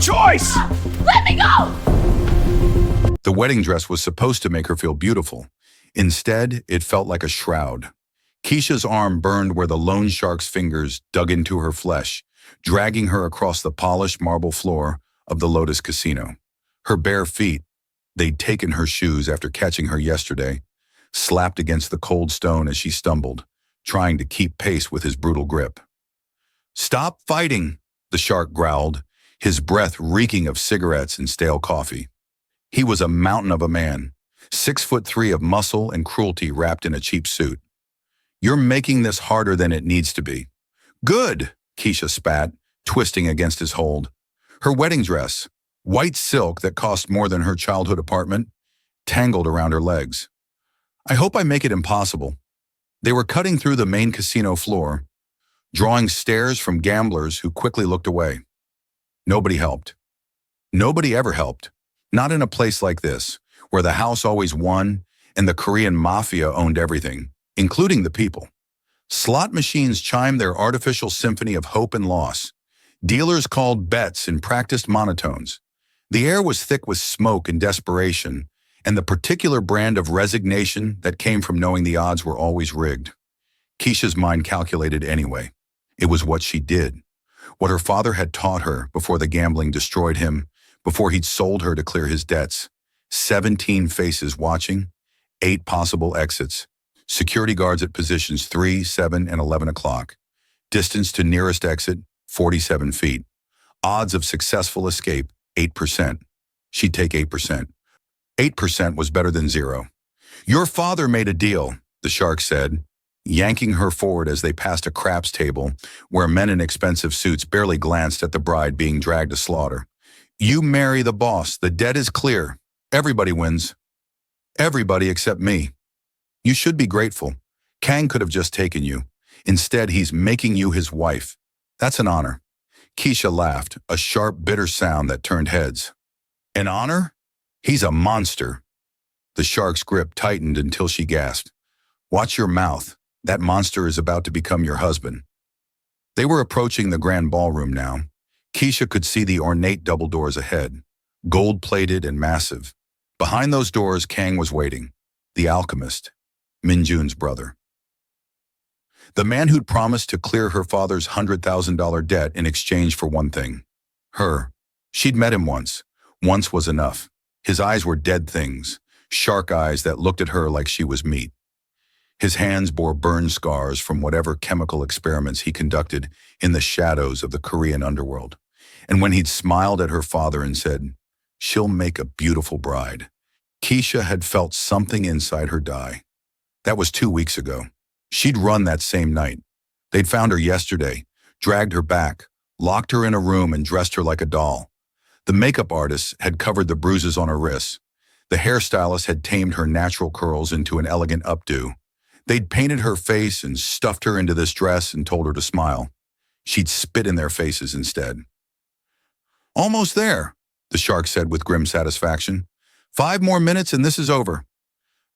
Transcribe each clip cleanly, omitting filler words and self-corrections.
choice! Let me go! The wedding dress was supposed to make her feel beautiful. Instead, it felt like a shroud. Keisha's arm burned where the loan shark's fingers dug into her flesh, dragging her across the polished marble floor of the Lotus Casino. Her bare feet, they'd taken her shoes after catching her yesterday, slapped against the cold stone as she stumbled, trying to keep pace with his brutal grip. "Stop fighting," the shark growled, his breath reeking of cigarettes and stale coffee. He was a mountain of a man, 6'3" of muscle and cruelty wrapped in a cheap suit. "You're making this harder than it needs to be." "Good," Keisha spat, twisting against his hold. Her wedding dress, white silk that cost more than her childhood apartment, tangled around her legs. "I hope I make it impossible." They were cutting through the main casino floor, drawing stares from gamblers who quickly looked away. Nobody helped. Nobody ever helped. Not in a place like this, where the house always won and the Korean Mafia owned everything, including the people. Slot machines chimed their artificial symphony of hope and loss. Dealers called bets in practiced monotones. The air was thick with smoke and desperation, and the particular brand of resignation that came from knowing the odds were always rigged. Keisha's mind calculated anyway. It was what she did, what her father had taught her before the gambling destroyed him, before he'd sold her to clear his debts. 17 faces watching, 8 possible exits, security guards at positions 3, 7, and 11 o'clock. Distance to nearest exit, 47 feet. Odds of successful escape, 8%. She'd take 8%. 8% was better than 0. "Your father made a deal," the shark said, yanking her forward as they passed a craps table where men in expensive suits barely glanced at the bride being dragged to slaughter. "You marry the boss. The debt is clear. Everybody wins. Everybody except me. You should be grateful. Kang could have just taken you. Instead, he's making you his wife. That's an honor." Keisha laughed, a sharp, bitter sound that turned heads. "An honor? He's a monster." The shark's grip tightened until she gasped. "Watch your mouth. That monster is about to become your husband." They were approaching the grand ballroom now. Keisha could see the ornate double doors ahead, gold-plated and massive. Behind those doors, Kang was waiting, the alchemist, Minjun's brother. The man who'd promised to clear her father's $100,000 debt in exchange for one thing. Her. She'd met him once. Once was enough. His eyes were dead things, shark eyes that looked at her like she was meat. His hands bore burn scars from whatever chemical experiments he conducted in the shadows of the Korean underworld. And when he'd smiled at her father and said, "She'll make a beautiful bride," Keisha had felt something inside her die. That was 2 weeks ago. She'd run that same night. They'd found her yesterday, dragged her back, locked her in a room and dressed her like a doll. The makeup artist had covered the bruises on her wrists. The hairstylist had tamed her natural curls into an elegant updo. They'd painted her face and stuffed her into this dress and told her to smile. She'd spit in their faces instead. "Almost there," the shark said with grim satisfaction. 5 more minutes and this is over."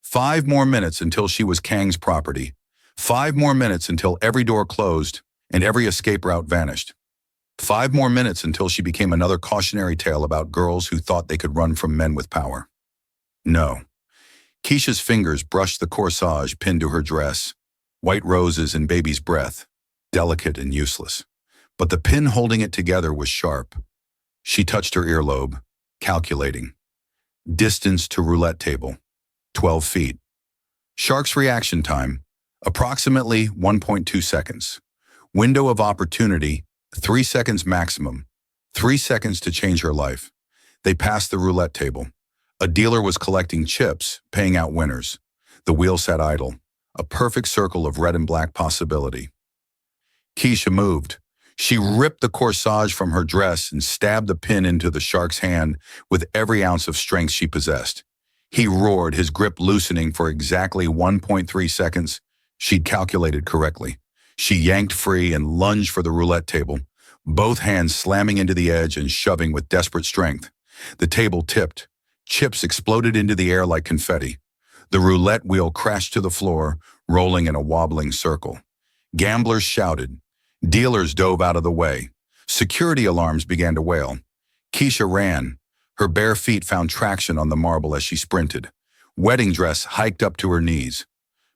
5 more minutes until she was Kang's property. 5 more minutes until every door closed and every escape route vanished. 5 more minutes until she became another cautionary tale about girls who thought they could run from men with power. No. Keisha's fingers brushed the corsage pinned to her dress, white roses and baby's breath, delicate and useless. But the pin holding it together was sharp. She touched her earlobe, calculating. Distance to roulette table, 12 feet. Shark's reaction time, approximately 1.2 seconds. Window of opportunity, 3 seconds maximum. 3 seconds to change her life. They passed the roulette table. A dealer was collecting chips, paying out winners. The wheel sat idle, a perfect circle of red and black possibility. Keisha moved. She ripped the corsage from her dress and stabbed the pin into the shark's hand with every ounce of strength she possessed. He roared, his grip loosening for exactly 1.3 seconds. She'd calculated correctly. She yanked free and lunged for the roulette table, both hands slamming into the edge and shoving with desperate strength. The table tipped. Chips exploded into the air like confetti. The roulette wheel crashed to the floor, rolling in a wobbling circle. Gamblers shouted. Dealers dove out of the way. Security alarms began to wail. Keisha ran. Her bare feet found traction on the marble as she sprinted. Wedding dress hiked up to her knees.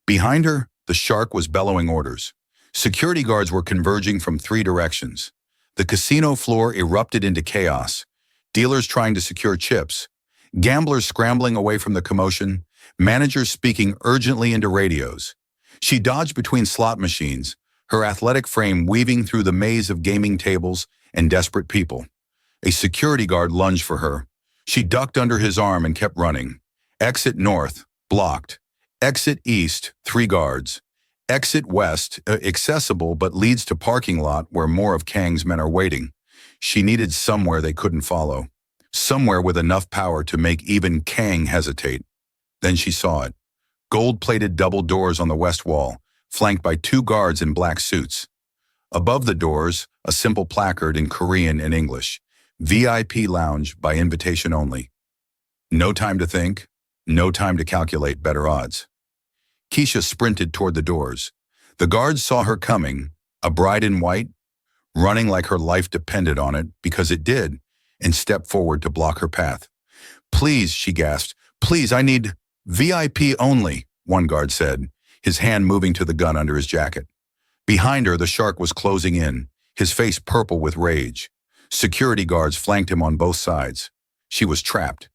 Behind her, the shark was bellowing orders. Security guards were converging from three directions. The casino floor erupted into chaos. Dealers trying to secure chips. Gamblers scrambling away from the commotion. Managers speaking urgently into radios. She dodged between slot machines, her athletic frame weaving through the maze of gaming tables and desperate people. A security guard lunged for her. She ducked under his arm and kept running. Exit north, blocked. Exit east, 3 guards. Exit west, accessible but leads to parking lot where more of Kang's men are waiting. She needed somewhere they couldn't follow. Somewhere with enough power to make even Kang hesitate. Then she saw it. Gold-plated double doors on the west wall, flanked by 2 guards in black suits. Above the doors, a simple placard in Korean and English. VIP lounge by invitation only. No time to think, no time to calculate better odds. Keisha sprinted toward the doors. The guards saw her coming, a bride in white, running like her life depended on it, because it did, and stepped forward to block her path. Please, she gasped, please, I need VIP only, one guard said, his hand moving to the gun under his jacket. Behind her, the shark was closing in, his face purple with rage. Security guards flanked him on both sides. She was trapped.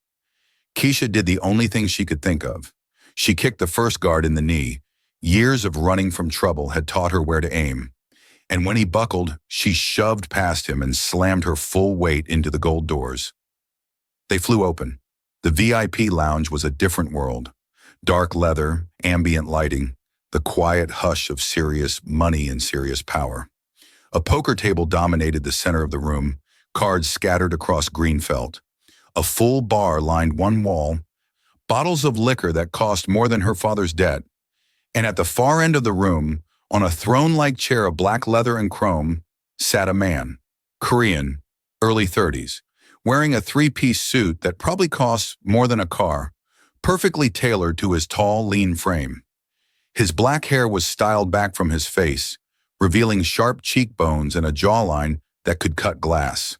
Keisha did the only thing she could think of. She kicked the first guard in the knee. Years of running from trouble had taught her where to aim. And when he buckled, she shoved past him and slammed her full weight into the gold doors. They flew open. The VIP lounge was a different world. Dark leather, ambient lighting, the quiet hush of serious money and serious power. A poker table dominated the center of the room, cards scattered across green felt. A full bar lined one wall, bottles of liquor that cost more than her father's debt. And at the far end of the room, on a throne-like chair of black leather and chrome, sat a man, Korean, early 30s, wearing a 3-piece suit that probably cost more than a car, perfectly tailored to his tall, lean frame. His black hair was styled back from his face, revealing sharp cheekbones and a jawline that could cut glass.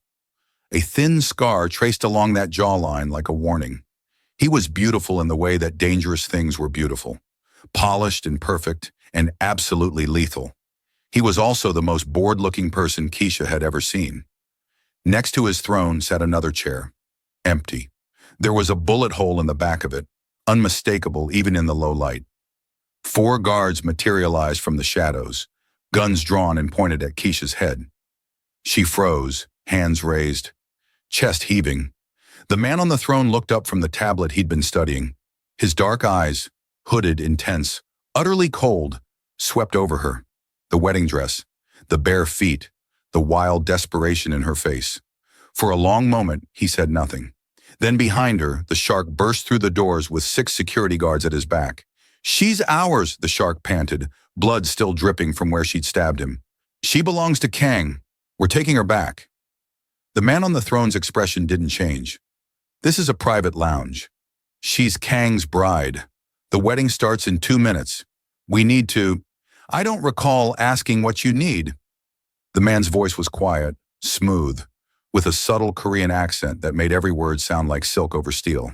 A thin scar traced along that jawline like a warning. He was beautiful in the way that dangerous things were beautiful, polished and perfect and absolutely lethal. He was also the most bored-looking person Keisha had ever seen. Next to his throne sat another chair, empty. There was a bullet hole in the back of it, unmistakable even in the low light. 4 guards materialized from the shadows, guns drawn and pointed at Keisha's head. She froze, hands raised, chest heaving. The man on the throne looked up from the tablet he'd been studying. His dark eyes, hooded, intense, utterly cold, swept over her. The wedding dress, the bare feet, the wild desperation in her face. For a long moment, he said nothing. Then behind her, the shark burst through the doors with 6 security guards at his back. She's ours, the shark panted, blood still dripping from where she'd stabbed him. She belongs to Kang. We're taking her back. The man on the throne's expression didn't change. This is a private lounge. She's Kang's bride. The wedding starts in 2 minutes. We need to... I don't recall asking what you need. The man's voice was quiet, smooth, with a subtle Korean accent that made every word sound like silk over steel.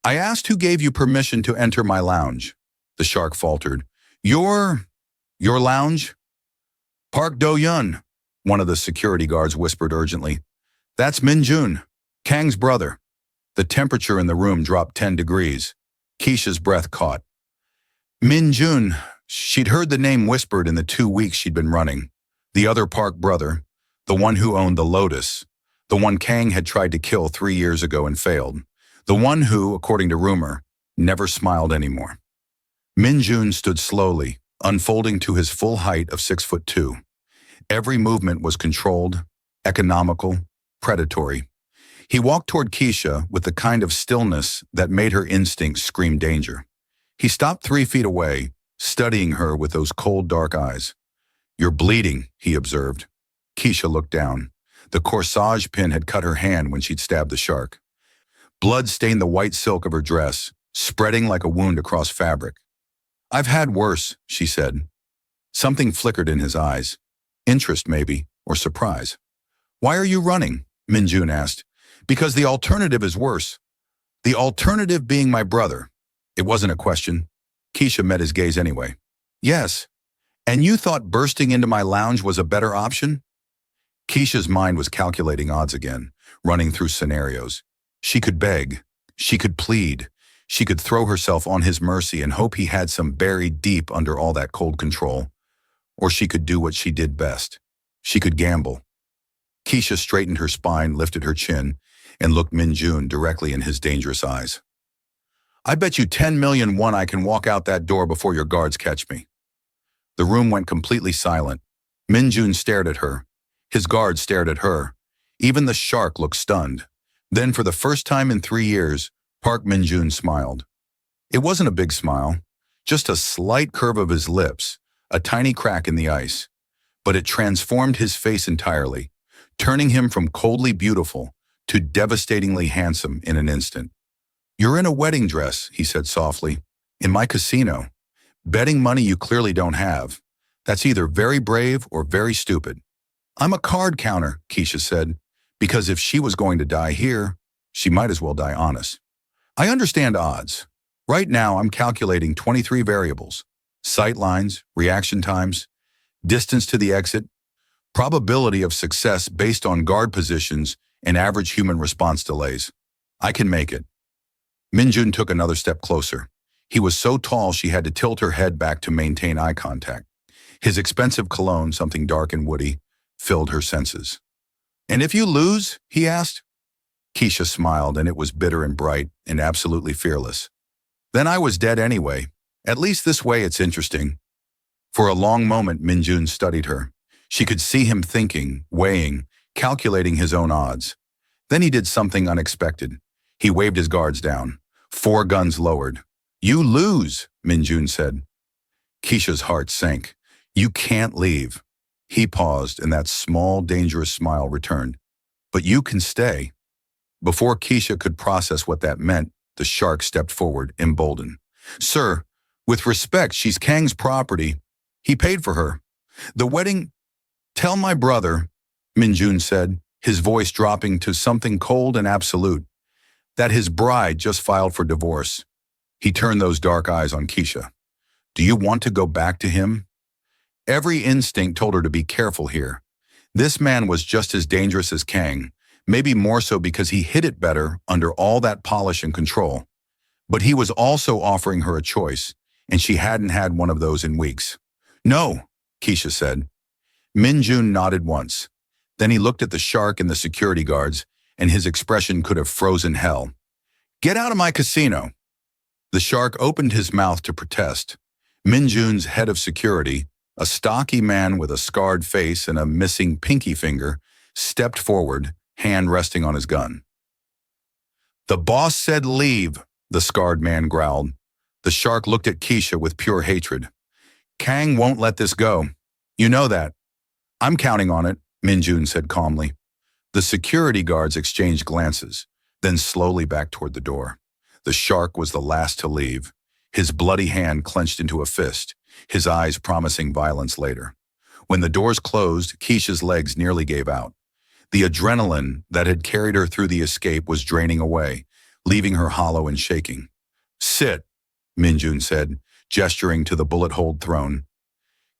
I asked who gave you permission to enter my lounge. The shark faltered. Your lounge? Park Do-yun, one of the security guards whispered urgently. That's Min-jun, Kang's brother. The temperature in the room dropped 10 degrees. Keisha's breath caught. Min-jun, she'd heard the name whispered in the 2 weeks she'd been running. The other Park brother, the one who owned the Lotus, the one Kang had tried to kill 3 years ago and failed, the one who, according to rumor, never smiled anymore. Min-jun stood slowly, unfolding to his full height of 6'2". Every movement was controlled, economical, predatory. He walked toward Keisha with the kind of stillness that made her instincts scream danger. He stopped 3 feet away, studying her with those cold, dark eyes. You're bleeding, he observed. Keisha looked down. The corsage pin had cut her hand when she'd stabbed the shark. Blood stained the white silk of her dress, spreading like a wound across fabric. I've had worse, she said. Something flickered in his eyes. Interest, maybe, or surprise. Why are you running? Min-jun asked. Because the alternative is worse. The alternative being my brother. It wasn't a question. Keisha met his gaze anyway. Yes. And you thought bursting into my lounge was a better option? Keisha's mind was calculating odds again, running through scenarios. She could beg. She could plead. She could throw herself on his mercy and hope he had some buried deep under all that cold control. Or she could do what she did best. She could gamble. Keisha straightened her spine, lifted her chin, and looked Min Jun directly in his dangerous eyes. I bet you 10 million won I can walk out that door before your guards catch me. The room went completely silent. Min Jun stared at her. His guards stared at her. Even the shark looked stunned. Then, for the first time in 3 years, Park Min Jun smiled. It wasn't a big smile, just a slight curve of his lips, a tiny crack in the ice. But it transformed his face entirely, turning him from coldly beautiful to devastatingly handsome in an instant. You're in a wedding dress, he said softly, in my casino. Betting money you clearly don't have. That's either very brave or very stupid. I'm a card counter, Keisha said, because if she was going to die here, she might as well die honest. I understand odds. Right now, I'm calculating 23 variables. Sight lines, reaction times, distance to the exit, probability of success based on guard positions and average human response delays. I can make it. Min Jun took another step closer. He was so tall she had to tilt her head back to maintain eye contact. His expensive cologne, something dark and woody, filled her senses. And if you lose? He asked. Keisha smiled, and it was bitter and bright and absolutely fearless. Then I was dead anyway. At least this way it's interesting. For a long moment, Min Jun studied her. She could see him thinking, weighing, calculating his own odds. Then he did something unexpected. He waved his guards down. 4 guns lowered. You lose, Min Jun said. Keisha's heart sank. You can't leave. He paused, and that small, dangerous smile returned. But you can stay. Before Keisha could process what that meant, the shark stepped forward, emboldened. Sir, with respect, she's Kang's property. He paid for her. The wedding... Tell my brother, Min Jun said, his voice dropping to something cold and absolute, that his bride just filed for divorce. He turned those dark eyes on Keisha. Do you want to go back to him? Every instinct told her to be careful here. This man was just as dangerous as Kang, maybe more so because he hid it better under all that polish and control. But he was also offering her a choice, and she hadn't had one of those in weeks. No, Keisha said. Min Jun nodded once. Then he looked at the shark and the security guards, and his expression could have frozen hell. Get out of my casino. The shark opened his mouth to protest. Min Jun's head of security, a stocky man with a scarred face and a missing pinky finger, stepped forward, hand resting on his gun. The boss said leave, the scarred man growled. The shark looked at Keisha with pure hatred. Kang won't let this go. You know that. I'm counting on it, Min Jun said calmly. The security guards exchanged glances, then slowly backed toward the door. The shark was the last to leave, his bloody hand clenched into a fist, his eyes promising violence later. When the doors closed, Keisha's legs nearly gave out. The adrenaline that had carried her through the escape was draining away, leaving her hollow and shaking. Sit, Min Jun said, gesturing to the bullet-holed throne.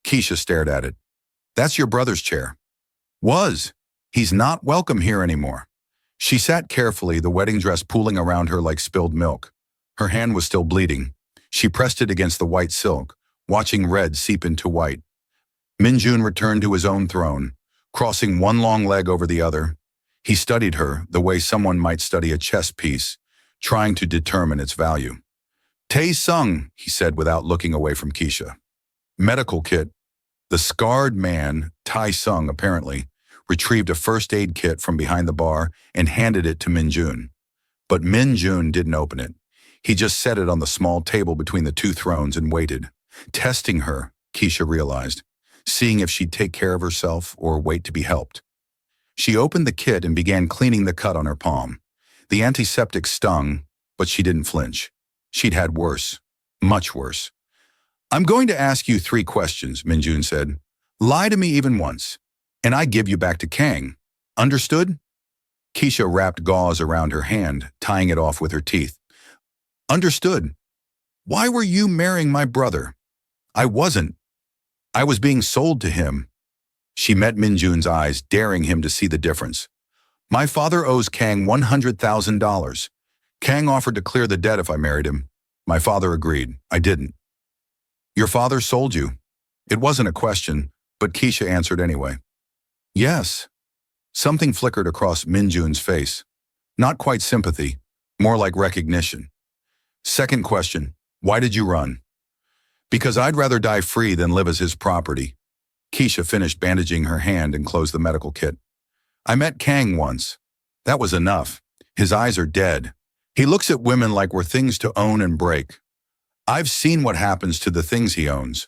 Keisha stared at it. That's your brother's chair. Was. He's not welcome here anymore. She sat carefully, the wedding dress pooling around her like spilled milk. Her hand was still bleeding. She pressed it against the white silk, watching red seep into white. Min Jun returned to his own throne, crossing one long leg over the other. He studied her the way someone might study a chess piece, trying to determine its value. Tae Sung, he said without looking away from Keisha. Medical kit. The scarred man, Tai Sung apparently, retrieved a first aid kit from behind the bar and handed it to Min Jun. But Min Jun didn't open it. He just set it on the small table between the 2 thrones and waited. Testing her, Keisha realized, seeing if she'd take care of herself or wait to be helped. She opened the kit and began cleaning the cut on her palm. The antiseptic stung, but she didn't flinch. She'd had worse, much worse. I'm going to ask you 3 questions, Min Jun said. Lie to me even once, and I give you back to Kang. Understood? Keisha wrapped gauze around her hand, tying it off with her teeth. Understood. Why were you marrying my brother? I wasn't. I was being sold to him. She met Minjun's eyes, daring him to see the difference. My father owes Kang $100,000. Kang offered to clear the debt if I married him. My father agreed. I didn't. Your father sold you. It wasn't a question, but Keisha answered anyway. Yes. Something flickered across Minjun's face. Not quite sympathy, more like recognition. Second question, why did you run? Because I'd rather die free than live as his property. Keisha finished bandaging her hand and closed the medical kit. I met Kang once. That was enough. His eyes are dead. He looks at women like we're things to own and break. I've seen what happens to the things he owns.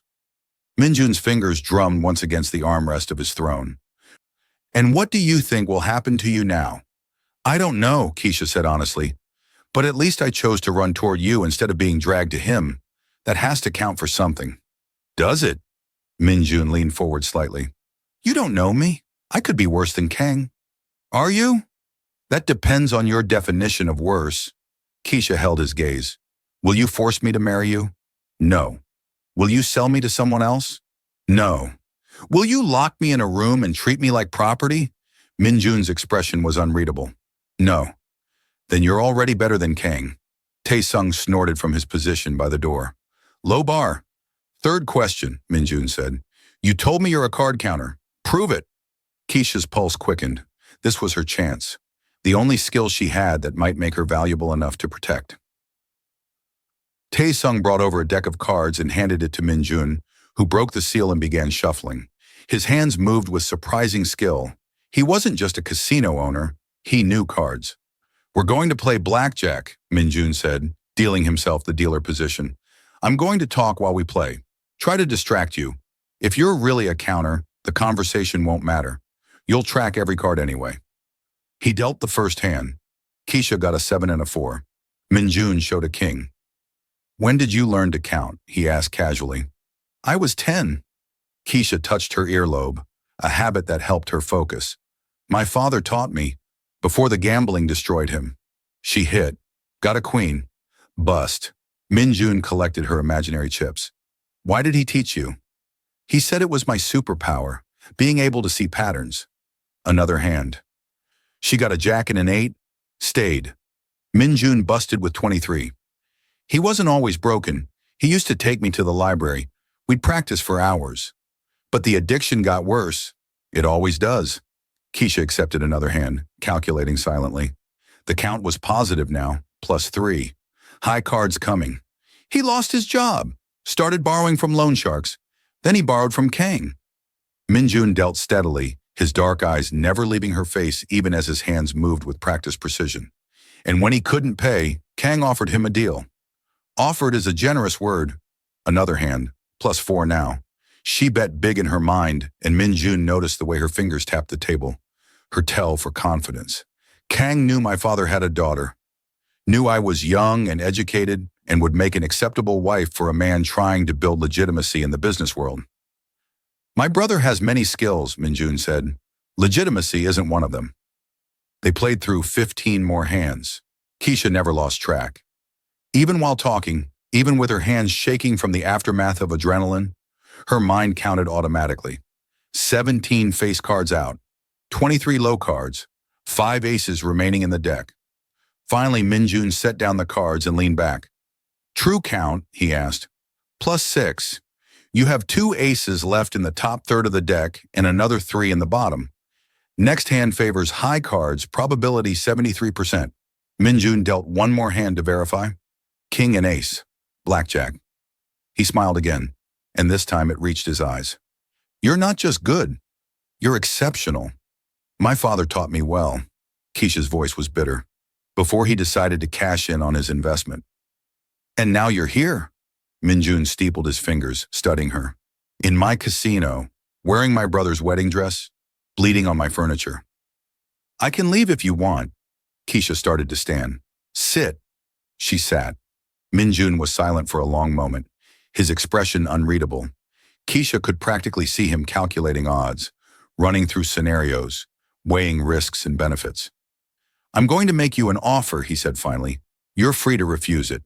Minjun's fingers drummed once against the armrest of his throne. And what do you think will happen to you now? I don't know, Keisha said honestly. But at least I chose to run toward you instead of being dragged to him. That has to count for something. Does it? Minjun leaned forward slightly. You don't know me. I could be worse than Kang. Are you? That depends on your definition of worse. Keisha held his gaze. Will you force me to marry you? No. Will you sell me to someone else? No. Will you lock me in a room and treat me like property? Minjun's expression was unreadable. No. Then you're already better than Kang. Taesung snorted from his position by the door. Low bar. Third question, Minjun said. You told me you're a card counter. Prove it. Keisha's pulse quickened. This was her chance. The only skill she had that might make her valuable enough to protect. Taesung brought over a deck of cards and handed it to Minjun, who broke the seal and began shuffling. His hands moved with surprising skill. He wasn't just a casino owner, he knew cards. We're going to play blackjack, Minjun said, dealing himself the dealer position. I'm going to talk while we play. Try to distract you. If you're really a counter, the conversation won't matter. You'll track every card anyway. He dealt the first hand. Keisha got a 7 and a 4. Minjun showed a king. When did you learn to count? He asked casually. I was 10. Keisha touched her earlobe, a habit that helped her focus. My father taught me, before the gambling destroyed him. She hit. Got a queen. Bust. Minjun collected her imaginary chips. Why did he teach you? He said it was my superpower, being able to see patterns. Another hand. She got a jack and an 8. Stayed. Minjun busted with 23. He wasn't always broken. He used to take me to the library. We'd practice for hours. But the addiction got worse. It always does. Keisha accepted another hand, calculating silently. The count was positive now, +3. High cards coming. He lost his job, started borrowing from loan sharks. Then he borrowed from Kang. Minjun dealt steadily, his dark eyes never leaving her face even as his hands moved with practiced precision. And when he couldn't pay, Kang offered him a deal. Offered is a generous word. Another hand, +4 now. She bet big in her mind, and Minjun noticed the way her fingers tapped the table. Her tell for confidence. Kang knew my father had a daughter. Knew I was young and educated and would make an acceptable wife for a man trying to build legitimacy in the business world. My brother has many skills, Minjun said. Legitimacy isn't one of them. They played through 15 more hands. Keisha never lost track. Even while talking, even with her hands shaking from the aftermath of adrenaline, her mind counted automatically. 17 face cards out, 23 low cards, 5 aces remaining in the deck. Finally, Minjun set down the cards and leaned back. True count, he asked. +6. You have 2 aces left in the top third of the deck and another 3 in the bottom. Next hand favors high cards, probability 73%. Minjun dealt one more hand to verify. King and ace. Blackjack. He smiled again, and this time it reached his eyes. You're not just good. You're exceptional. My father taught me well. Keisha's voice was bitter. Before he decided to cash in on his investment. And now you're here. Minjun steepled his fingers, studying her. In my casino, wearing my brother's wedding dress, bleeding on my furniture. I can leave if you want. Keisha started to stand. Sit. She sat. Minjun was silent for a long moment, his expression unreadable. Keisha could practically see him calculating odds, running through scenarios, weighing risks and benefits. I'm going to make you an offer, he said finally. You're free to refuse it.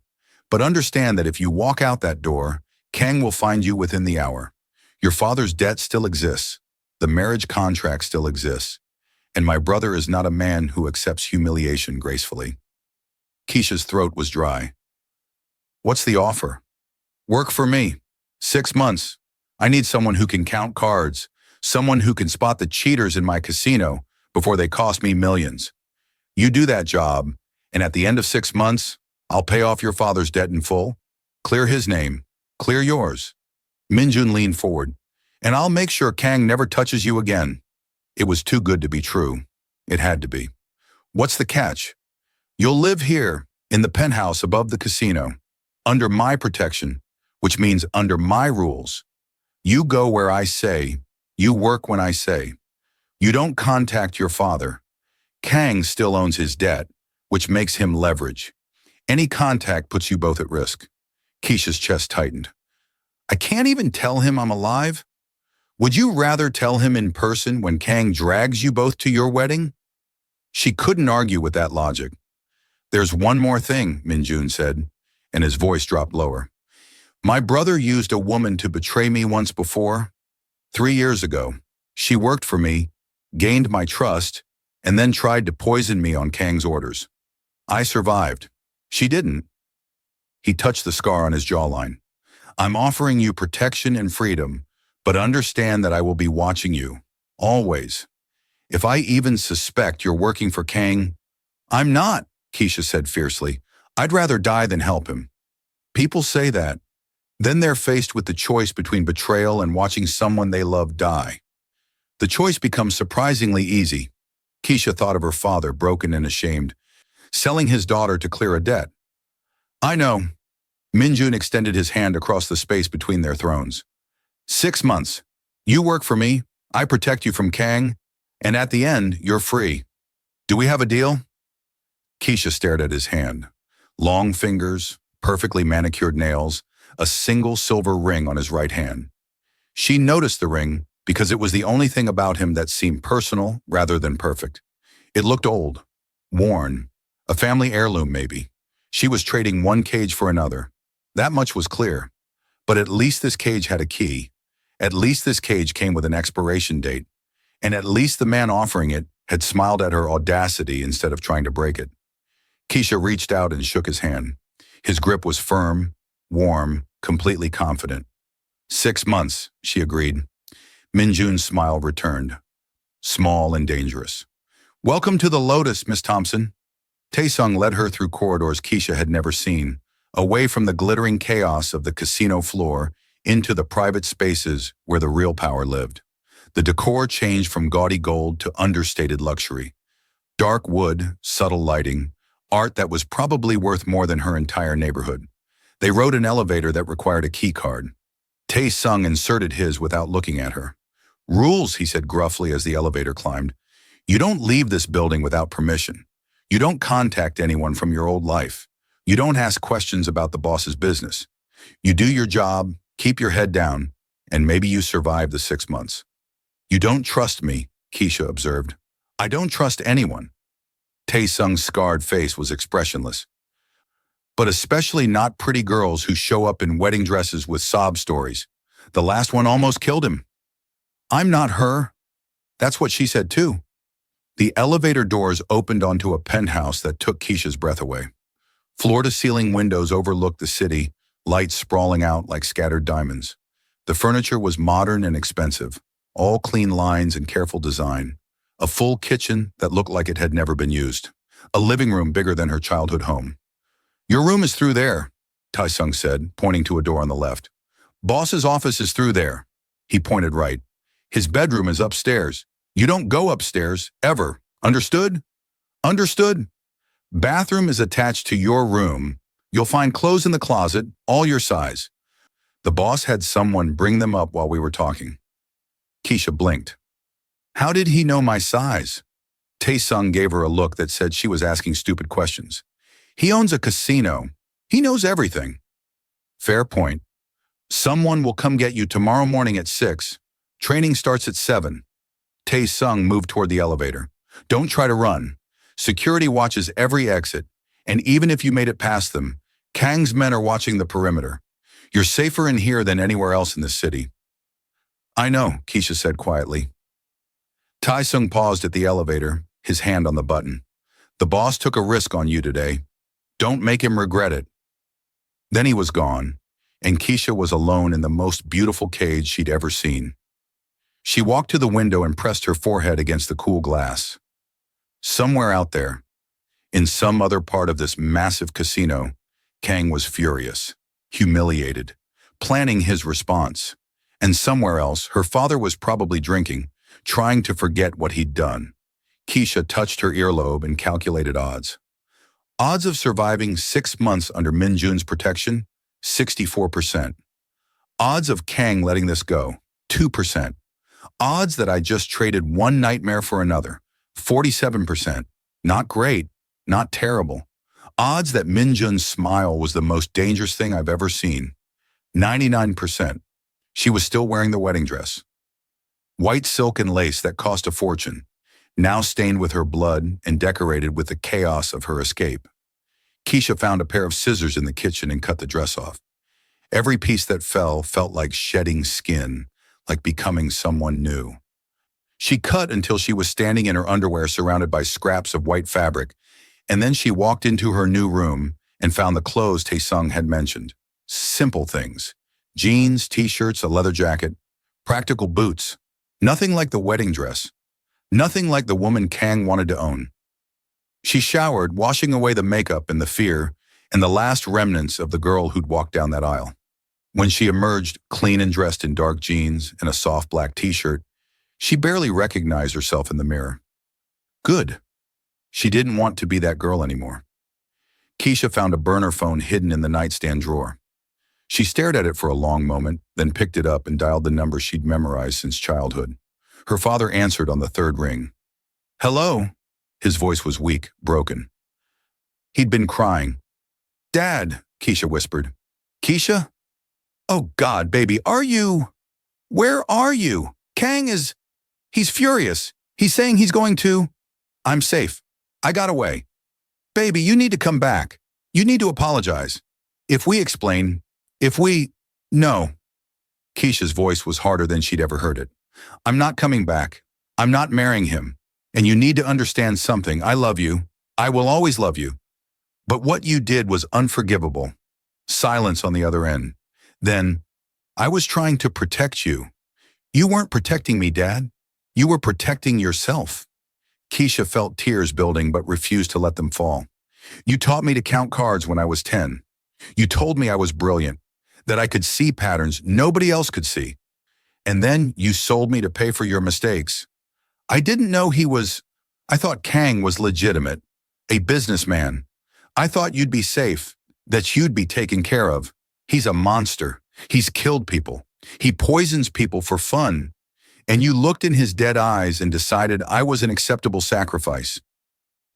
But understand that if you walk out that door, Kang will find you within the hour. Your father's debt still exists. The marriage contract still exists. And my brother is not a man who accepts humiliation gracefully. Keisha's throat was dry. What's the offer? Work for me. 6 months. I need someone who can count cards, someone who can spot the cheaters in my casino before they cost me millions. You do that job, and at the end of 6 months, I'll pay off your father's debt in full, clear his name, clear yours. Minjun leaned forward, and I'll make sure Kang never touches you again. It was too good to be true. It had to be. What's the catch? You'll live here, in the penthouse above the casino, under my protection, which means under my rules. You go where I say, you work when I say. You don't contact your father. Kang still owns his debt, which makes him leverage. Any contact puts you both at risk. Keisha's chest tightened. I can't even tell him I'm alive? Would you rather tell him in person when Kang drags you both to your wedding? She couldn't argue with that logic. There's one more thing, Minjun said, and his voice dropped lower. My brother used a woman to betray me once before. 3 years ago, she worked for me, gained my trust, and then tried to poison me on Kang's orders. I survived. She didn't. He touched the scar on his jawline. I'm offering you protection and freedom, but understand that I will be watching you, always. If I even suspect you're working for Kang, I'm not, Keisha said fiercely. I'd rather die than help him. People say that. Then they're faced with the choice between betrayal and watching someone they love die. The choice becomes surprisingly easy. Keisha thought of her father, broken and ashamed, selling his daughter to clear a debt. I know. Minjun extended his hand across the space between their thrones. 6 months. You work for me, I protect you from Kang, and at the end, you're free. Do we have a deal? Keisha stared at his hand. Long fingers, perfectly manicured nails, a single silver ring on his right hand. She noticed the ring because it was the only thing about him that seemed personal rather than perfect. It looked old, worn, a family heirloom maybe. She was trading one cage for another. That much was clear. But at least this cage had a key. At least this cage came with an expiration date. And at least the man offering it had smiled at her audacity instead of trying to break it. Keisha reached out and shook his hand. His grip was firm, warm, completely confident. 6 months, she agreed. Minjun's smile returned. Small and dangerous. Welcome to the Lotus, Miss Thompson. Taesung led her through corridors Keisha had never seen, away from the glittering chaos of the casino floor into the private spaces where the real power lived. The decor changed from gaudy gold to understated luxury. Dark wood, subtle lighting, art that was probably worth more than her entire neighborhood. They rode an elevator that required a key card. Taesung inserted his without looking at her. Rules, he said gruffly as the elevator climbed. You don't leave this building without permission. You don't contact anyone from your old life. You don't ask questions about the boss's business. You do your job, keep your head down, and maybe you survive the 6 months. You don't trust me, Keisha observed. I don't trust anyone. Taesung's scarred face was expressionless. But especially not pretty girls who show up in wedding dresses with sob stories. The last one almost killed him. I'm not her. That's what she said too. The elevator doors opened onto a penthouse that took Keisha's breath away. Floor-to-ceiling windows overlooked the city, lights sprawling out like scattered diamonds. The furniture was modern and expensive, all clean lines and careful design. A full kitchen that looked like it had never been used. A living room bigger than her childhood home. Your room is through there, Taesung said, pointing to a door on the left. Boss's office is through there. He pointed right. His bedroom is upstairs. You don't go upstairs, ever. Understood? Understood? Bathroom is attached to your room. You'll find clothes in the closet, all your size. The boss had someone bring them up while we were talking. Keisha blinked. How did he know my size? Taesung gave her a look that said she was asking stupid questions. He owns a casino. He knows everything. Fair point. Someone will come get you tomorrow morning at 6. Training starts at 7. Taesung moved toward the elevator. Don't try to run. Security watches every exit, and even if you made it past them, Kang's men are watching the perimeter. You're safer in here than anywhere else in the city. I know, Keisha said quietly. Tai-sung paused at the elevator, his hand on the button. The boss took a risk on you today. Don't make him regret it. Then he was gone, and Keisha was alone in the most beautiful cage she'd ever seen. She walked to the window and pressed her forehead against the cool glass. Somewhere out there, in some other part of this massive casino, Kang was furious, humiliated, planning his response. And somewhere else, her father was probably drinking, trying to forget what he'd done. Keisha touched her earlobe and calculated odds. Odds of surviving 6 months under Min Jun's protection, 64%. Odds of Kang letting this go, 2%. Odds that I just traded one nightmare for another, 47%. Not great, not terrible. Odds that Min Jun's smile was the most dangerous thing I've ever seen, 99%. She was still wearing the wedding dress. White silk and lace that cost a fortune, now stained with her blood and decorated with the chaos of her escape. Keisha found a pair of scissors in the kitchen and cut the dress off. Every piece that fell felt like shedding skin, like becoming someone new. She cut until she was standing in her underwear surrounded by scraps of white fabric, and then she walked into her new room and found the clothes Tae-sung had mentioned. Simple things. Jeans, t-shirts, a leather jacket, practical boots. Nothing like the wedding dress. Nothing like the woman Kang wanted to own. She showered, washing away the makeup and the fear and the last remnants of the girl who'd walked down that aisle. When she emerged, clean and dressed in dark jeans and a soft black t-shirt, she barely recognized herself in the mirror. Good. She didn't want to be that girl anymore. Keisha found a burner phone hidden in the nightstand drawer. She stared at it for a long moment, then picked it up and dialed the number she'd memorized since childhood. Her father answered on the third ring. Hello? His voice was weak, broken. He'd been crying. Dad, Keisha whispered. Keisha? Oh God, baby, are you? Where are you? Kang is... He's furious. He's saying he's going to... I'm safe. I got away. Baby, you need to come back. You need to apologize. If we explain... No. Keisha's voice was harder than she'd ever heard it. I'm not coming back. I'm not marrying him. And you need to understand something. I love you. I will always love you. But what you did was unforgivable. Silence on the other end. Then, I was trying to protect you. You weren't protecting me, Dad. You were protecting yourself. Keisha felt tears building but refused to let them fall. You taught me to count cards when I was 10. You told me I was brilliant, that I could see patterns nobody else could see. And then you sold me to pay for your mistakes. I didn't know I thought Kang was legitimate, a businessman. I thought you'd be safe, that you'd be taken care of. He's a monster. He's killed people. He poisons people for fun. And you looked in his dead eyes and decided I was an acceptable sacrifice.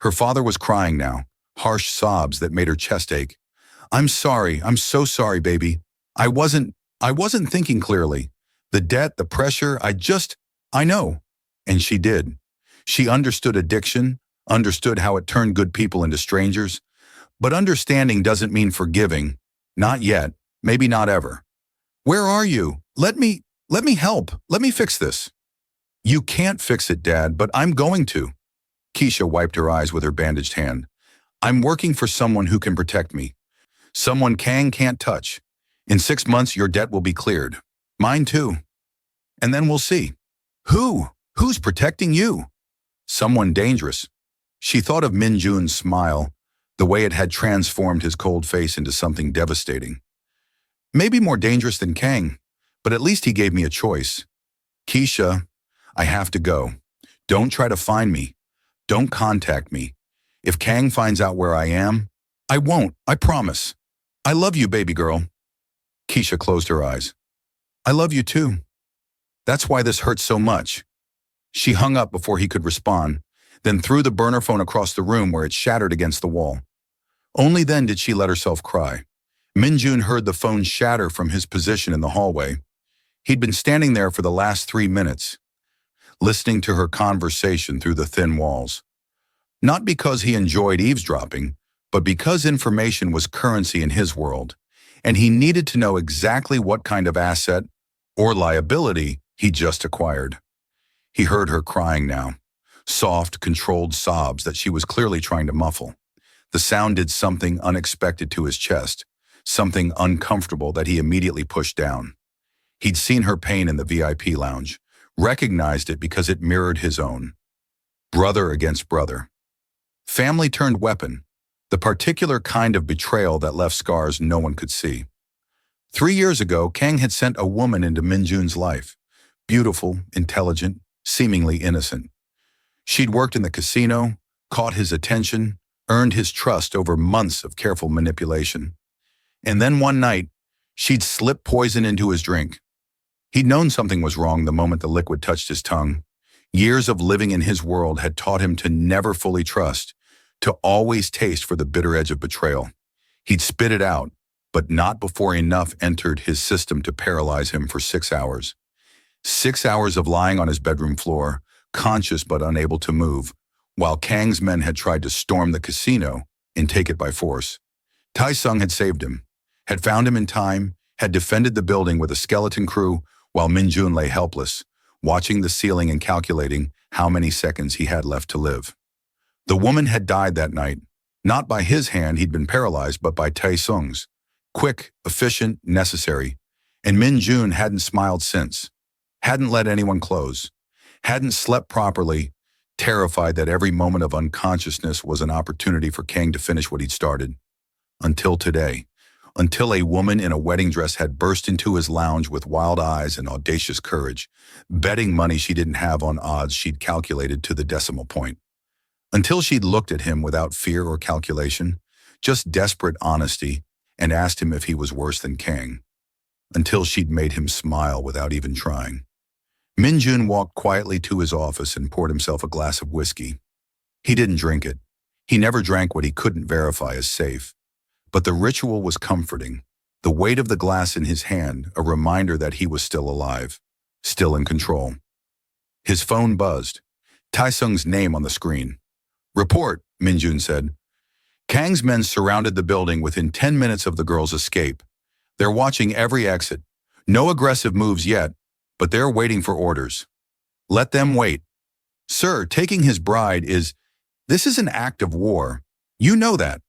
Her father was crying now, harsh sobs that made her chest ache. I'm sorry. I'm so sorry, baby. I wasn't thinking clearly. The debt, the pressure, I know. And she did. She understood addiction, understood how it turned good people into strangers. But understanding doesn't mean forgiving. Not yet. Maybe not ever. Where are you? Let me help. Let me fix this. You can't fix it, Dad, but I'm going to. Keisha wiped her eyes with her bandaged hand. I'm working for someone who can protect me. Someone Kang can't touch. In 6 months, your debt will be cleared. Mine too. And then we'll see. Who? Who's protecting you? Someone dangerous. She thought of Min Jun's smile, the way it had transformed his cold face into something devastating. Maybe more dangerous than Kang, but at least he gave me a choice. Keisha, I have to go. Don't try to find me. Don't contact me. If Kang finds out where I am, I won't, I promise. I love you, baby girl. Keisha closed her eyes. I love you too. That's why this hurts so much. She hung up before he could respond, then threw the burner phone across the room where it shattered against the wall. Only then did she let herself cry. Min Jun heard the phone shatter from his position in the hallway. He'd been standing there for the last 3 minutes, listening to her conversation through the thin walls. Not because he enjoyed eavesdropping, but because information was currency in his world, and he needed to know exactly what kind of asset or liability he just acquired. He heard her crying now, soft, controlled sobs that she was clearly trying to muffle. The sound did something unexpected to his chest, something uncomfortable that he immediately pushed down. He'd seen her pain in the VIP lounge, recognized it because it mirrored his own. Brother against brother. Family turned weapon, the particular kind of betrayal that left scars no one could see. 3 years ago, Kang had sent a woman into Minjun's life. Beautiful, intelligent, seemingly innocent. She'd worked in the casino, caught his attention, earned his trust over months of careful manipulation. And then one night, she'd slipped poison into his drink. He'd known something was wrong the moment the liquid touched his tongue. Years of living in his world had taught him to never fully trust, to always taste for the bitter edge of betrayal. He'd spit it out, but not before enough entered his system to paralyze him for 6 hours. 6 hours of lying on his bedroom floor, conscious but unable to move, while Kang's men had tried to storm the casino and take it by force. Tai-sung had saved him, had found him in time, had defended the building with a skeleton crew, while Minjun lay helpless, watching the ceiling and calculating how many seconds he had left to live. The woman had died that night, not by his hand he'd been paralyzed, but by Tai-sung's. Quick, efficient, necessary. And Minjun hadn't smiled since, hadn't let anyone close, hadn't slept properly, terrified that every moment of unconsciousness was an opportunity for Kang to finish what he'd started. Until today. Until a woman in a wedding dress had burst into his lounge with wild eyes and audacious courage, betting money she didn't have on odds she'd calculated to the decimal point. Until she'd looked at him without fear or calculation, just desperate honesty, and asked him if he was worse than Kang. Until she'd made him smile without even trying. Minjun walked quietly to his office and poured himself a glass of whiskey. He didn't drink it. He never drank what he couldn't verify as safe. But the ritual was comforting, the weight of the glass in his hand a reminder that he was still alive, still in control. His phone buzzed. Tai-sung's name on the screen. "Report," Minjun said. Kang's men surrounded the building within 10 minutes of the girl's escape. They're watching every exit. No aggressive moves yet, but they're waiting for orders. Let them wait. Sir, taking his bride this is an act of war. You know that.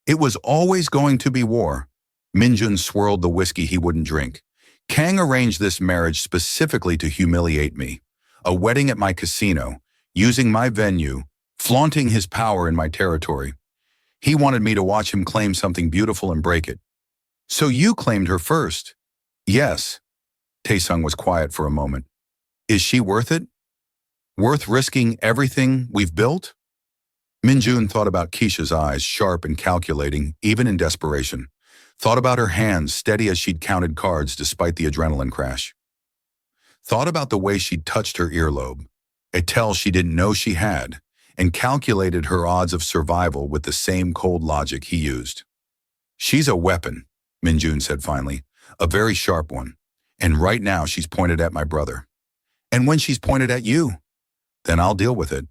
It was always going to be war. Minjun swirled the whiskey he wouldn't drink. Kang arranged this marriage specifically to humiliate me. A wedding at my casino, using my venue, flaunting his power in my territory. He wanted me to watch him claim something beautiful and break it. So you claimed her first? Yes. Taesung was quiet for a moment. Is she worth it? Worth risking everything we've built? Minjun thought about Keisha's eyes, sharp and calculating, even in desperation. Thought about her hands, steady as she'd counted cards despite the adrenaline crash. Thought about the way she'd touched her earlobe, a tell she didn't know she had, and calculated her odds of survival with the same cold logic he used. She's a weapon, Minjun said finally, a very sharp one. And right now she's pointed at my brother. And when she's pointed at you, then I'll deal with it.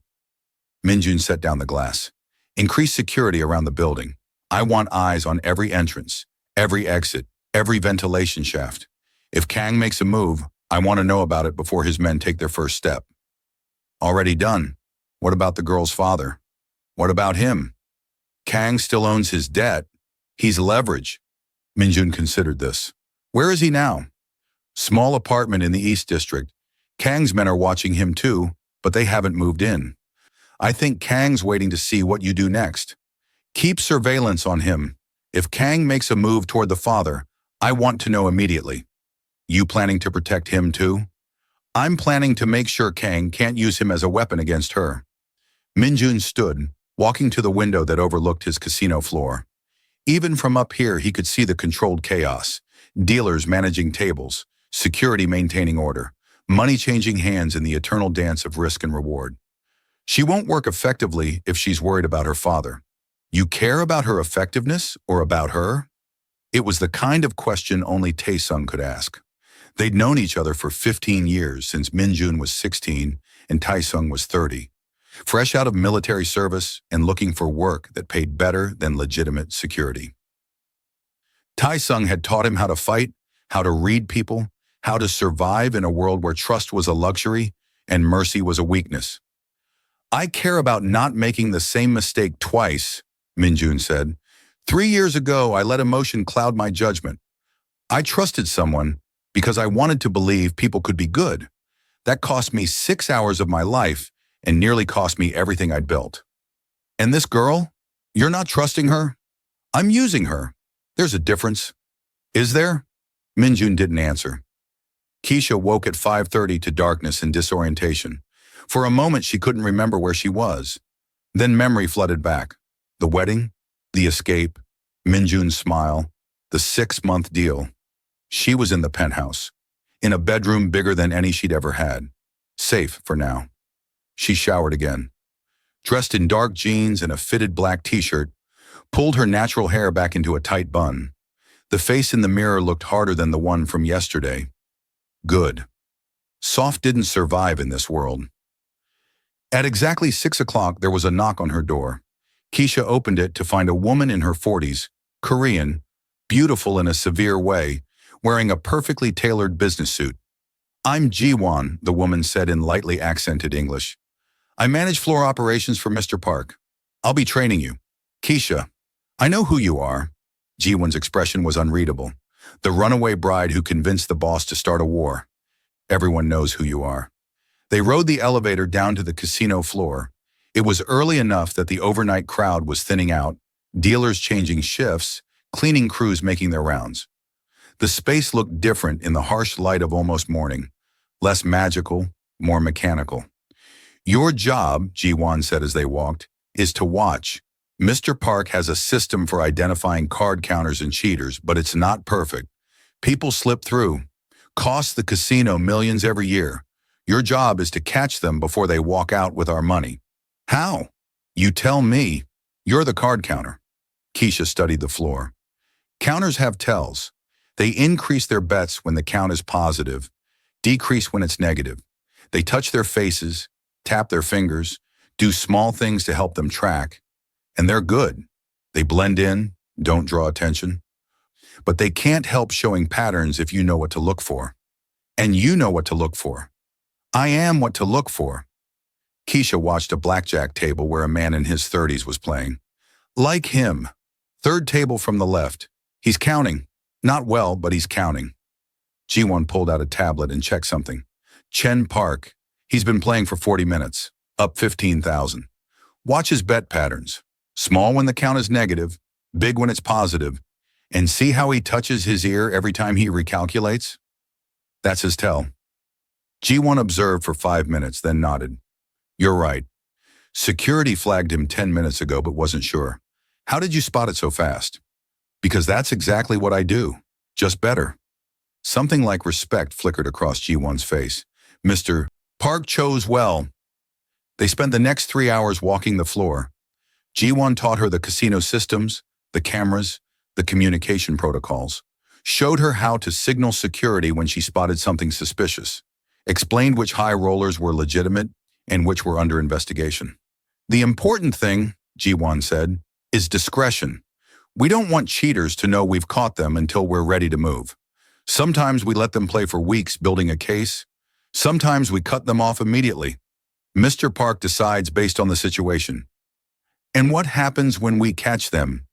Minjun set down the glass. Increase security around the building. I want eyes on every entrance, every exit, every ventilation shaft. If Kang makes a move, I want to know about it before his men take their first step. Already done. What about the girl's father? What about him? Kang still owns his debt. He's leverage. Minjun considered this. Where is he now? Small apartment in the East District. Kang's men are watching him too, but they haven't moved in. I think Kang's waiting to see what you do next. Keep surveillance on him. If Kang makes a move toward the father, I want to know immediately. You planning to protect him too? I'm planning to make sure Kang can't use him as a weapon against her. Minjun stood, walking to the window that overlooked his casino floor. Even from up here, he could see the controlled chaos. Dealers managing tables, security maintaining order, money changing hands in the eternal dance of risk and reward. She won't work effectively if she's worried about her father. You care about her effectiveness or about her? It was the kind of question only Taesung could ask. They'd known each other for 15 years, since Minjun was 16 and Taesung was 30. fresh out of military service and looking for work that paid better than legitimate security. Tai Sung had taught him how to fight, how to read people, how to survive in a world where trust was a luxury and mercy was a weakness. "I care about not making the same mistake twice," Minjun said. "3 years ago, I let emotion cloud my judgment. I trusted someone because I wanted to believe people could be good. That cost me 6 hours of my life and nearly cost me everything I'd built. And this girl? You're not trusting her? I'm using her. There's a difference." "Is there?" Minjun didn't answer. Keisha woke at 5:30 to darkness and disorientation. For a moment, she couldn't remember where she was. Then memory flooded back. The wedding, the escape, Minjun's smile, the 6-month deal. She was in the penthouse, in a bedroom bigger than any she'd ever had. Safe for now. She showered again. Dressed in dark jeans and a fitted black t-shirt, pulled her natural hair back into a tight bun. The face in the mirror looked harder than the one from yesterday. Good. Soft didn't survive in this world. At exactly 6 o'clock, there was a knock on her door. Keisha opened it to find a woman in her 40s, Korean, beautiful in a severe way, wearing a perfectly tailored business suit. "I'm Ji-won," the woman said in lightly accented English. "I manage floor operations for Mr. Park. I'll be training you." "Keisha, I know who you are." Ji-won's expression was unreadable. "The runaway bride who convinced the boss to start a war. Everyone knows who you are." They rode the elevator down to the casino floor. It was early enough that the overnight crowd was thinning out, dealers changing shifts, cleaning crews making their rounds. The space looked different in the harsh light of almost morning, less magical, more mechanical. "Your job," Ji-won said as they walked, "is to watch. Mr. Park has a system for identifying card counters and cheaters, but it's not perfect. People slip through. Costs the casino millions every year. Your job is to catch them before they walk out with our money." "How?" "You tell me. You're the card counter." Keisha studied the floor. "Counters have tells. They increase their bets when the count is positive, decrease when it's negative. They touch their faces, tap their fingers, do small things to help them track. And they're good. They blend in, don't draw attention. But they can't help showing patterns if you know what to look for. And you know what to look for. I am what to look for." Keisha watched a blackjack table where a man in his 30s was playing. "Like him. Third table from the left. He's counting. Not well, but he's counting." Ji-won pulled out a tablet and checked something. "Chen Park. He's been playing for 40 minutes. Up 15,000. Watch his bet patterns. Small when the count is negative, big when it's positive. And see how he touches his ear every time he recalculates? That's his tell." Ji-won observed for 5 minutes, then nodded. "You're right. Security flagged him 10 minutes ago but wasn't sure. How did you spot it so fast?" "Because that's exactly what I do. Just better." Something like respect flickered across Ji-won's face. "Mr. Park chose well." They spent the next 3 hours walking the floor. Ji-won taught her the casino systems, the cameras, the communication protocols, showed her how to signal security when she spotted something suspicious, explained which high rollers were legitimate and which were under investigation. "The important thing," Ji-won said, "is discretion. We don't want cheaters to know we've caught them until we're ready to move. Sometimes we let them play for weeks building a case. Sometimes we cut them off immediately. Mr. Park decides based on the situation. And what happens when we catch them?"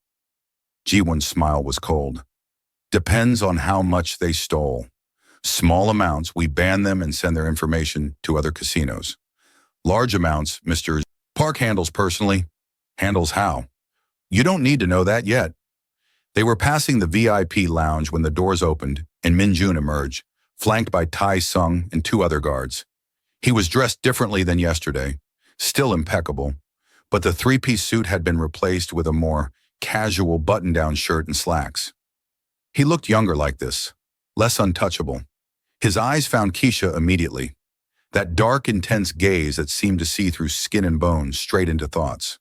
Ji-won's smile was cold. "Depends on how much they stole. Small amounts, we ban them and send their information to other casinos. Large amounts, Mr. Park handles personally." "Handles how?" "You don't need to know that yet." They were passing the VIP lounge when the doors opened and Minjun emerged, flanked by Tai Sung and 2 other guards. He was dressed differently than yesterday, still impeccable, but the 3-piece suit had been replaced with a more casual button-down shirt and slacks. He looked younger like this, less untouchable. His eyes found Keisha immediately, that dark, intense gaze that seemed to see through skin and bones straight into thoughts.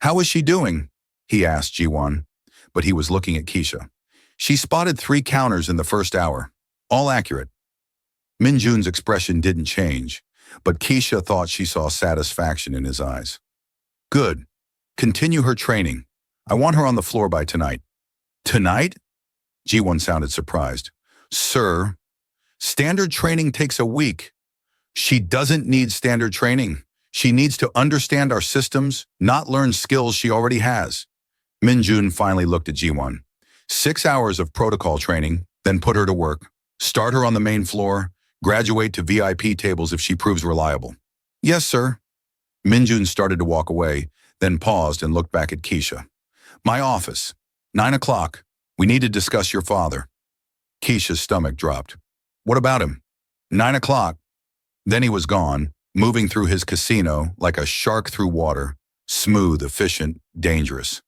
"How is she doing?" he asked Ji-won, but he was looking at Keisha. "She spotted 3 counters in the first hour, all accurate." Minjun's expression didn't change, but Keisha thought she saw satisfaction in his eyes. Good. Continue her training. I want her on the floor by tonight. Tonight? Ji-won sounded surprised. Sir, standard training takes a week. She doesn't need standard training. She needs to understand our systems, not learn skills she already has. Min-jun finally looked at Ji-won. 6 hours of protocol training, then put her to work. Start her on the main floor, graduate to VIP tables if she proves reliable. Yes, sir. Min-jun started to walk away, then paused and looked back at Keisha. My office. 9 o'clock. We need to discuss your father. Keisha's stomach dropped. What about him? 9 o'clock. Then he was gone, moving through his casino like a shark through water, smooth, efficient, dangerous.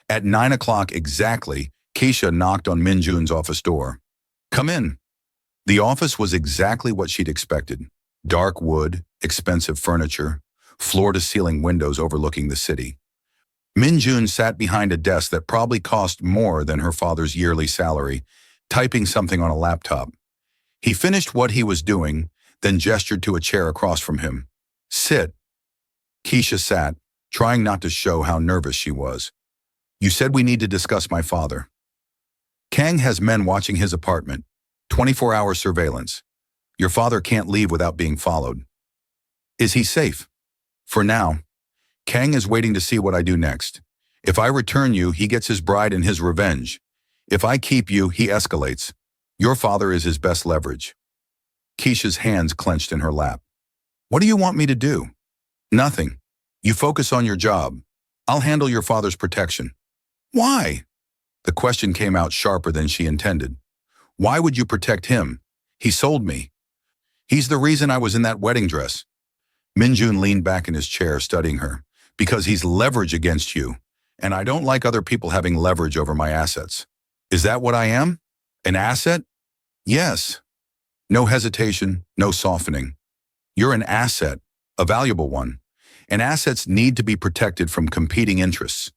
At 9 o'clock exactly, Keisha knocked on Min-jun's office door. Come in. The office was exactly what she'd expected. Dark wood, expensive furniture, floor-to-ceiling windows overlooking the city. Min-jun sat behind a desk that probably cost more than her father's yearly salary, typing something on a laptop. He finished what he was doing, then gestured to a chair across from him. Sit. Keisha sat, trying not to show how nervous she was. You said we need to discuss my father. Kang has men watching his apartment, 24-hour surveillance. Your father can't leave without being followed. Is he safe? For now. Kang is waiting to see what I do next. If I return you, he gets his bride and his revenge. If I keep you, he escalates. Your father is his best leverage. Keisha's hands clenched in her lap. What do you want me to do? Nothing. You focus on your job. I'll handle your father's protection. Why? The question came out sharper than she intended. Why would you protect him? He sold me. He's the reason I was in that wedding dress. Min-jun leaned back in his chair, studying her. Because he's leverage against you, and I don't like other people having leverage over my assets. Is that what I am? An asset? Yes. No hesitation, no softening. You're an asset, a valuable one, and assets need to be protected from competing interests.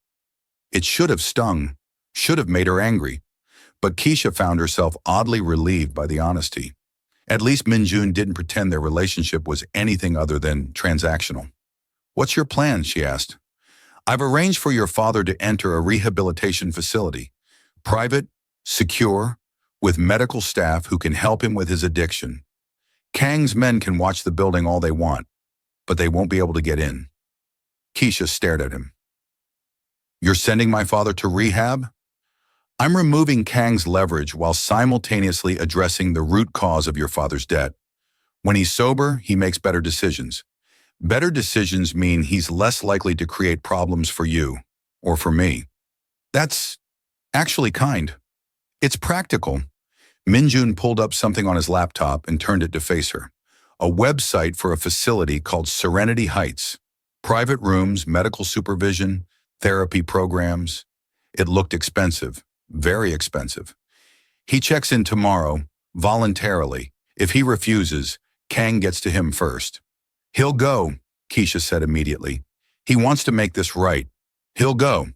It should have stung, should have made her angry, but Keisha found herself oddly relieved by the honesty. At least Min-jun didn't pretend their relationship was anything other than transactional. What's your plan? She asked. I've arranged for your father to enter a rehabilitation facility, private, secure, with medical staff who can help him with his addiction. Kang's men can watch the building all they want, but they won't be able to get in. Keisha stared at him. You're sending my father to rehab? I'm removing Kang's leverage while simultaneously addressing the root cause of your father's debt. When he's sober, he makes better decisions. Better decisions mean he's less likely to create problems for you, or for me. That's actually kind. It's practical. Min-jun pulled up something on his laptop and turned it to face her. A website for a facility called Serenity Heights. Private rooms, medical supervision, therapy programs. It looked expensive, very expensive. He checks in tomorrow, voluntarily. If he refuses, Kang gets to him first. He'll go, Keisha said immediately. He wants to make this right. He'll go.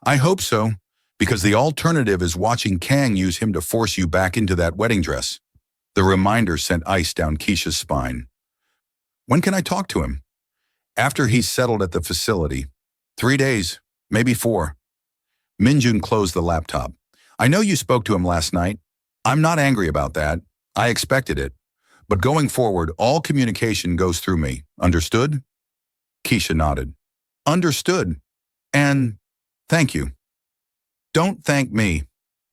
I hope so, because the alternative is watching Kang use him to force you back into that wedding dress. The reminder sent ice down Keisha's spine. When can I talk to him? After he's settled at the facility. 3 days, maybe 4. Min-jun closed the laptop. I know you spoke to him last night. I'm not angry about that. I expected it. But going forward, all communication goes through me. Understood? Keisha nodded. Understood. And thank you. Don't thank me.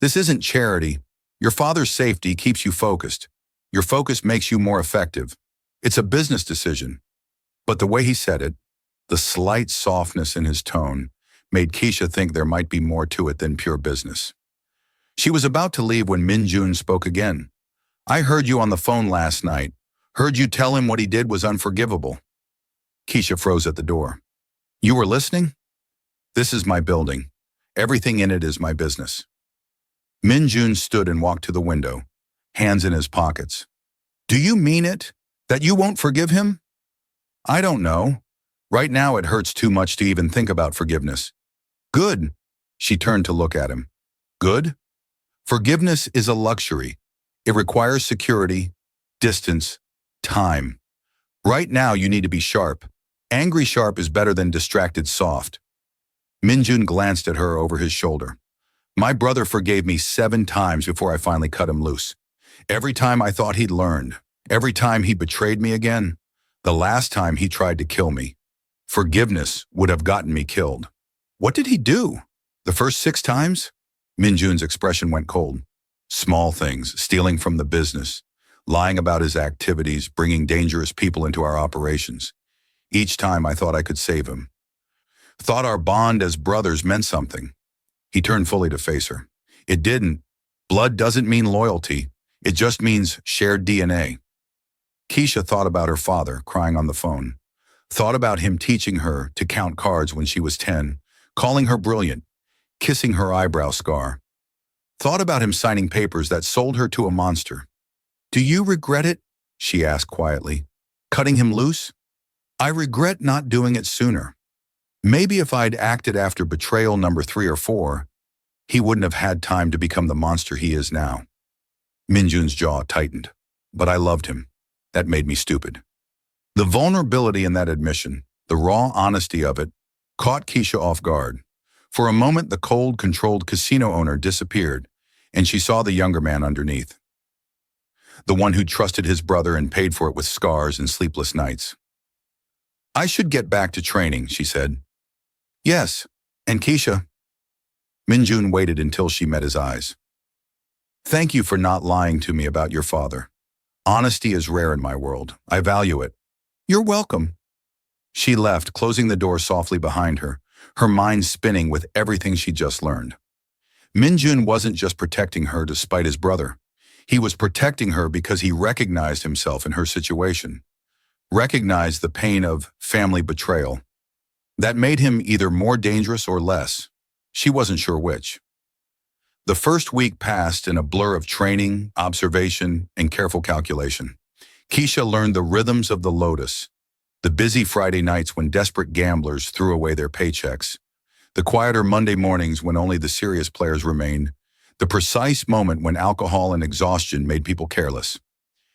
This isn't charity. Your father's safety keeps you focused. Your focus makes you more effective. It's a business decision. But the way he said it, the slight softness in his tone, made Keisha think there might be more to it than pure business. She was about to leave when Min-jun spoke again. I heard you on the phone last night. Heard you tell him what he did was unforgivable. Keisha froze at the door. You were listening? This is my building. Everything in it is my business. Min-jun stood and walked to the window, hands in his pockets. Do you mean it? That you won't forgive him? I don't know. Right now it hurts too much to even think about forgiveness. Good. She turned to look at him. Good? Forgiveness is a luxury. It requires security, distance, time. Right now, you need to be sharp. Angry sharp is better than distracted soft. Minjun glanced at her over his shoulder. My brother forgave me 7 times before I finally cut him loose. Every time I thought he'd learned. Every time he betrayed me again. The last time he tried to kill me. Forgiveness would have gotten me killed. What did he do? The first 6 times? Minjun's expression went cold. Small things, stealing from the business, lying about his activities, bringing dangerous people into our operations. Each time I thought I could save him. Thought our bond as brothers meant something. He turned fully to face her. It didn't. Blood doesn't mean loyalty. It just means shared DNA. Keisha thought about her father crying on the phone. Thought about him teaching her to count cards when she was 10, calling her brilliant, kissing her eyebrow scar. Thought about him signing papers that sold her to a monster. Do you regret it? She asked quietly. Cutting him loose? I regret not doing it sooner. Maybe if I'd acted after betrayal number 3 or 4, he wouldn't have had time to become the monster he is now. Minjun's jaw tightened. But I loved him. That made me stupid. The vulnerability in that admission, the raw honesty of it, caught Keisha off guard. For a moment, the cold, controlled casino owner disappeared, and she saw the younger man underneath. The one who trusted his brother and paid for it with scars and sleepless nights. I should get back to training, she said. Yes, and Keisha. Minjun waited until she met his eyes. Thank you for not lying to me about your father. Honesty is rare in my world. I value it. You're welcome. She left, closing the door softly behind her, her mind spinning with everything she just learned. Minjun wasn't just protecting her despite his brother. He was protecting her because he recognized himself in her situation. Recognized the pain of family betrayal. That made him either more dangerous or less. She wasn't sure which. The first week passed in a blur of training, observation, and careful calculation. Keisha learned the rhythms of the Lotus, the busy Friday nights when desperate gamblers threw away their paychecks, the quieter Monday mornings when only the serious players remained, the precise moment when alcohol and exhaustion made people careless.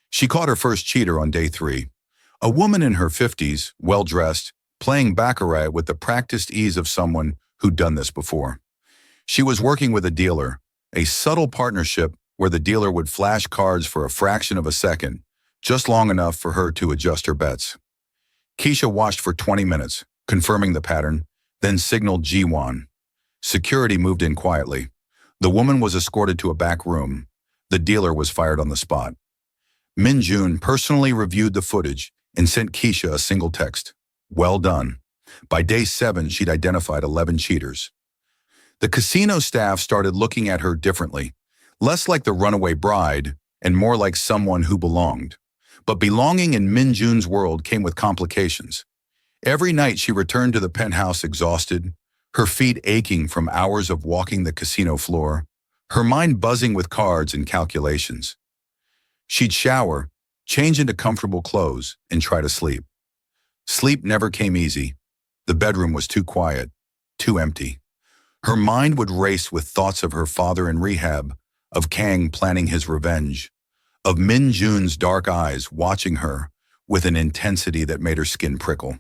She caught her first cheater on day 3, a woman in her 50s, well-dressed, playing baccarat with the practiced ease of someone who'd done this before. She was working with a dealer, a subtle partnership where the dealer would flash cards for a fraction of a second, just long enough for her to adjust her bets. Keisha watched for 20 minutes, confirming the pattern, then signaled G1. Security moved in quietly. The woman was escorted to a back room. The dealer was fired on the spot. Minjun personally reviewed the footage and sent Keisha a single text. Well done. By day 7, she'd identified 11 cheaters. The casino staff started looking at her differently, less like the runaway bride and more like someone who belonged. But belonging in Minjun's world came with complications. Every night she returned to the penthouse exhausted, her feet aching from hours of walking the casino floor, her mind buzzing with cards and calculations. She'd shower, change into comfortable clothes, and try to sleep. Sleep never came easy. The bedroom was too quiet, too empty. Her mind would race with thoughts of her father in rehab, of Kang planning his revenge, of Minjun's dark eyes watching her with an intensity that made her skin prickle.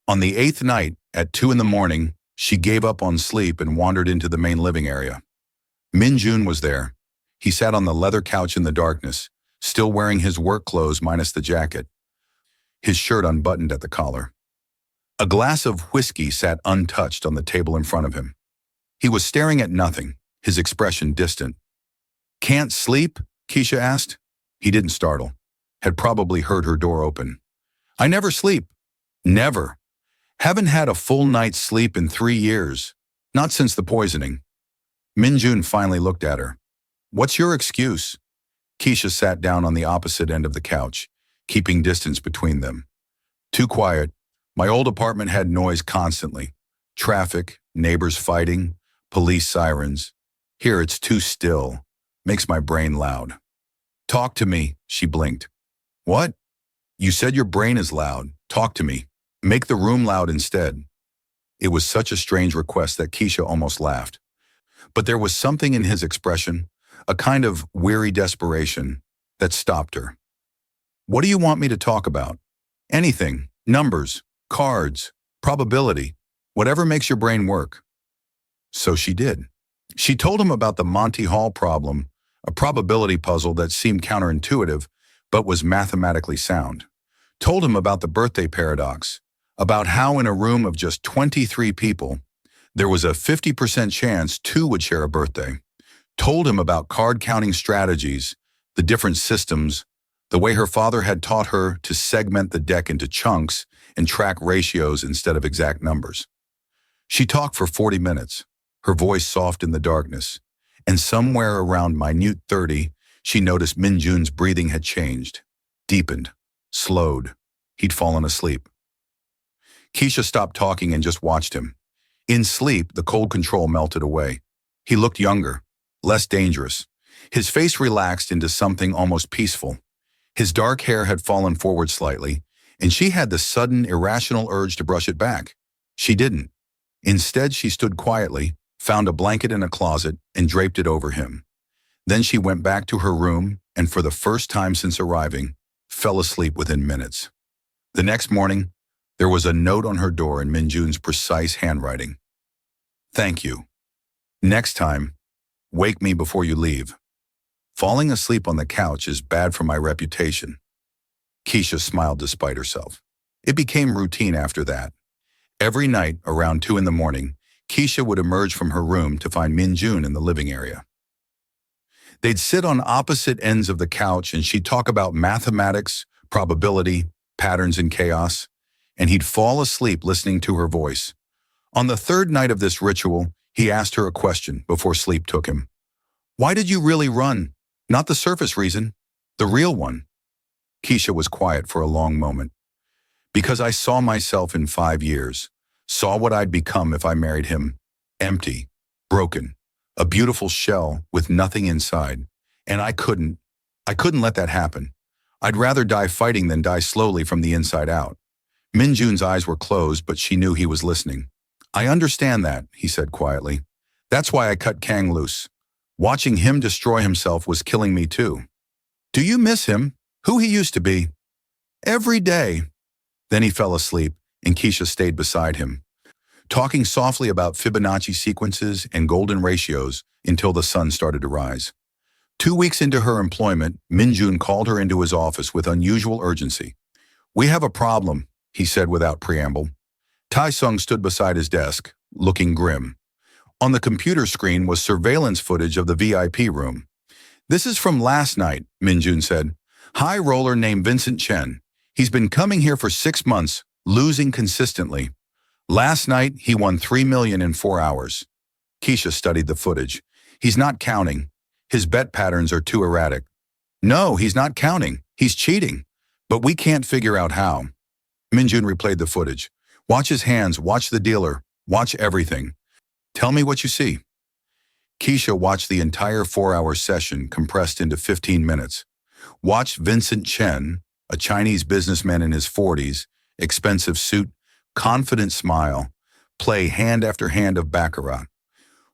On the 8th night, at 2 a.m, she gave up on sleep and wandered into the main living area. Minjun was there. He sat on the leather couch in the darkness, still wearing his work clothes minus the jacket, his shirt unbuttoned at the collar. A glass of whiskey sat untouched on the table in front of him. He was staring at nothing, his expression distant. Can't sleep? Keisha asked. He didn't startle. Had probably heard her door open. I never sleep. Never. Haven't had a full night's sleep in 3 years. Not since the poisoning. Minjun finally looked at her. What's your excuse? Keisha sat down on the opposite end of the couch, keeping distance between them. Too quiet. My old apartment had noise constantly. Traffic, neighbors fighting, police sirens. Here it's too still. Makes my brain loud. Talk to me, she blinked. What? You said your brain is loud. Talk to me. Make the room loud instead. It was such a strange request that Keisha almost laughed. But there was something in his expression, a kind of weary desperation, that stopped her. What do you want me to talk about? Anything, numbers, cards, probability, whatever makes your brain work. So she did. She told him about the Monty Hall problem, a probability puzzle that seemed counterintuitive but was mathematically sound. Told him about the birthday paradox, about how in a room of just 23 people, there was a 50% chance two would share a birthday. Told him about card counting strategies, the different systems, the way her father had taught her to segment the deck into chunks and track ratios instead of exact numbers. She talked for 40 minutes, her voice soft in the darkness, and somewhere around minute 30, she noticed Min-jun's breathing had changed, deepened, slowed. He'd fallen asleep. Keisha stopped talking and just watched him. In sleep, the cold control melted away. He looked younger, less dangerous. His face relaxed into something almost peaceful. His dark hair had fallen forward slightly, and she had the sudden, irrational urge to brush it back. She didn't. Instead, she stood quietly, found a blanket in a closet, and draped it over him. Then she went back to her room and, for the first time since arriving, fell asleep within minutes. The next morning, there was a note on her door in Min-jun's precise handwriting. "Thank you. Next time, wake me before you leave. Falling asleep on the couch is bad for my reputation." Keisha smiled despite herself. It became routine after that. Every night, around 2 in the morning, Keisha would emerge from her room to find Min-jun in the living area. They'd sit on opposite ends of the couch and she'd talk about mathematics, probability, patterns and chaos, and he'd fall asleep listening to her voice. On the third night of this ritual, he asked her a question before sleep took him. "Why did you really run? Not the surface reason, the real one." Keisha was quiet for a long moment. "Because I saw myself in 5 years, saw what I'd become if I married him. Empty, broken, a beautiful shell with nothing inside. And I couldn't let that happen. I'd rather die fighting than die slowly from the inside out." Min-jun's eyes were closed, but she knew he was listening. "I understand that," he said quietly. "That's why I cut Kang loose. Watching him destroy himself was killing me too." "Do you miss him? Who he used to be?" "Every day." Then he fell asleep, and Keisha stayed beside him, talking softly about Fibonacci sequences and golden ratios until the sun started to rise. 2 weeks into her employment, Min-jun called her into his office with unusual urgency. "We have a problem," he said without preamble. Tae-sung stood beside his desk, looking grim. On the computer screen was surveillance footage of the VIP room. "This is from last night," Min-jun said. "High roller named Vincent Chen. He's been coming here for 6 months, losing consistently. Last night, he won 3 million in 4 hours." Keisha studied the footage. "He's not counting. His bet patterns are too erratic." "No, he's not counting. He's cheating. But we can't figure out how." Min-jun replayed the footage. "Watch his hands, watch the dealer, watch everything. Tell me what you see." Keisha watched the entire 4-hour session compressed into 15 minutes. Watched Vincent Chen, a Chinese businessman in his 40s, expensive suit, confident smile, play hand after hand of baccarat.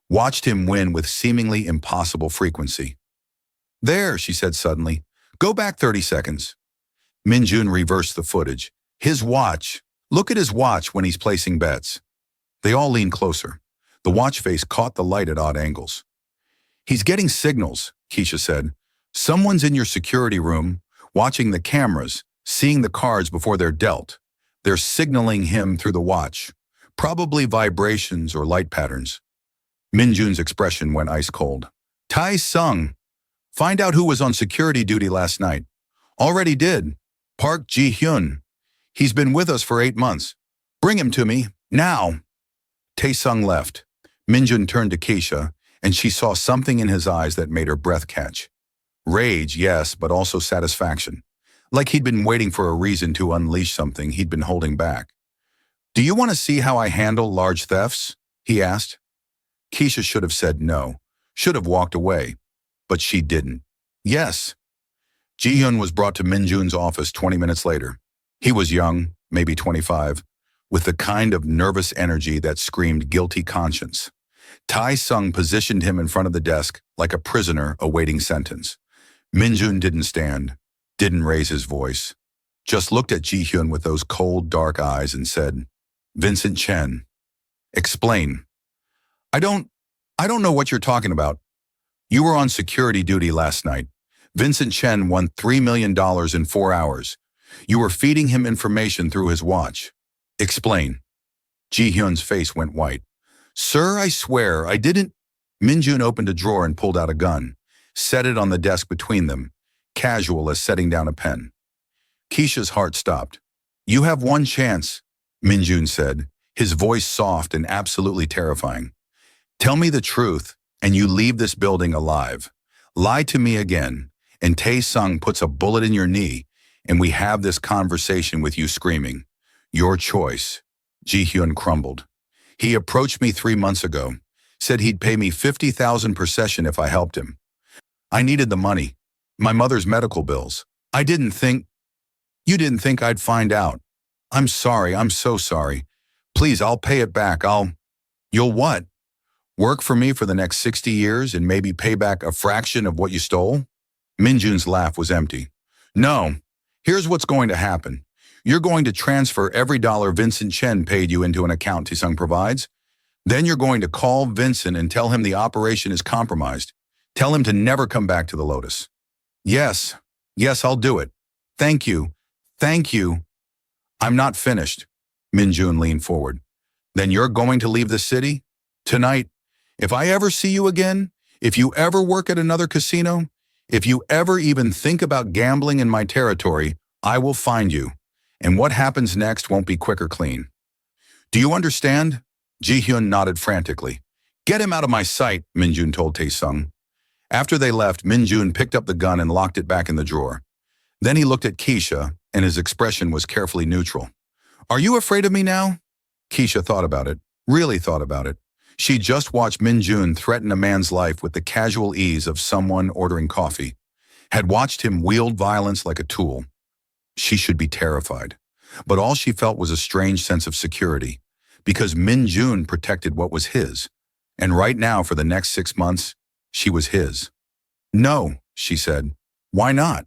Watched him win with seemingly impossible frequency. "There," she said suddenly. "Go back 30 seconds." Min-jun reversed the footage. "His watch. Look at his watch when he's placing bets." They all leaned closer. The watch face caught the light at odd angles. "He's getting signals," Keisha said. "Someone's in your security room, watching the cameras, seeing the cards before they're dealt. They're signaling him through the watch, probably vibrations or light patterns." Min-jun's expression went ice cold. "Tae-sung, find out who was on security duty last night." "Already did. Park Ji-hyun. He's been with us for 8 months. Bring him to me, now." Tae-sung left. Min-jun turned to Keisha, and she saw something in his eyes that made her breath catch. Rage, yes, but also satisfaction. Like he'd been waiting for a reason to unleash something he'd been holding back. "Do you want to see how I handle large thefts?" he asked. Keisha should have said no, should have walked away, but she didn't. "Yes." Ji-hyun was brought to Min-jun's office 20 minutes later. He was young, maybe 25, with the kind of nervous energy that screamed guilty conscience. Tae-sung positioned him in front of the desk like a prisoner awaiting sentence. Min-jun didn't stand, didn't raise his voice. just looked at Ji-hyun with those cold, dark eyes and said, Vincent Chen, explain. I don't know what you're talking about. You were on security duty last night. Vincent Chen won $3 million in 4 hours. You were feeding him information through his watch. Explain. Ji-hyun's face went white. Sir, I swear, I didn't. Min-jun opened a drawer and pulled out a gun, set it on the desk between them, casual as setting down a pen. Keisha's heart stopped. You have one chance, Min-jun said, his voice soft and absolutely terrifying. Tell me the truth, and you leave this building alive. Lie to me again, and Tae-sung puts a bullet in your knee, and we have this conversation with you screaming. Your choice. Ji-hyun crumbled. He approached me 3 months ago, said he'd pay me 50,000 per session if I helped him. I needed the money. My mother's medical bills. You didn't think I'd find out. I'm sorry, I'm so sorry. Please, I'll pay it back. You'll what? Work for me for the next 60 years and maybe pay back a fraction of what you stole? Min-jun's laugh was empty. No, here's what's going to happen. You're going to transfer every dollar Vincent Chen paid you into an account Tae-sung provides. Then you're going to call Vincent and tell him the operation is compromised. Tell him to never come back to the Lotus. Yes, I'll do it. Thank you. I'm not finished. Min-jun leaned forward. Then you're going to leave the city? Tonight. If I ever see you again, if you ever work at another casino, if you ever even think about gambling in my territory, I will find you. And what happens next won't be quick or clean. Do you understand? Ji-hyun nodded frantically. Get him out of my sight, Min-jun told Tae-sung. After they left, Min-jun picked up the gun and locked it back in the drawer. Then he looked at Keisha, and his expression was carefully neutral. Are you afraid of me now? Keisha thought about it, really thought about it. She just watched Min-jun threaten a man's life with the casual ease of someone ordering coffee, had watched him wield violence like a tool. She should be terrified. But all she felt was a strange sense of security, because Min-jun protected what was his. And right now, for the next 6 months, she was his. No, she said. Why not?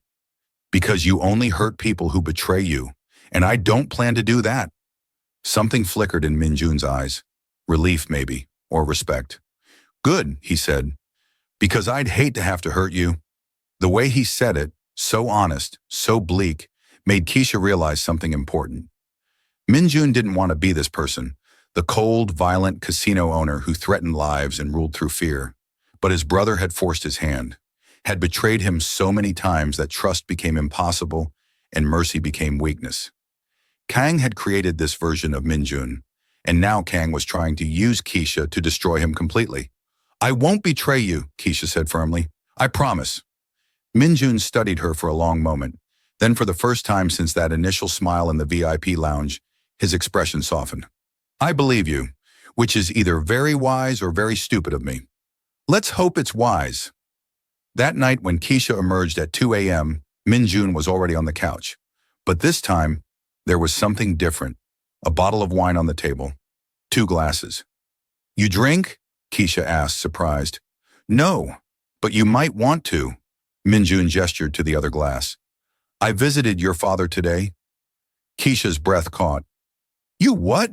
Because you only hurt people who betray you, and I don't plan to do that. Something flickered in Min-jun's eyes. Relief, maybe, or respect. Good, he said, because I'd hate to have to hurt you. The way he said it, so honest, so bleak, made Keisha realize something important. Min-jun didn't want to be this person, the cold, violent casino owner who threatened lives and ruled through fear. But his brother had forced his hand, had betrayed him so many times that trust became impossible and mercy became weakness. Kang had created this version of Min-jun, and now Kang was trying to use Keisha to destroy him completely. I won't betray you, Keisha said firmly. I promise. Min-jun studied her for a long moment. Then for the first time since that initial smile in the VIP lounge, his expression softened. I believe you, which is either very wise or very stupid of me. Let's hope it's wise. That night when Keisha emerged at 2 a.m., Min-jun was already on the couch. But this time, there was something different. A bottle of wine on the table. 2 glasses. You drink? Keisha asked, surprised. No, but you might want to. Min-jun gestured to the other glass. I visited your father today. Keisha's breath caught. You what?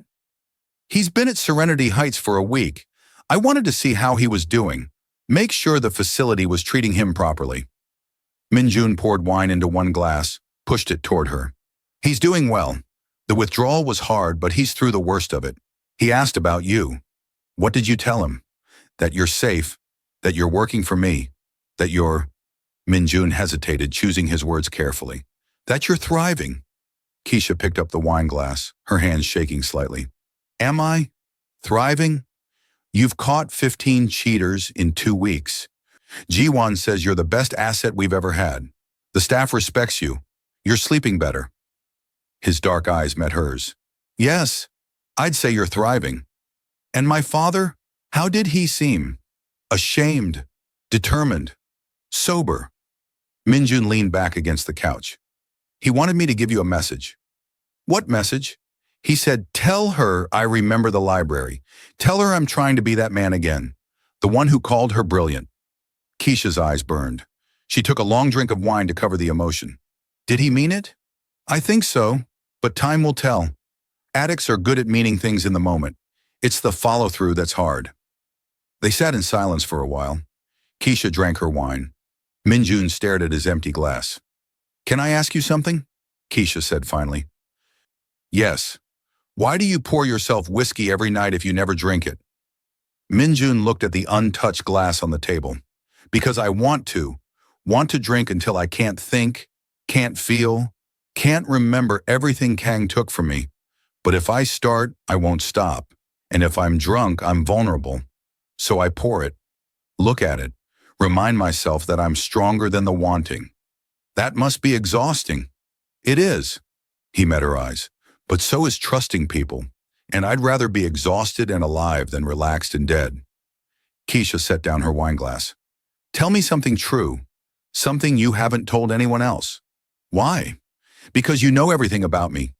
He's been at Serenity Heights for a week. I wanted to see how he was doing. Make sure the facility was treating him properly. Min-jun poured wine into 1 glass, pushed it toward her. He's doing well. The withdrawal was hard, but he's through the worst of it. He asked about you. What did you tell him? That you're safe, that you're working for me, that you're... Min-jun hesitated, choosing his words carefully. That you're thriving. Keisha picked up the wine glass, her hands shaking slightly. Am I? Thriving? You've caught 15 cheaters in 2 weeks. Ji-won says you're the best asset we've ever had. The staff respects you. You're sleeping better. His dark eyes met hers. Yes, I'd say you're thriving. And my father? How did he seem? Ashamed, determined, sober. Min-jun leaned back against the couch. He wanted me to give you a message. What message? He said, tell her I remember the library. Tell her I'm trying to be that man again. The one who called her brilliant. Keisha's eyes burned. She took a long drink of wine to cover the emotion. Did he mean it? I think so, but time will tell. Addicts are good at meaning things in the moment. It's the follow-through that's hard. They sat in silence for a while. Keisha drank her wine. Minjun stared at his empty glass. Can I ask you something? Keisha said finally. Yes. Why do you pour yourself whiskey every night if you never drink it? Minjun looked at the untouched glass on the table. Because I want to. Want to drink until I can't think, can't feel, can't remember everything Kang took from me. But if I start, I won't stop. And if I'm drunk, I'm vulnerable. So I pour it. Look at it. Remind myself that I'm stronger than the wanting. That must be exhausting. It is. He met her eyes. But so is trusting people. And I'd rather be exhausted and alive than relaxed and dead. Keisha set down her wine glass. Tell me something true. Something you haven't told anyone else. Why? Because you know everything about me.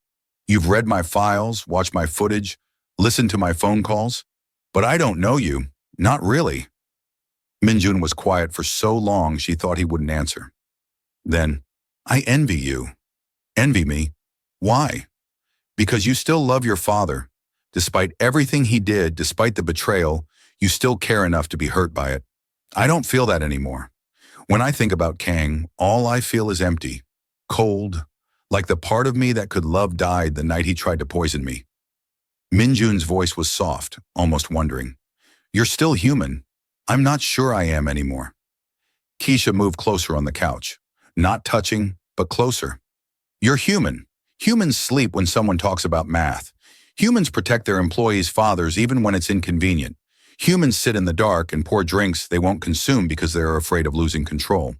You've read my files, watched my footage, listened to my phone calls. But I don't know you. Not really. Minjun was quiet for so long she thought he wouldn't answer. Then, I envy you. Envy me? Why? Because you still love your father. Despite everything he did, despite the betrayal, you still care enough to be hurt by it. I don't feel that anymore. When I think about Kang, all I feel is empty, cold, like the part of me that could love died the night he tried to poison me. Minjun's voice was soft, almost wondering. You're still human. I'm not sure I am anymore. Keisha moved closer on the couch, not touching, but closer. You're human. Humans sleep when someone talks about math. Humans protect their employees' fathers even when it's inconvenient. Humans sit in the dark and pour drinks they won't consume because they're afraid of losing control.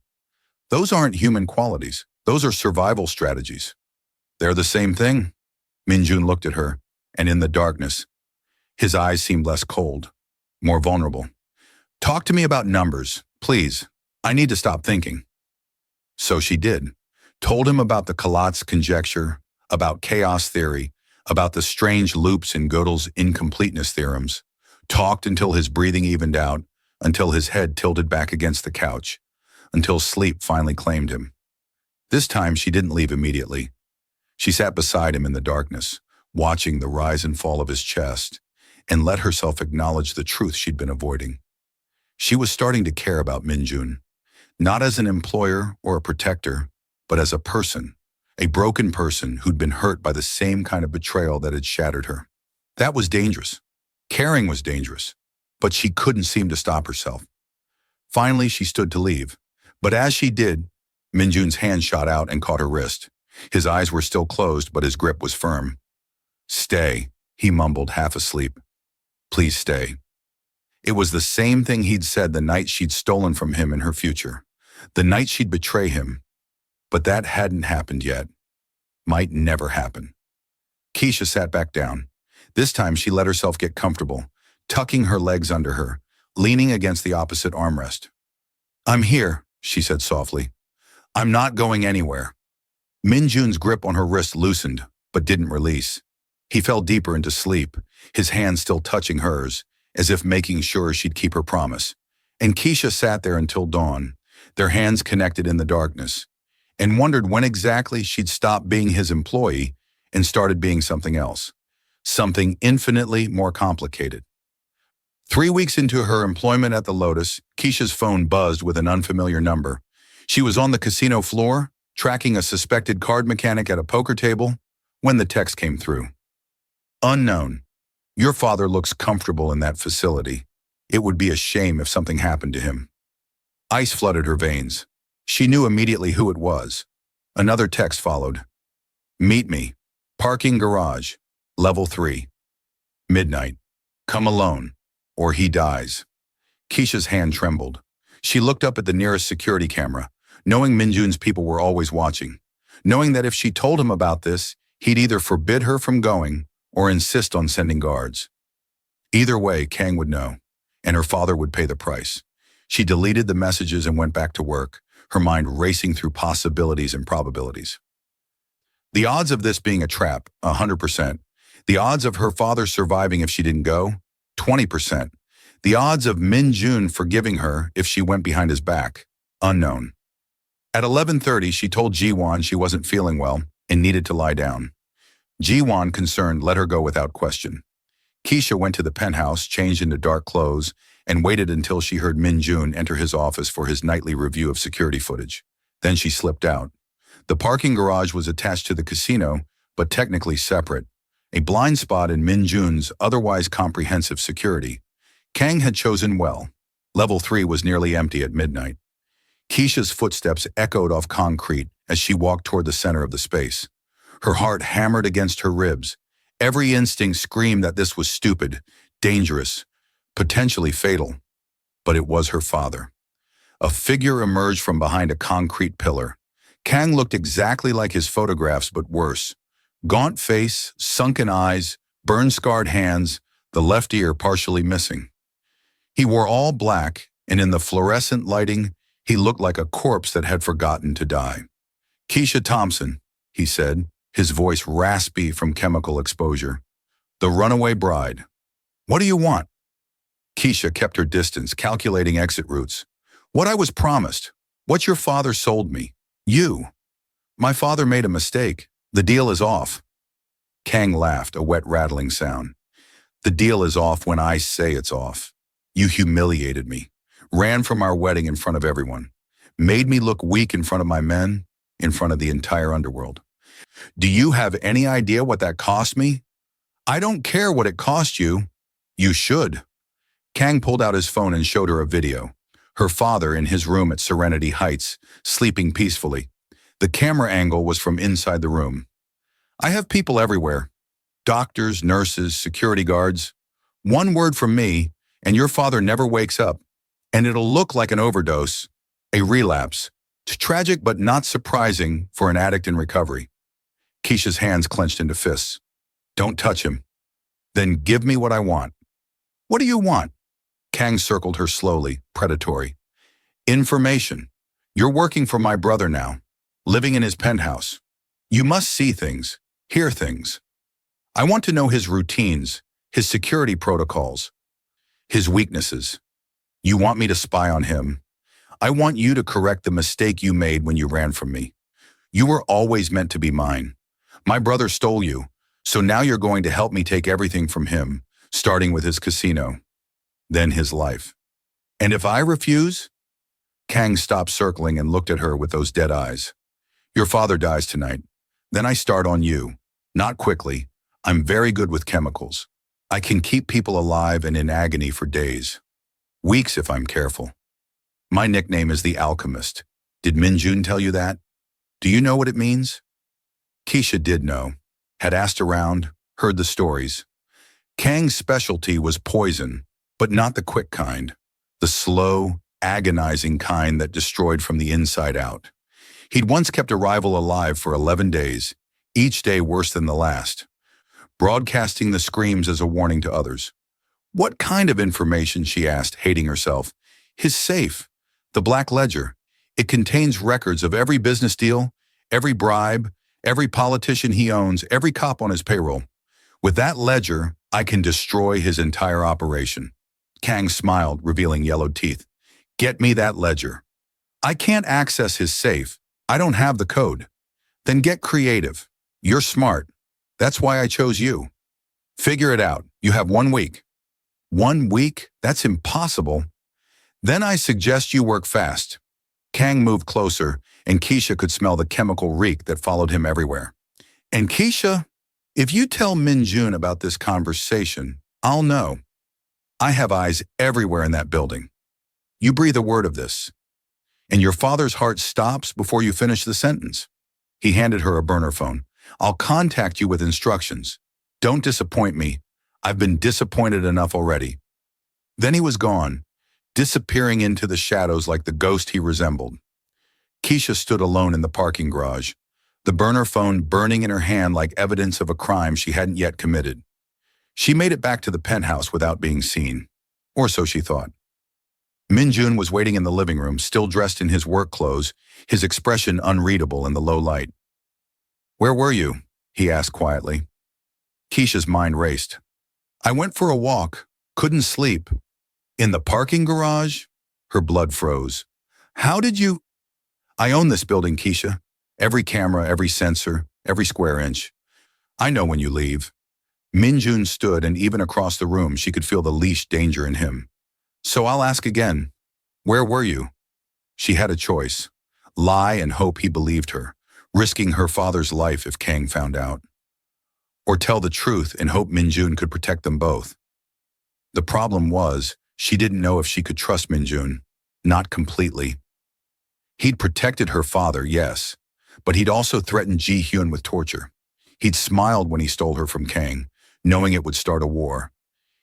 Those aren't human qualities. Those are survival strategies. They're the same thing. Minjun looked at her, and in the darkness, his eyes seemed less cold, more vulnerable. Talk to me about numbers, please. I need to stop thinking. So she did. Told him about the Collat's conjecture, about chaos theory, about the strange loops in Gödel's incompleteness theorems. Talked until his breathing evened out, until his head tilted back against the couch, until sleep finally claimed him. This time she didn't leave immediately. She sat beside him in the darkness, watching the rise and fall of his chest, and let herself acknowledge the truth she'd been avoiding. She was starting to care about Minjun, not as an employer or a protector, but as a person, a broken person who'd been hurt by the same kind of betrayal that had shattered her. That was dangerous. Caring was dangerous, but she couldn't seem to stop herself. Finally, she stood to leave, but as she did, Minjun's hand shot out and caught her wrist. His eyes were still closed, but his grip was firm. Stay, he mumbled, half asleep. Please stay. It was the same thing he'd said the night she'd stolen from him in her future, the night she'd betray him. But that hadn't happened yet. Might never happen. Keisha sat back down. This time she let herself get comfortable, tucking her legs under her, leaning against the opposite armrest. I'm here, she said softly. I'm not going anywhere. Minjun's grip on her wrist loosened, but didn't release. He fell deeper into sleep, his hand still touching hers, as if making sure she'd keep her promise. And Keisha sat there until dawn, their hands connected in the darkness, and wondered when exactly she'd stopped being his employee and started being something else. Something infinitely more complicated. 3 weeks into her employment at the Lotus, Keisha's phone buzzed with an unfamiliar number. She was on the casino floor, tracking a suspected card mechanic at a poker table, when the text came through. Unknown. Your father looks comfortable in that facility. It would be a shame if something happened to him. Ice flooded her veins. She knew immediately who it was. Another text followed. Meet me. Parking garage. Level 3. Midnight. Come alone, or he dies. Keisha's hand trembled. She looked up at the nearest security camera, knowing Minjun's people were always watching, knowing that if she told him about this, he'd either forbid her from going or insist on sending guards. Either way, Kang would know, and her father would pay the price. She deleted the messages and went back to work, her mind racing through possibilities and probabilities. The odds of this being a trap, 100%. The odds of her father surviving if she didn't go, 20%. The odds of Minjun forgiving her if she went behind his back, unknown. At 11:30, she told Jiwon she wasn't feeling well and needed to lie down. Jiwon, concerned, let her go without question. Keisha went to the penthouse, changed into dark clothes, and waited until she heard Min Jun enter his office for his nightly review of security footage. Then she slipped out. The parking garage was attached to the casino, but technically separate, a blind spot in Min Jun's otherwise comprehensive security. Kang had chosen well. Level 3 was nearly empty at midnight. Keisha's footsteps echoed off concrete as she walked toward the center of the space. Her heart hammered against her ribs. Every instinct screamed that this was stupid, dangerous, potentially fatal. But it was her father. A figure emerged from behind a concrete pillar. Kang looked exactly like his photographs, but worse. Gaunt face, sunken eyes, burn-scarred hands, the left ear partially missing. He wore all black, and in the fluorescent lighting, he looked like a corpse that had forgotten to die. "Keisha Thompson," he said, his voice raspy from chemical exposure. "The runaway bride. What do you want?" Keisha kept her distance, calculating exit routes. "What I was promised. What your father sold me. You. My father made a mistake. The deal is off." Kang laughed, a wet rattling sound. "The deal is off when I say it's off. You humiliated me, ran from our wedding in front of everyone, made me look weak in front of my men, in front of the entire underworld. Do you have any idea what that cost me? I don't care what it cost you. You should." Kang pulled out his phone and showed her a video. Her father in his room at Serenity Heights, sleeping peacefully. The camera angle was from inside the room. "I have people everywhere. Doctors, nurses, security guards. One word from me, and your father never wakes up. And it'll look like an overdose, a relapse. Tragic but not surprising for an addict in recovery." Keisha's hands clenched into fists. "Don't touch him. Then give me what I want." "What do you want?" Kang circled her slowly, predatory. "Information. You're working for my brother now, living in his penthouse. You must see things, hear things. I want to know his routines, his security protocols, his weaknesses. You want me to spy on him. I want you to correct the mistake you made when you ran from me. You were always meant to be mine. My brother stole you, so now you're going to help me take everything from him, starting with his casino, then his life. And if I refuse?" Kang stopped circling and looked at her with those dead eyes. "Your father dies tonight. Then I start on you. Not quickly. I'm very good with chemicals. I can keep people alive and in agony for days. Weeks if I'm careful. My nickname is the Alchemist. Did Min Jun tell you that? Do you know what it means?" Keisha did know, had asked around, heard the stories. Kang's specialty was poison, but not the quick kind, the slow, agonizing kind that destroyed from the inside out. He'd once kept a rival alive for 11 days, each day worse than the last, broadcasting the screams as a warning to others. "What kind of information?" she asked, hating herself. "His safe, the Black Ledger. It contains records of every business deal, every bribe, every politician he owns, every cop on his payroll. With that ledger, I can destroy his entire operation." Kang smiled, revealing yellowed teeth. "Get me that ledger." "I can't access his safe. I don't have the code." "Then get creative. You're smart. That's why I chose you. Figure it out. You have 1 week." "1 week? That's impossible." "Then I suggest you work fast." Kang moved closer, and Keisha could smell the chemical reek that followed him everywhere. "And Keisha, if you tell Min Jun about this conversation, I'll know. I have eyes everywhere in that building. You breathe a word of this, and your father's heart stops before you finish the sentence." He handed her a burner phone. "I'll contact you with instructions. Don't disappoint me. I've been disappointed enough already." Then he was gone, disappearing into the shadows like the ghost he resembled. Keisha stood alone in the parking garage, the burner phone burning in her hand like evidence of a crime she hadn't yet committed. She made it back to the penthouse without being seen, or so she thought. Min Jun was waiting in the living room, still dressed in his work clothes, his expression unreadable in the low light. "Where were you?" he asked quietly. Keisha's mind raced. "I went for a walk, couldn't sleep." "In the parking garage?" Her blood froze. "How did you—" "I own this building, Keisha. Every camera, every sensor, every square inch. I know when you leave. Minjun stood, and even across the room she could feel the least danger in him. So I'll ask again. Where were you? She had a choice. Lie and hope he believed her, risking her father's life if Kang found out. Or tell the truth and hope Minjun could protect them both. The problem was, she didn't know if she could trust Minjun. Not completely. He'd protected her father, yes, but he'd also threatened Ji Hyun with torture. He'd smiled when he stole her from Kang, knowing it would start a war.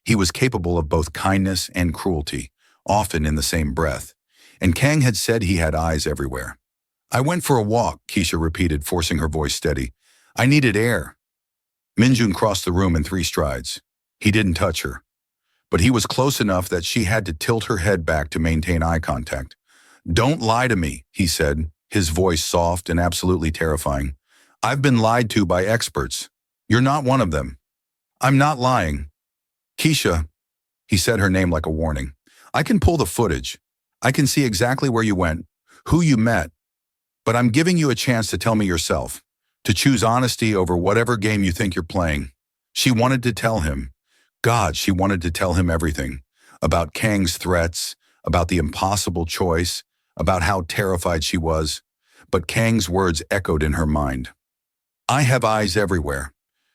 He was capable of both kindness and cruelty, often in the same breath. And Kang had said he had eyes everywhere. I went for a walk, Keisha repeated, forcing her voice steady. I needed air. Minjun crossed the room in 3 strides. He didn't touch her. But he was close enough that she had to tilt her head back to maintain eye contact. Don't lie to me, he said, his voice soft and absolutely terrifying. I've been lied to by experts. You're not one of them. I'm not lying. Keisha, he said her name like a warning. I can pull the footage. I can see exactly where you went, who you met. But I'm giving you a chance to tell me yourself, to choose honesty over whatever game you think you're playing. She wanted to tell him. God, she wanted to tell him everything. About Kang's threats, about the impossible choice, about how terrified she was. But Kang's words echoed in her mind. I have eyes everywhere.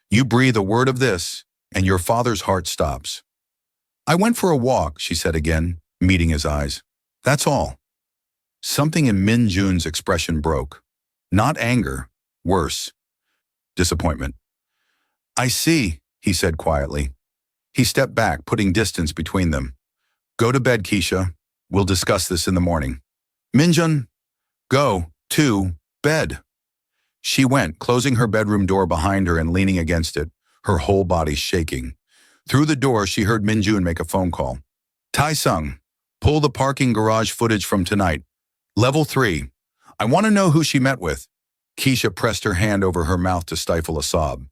You breathe a word of this, and your father's heart stops. I went for a walk, she said again, meeting his eyes. That's all. Something in Min Jun's expression broke. Not anger, worse. Disappointment. I see, he said quietly. He stepped back, putting distance between them. Go to bed, Keisha. We'll discuss this in the morning. Minjun, go to bed. She went, closing her bedroom door behind her and leaning against it, her whole body shaking. Through the door, she heard Minjun make a phone call. Tai-sung, pull the parking garage footage from tonight. Level 3. I want to know who she met with. Keisha pressed her hand over her mouth to stifle a sob.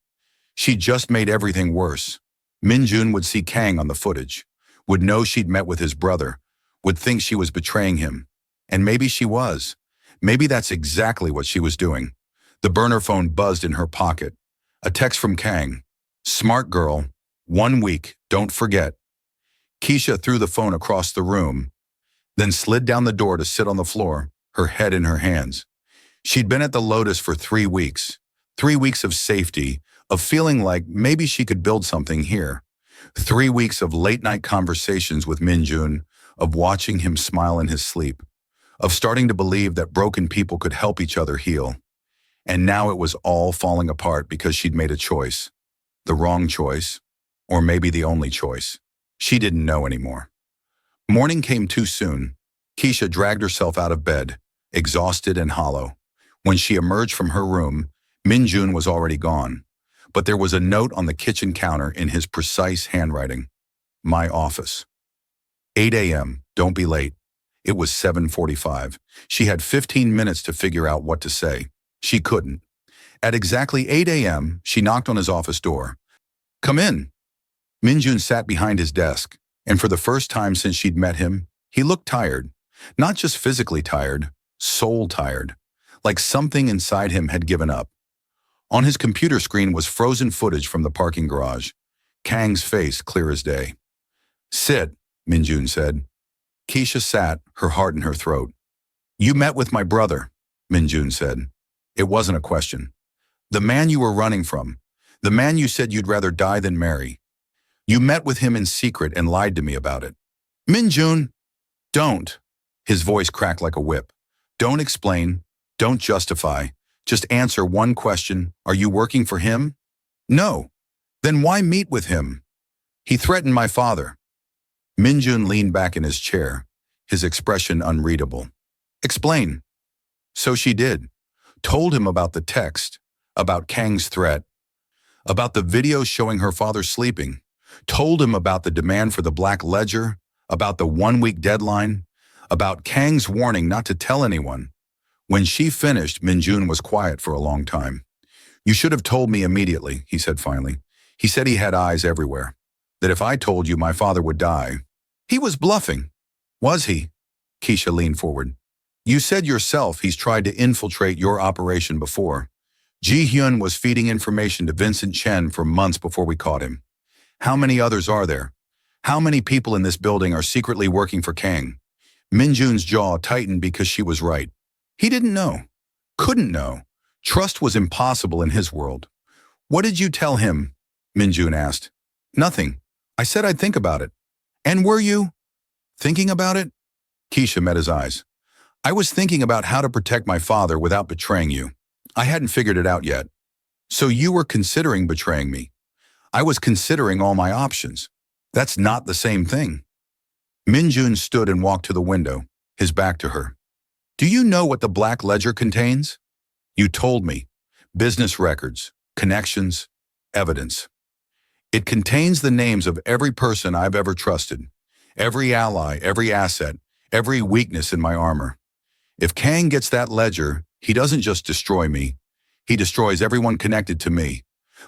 She just made everything worse. Minjun would see Kang on the footage, would know she'd met with his brother, would think she was betraying him. And maybe she was. Maybe that's exactly what she was doing. The burner phone buzzed in her pocket. A text from Kang. Smart girl. 1 week. Don't forget. Keisha threw the phone across the room, then slid down the door to sit on the floor, her head in her hands. She'd been at the Lotus for 3 weeks. 3 weeks of safety, of feeling like maybe she could build something here. 3 weeks of late-night conversations with Minjun, of watching him smile in his sleep, of starting to believe that broken people could help each other heal. And now it was all falling apart because she'd made a choice. The wrong choice, or maybe the only choice. She didn't know anymore. Morning came too soon. Keisha dragged herself out of bed, exhausted and hollow. When she emerged from her room, Minjun was already gone. But there was a note on the kitchen counter in his precise handwriting. My office. 8 a.m., don't be late. It was 7:45. She had 15 minutes to figure out what to say. She couldn't. At exactly 8 a.m., she knocked on his office door. Come in. Minjun sat behind his desk, and for the first time since she'd met him, he looked tired. Not just physically tired, soul tired. Like something inside him had given up. On his computer screen was frozen footage from the parking garage. Kang's face clear as day. Sit, Minjun said. Keisha sat, her heart in her throat. You met with my brother, Minjun said. It wasn't a question. The man you were running from. The man you said you'd rather die than marry. You met with him in secret and lied to me about it. Minjun, don't. His voice cracked like a whip. Don't explain. Don't justify. Just answer one question. Are you working for him? No. Then why meet with him? He threatened my father. Minjun leaned back in his chair, his expression unreadable. Explain. So she did. Told him about the text, about Kang's threat, about the video showing her father sleeping. Told him about the demand for the black ledger, about the 1-week deadline, about Kang's warning not to tell anyone. When she finished, Minjun was quiet for a long time. You should have told me immediately, he said finally. He said he had eyes everywhere. That if I told you my father would die. He was bluffing. Was he? Keisha leaned forward. You said yourself he's tried to infiltrate your operation before. Ji-hyun was feeding information to Vincent Chen for months before we caught him. How many others are there? How many people in this building are secretly working for Kang? Minjun's jaw tightened because she was right. He didn't know. Couldn't know. Trust was impossible in his world. What did you tell him? Minjun asked. Nothing. I said I'd think about it. And were you? Thinking about it? Keisha met his eyes. I was thinking about how to protect my father without betraying you. I hadn't figured it out yet. So you were considering betraying me. I was considering all my options. That's not the same thing. Minjun stood and walked to the window, his back to her. Do you know what the black ledger contains? You told me. Business records, connections, evidence. It contains the names of every person I've ever trusted, every ally, every asset, every weakness in my armor. If Kang gets that ledger, he doesn't just destroy me. He destroys everyone connected to me.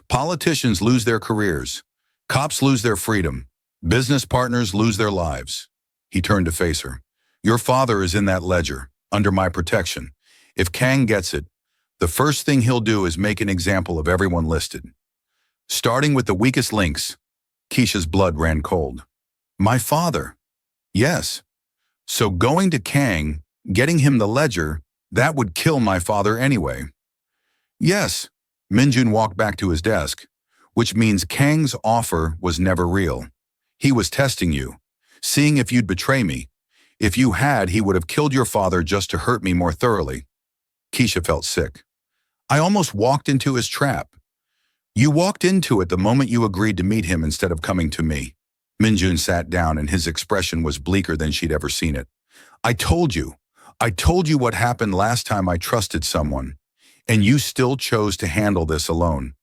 Politicians lose their careers. Cops lose their freedom. Business partners lose their lives. He turned to face her. Your father is in that ledger, under my protection. If Kang gets it, the first thing he'll do is make an example of everyone listed. Starting with the weakest links. Keisha's blood ran cold. My father? Yes. So going to Kang, getting him the ledger, that would kill my father anyway. Yes. Minjun walked back to his desk, which means Kang's offer was never real. He was testing you, seeing if you'd betray me. If you had, he would have killed your father just to hurt me more thoroughly. Keisha felt sick. I almost walked into his trap. You walked into it the moment you agreed to meet him instead of coming to me. Minjun sat down and his expression was bleaker than she'd ever seen it. I told you what happened last time I trusted someone, and you still chose to handle this alone.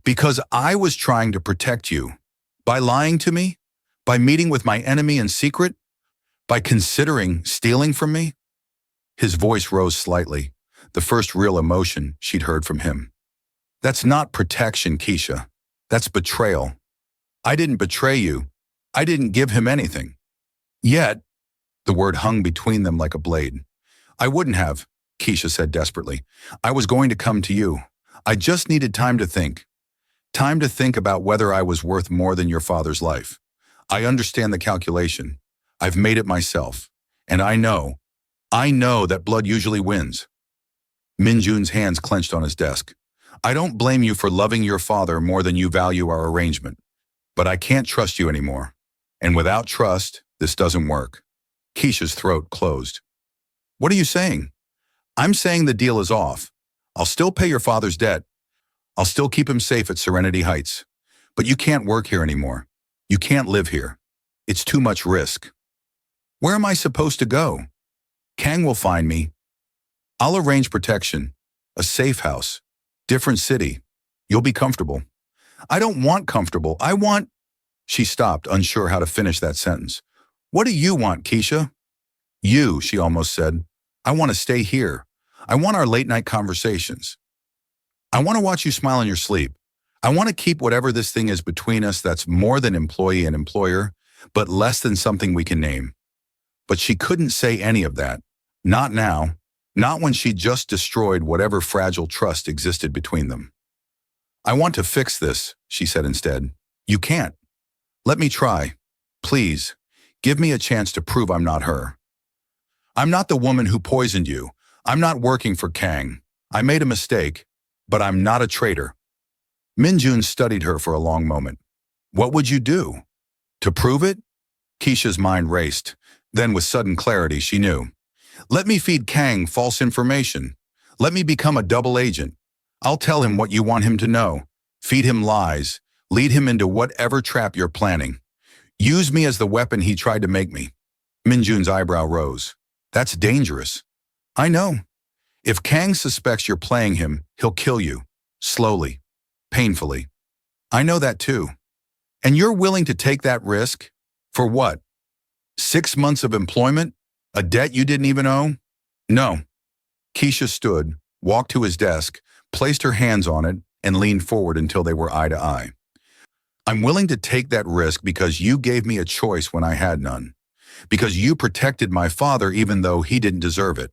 Because I was trying to protect you. By lying to me? By meeting with my enemy in secret? By considering stealing from me? His voice rose slightly, the first real emotion she'd heard from him. That's not protection, Keisha. That's betrayal. I didn't betray you. I didn't give him anything. Yet, the word hung between them like a blade. I wouldn't have, Keisha said desperately. I was going to come to you. I just needed time to think. Time to think about whether I was worth more than your father's life. I understand the calculation. I've made it myself. And I know that blood usually wins. Minjun's hands clenched on his desk. I don't blame you for loving your father more than you value our arrangement. But I can't trust you anymore. And without trust, this doesn't work. Keisha's throat closed. What are you saying? I'm saying the deal is off. I'll still pay your father's debt. I'll still keep him safe at Serenity Heights. But you can't work here anymore. You can't live here. It's too much risk. Where am I supposed to go? Kang will find me. I'll arrange protection. A safe house. Different city. You'll be comfortable. I don't want comfortable. I want... She stopped, unsure how to finish that sentence. What do you want, Keisha? You, she almost said. I want to stay here. I want our late-night conversations. I want to watch you smile in your sleep. I want to keep whatever this thing is between us that's more than employee and employer, but less than something we can name. But she couldn't say any of that. Not now. Not when she just destroyed whatever fragile trust existed between them. I want to fix this, she said instead. You can't. Let me try. Please, give me a chance to prove I'm not her. I'm not the woman who poisoned you. I'm not working for Kang. I made a mistake, but I'm not a traitor. Minjun studied her for a long moment. What would you do? To prove it? Keisha's mind raced. Then with sudden clarity, she knew. Let me feed Kang false information. Let me become a double agent. I'll tell him what you want him to know. Feed him lies. Lead him into whatever trap you're planning. Use me as the weapon he tried to make me. Minjun's eyebrow rose. That's dangerous. I know. If Kang suspects you're playing him, he'll kill you. Slowly. Painfully. I know that too. And you're willing to take that risk? For what? 6 months of employment? A debt you didn't even owe? No. Keisha stood, walked to his desk, placed her hands on it, and leaned forward until they were eye to eye. I'm willing to take that risk because you gave me a choice when I had none. Because you protected my father even though he didn't deserve it.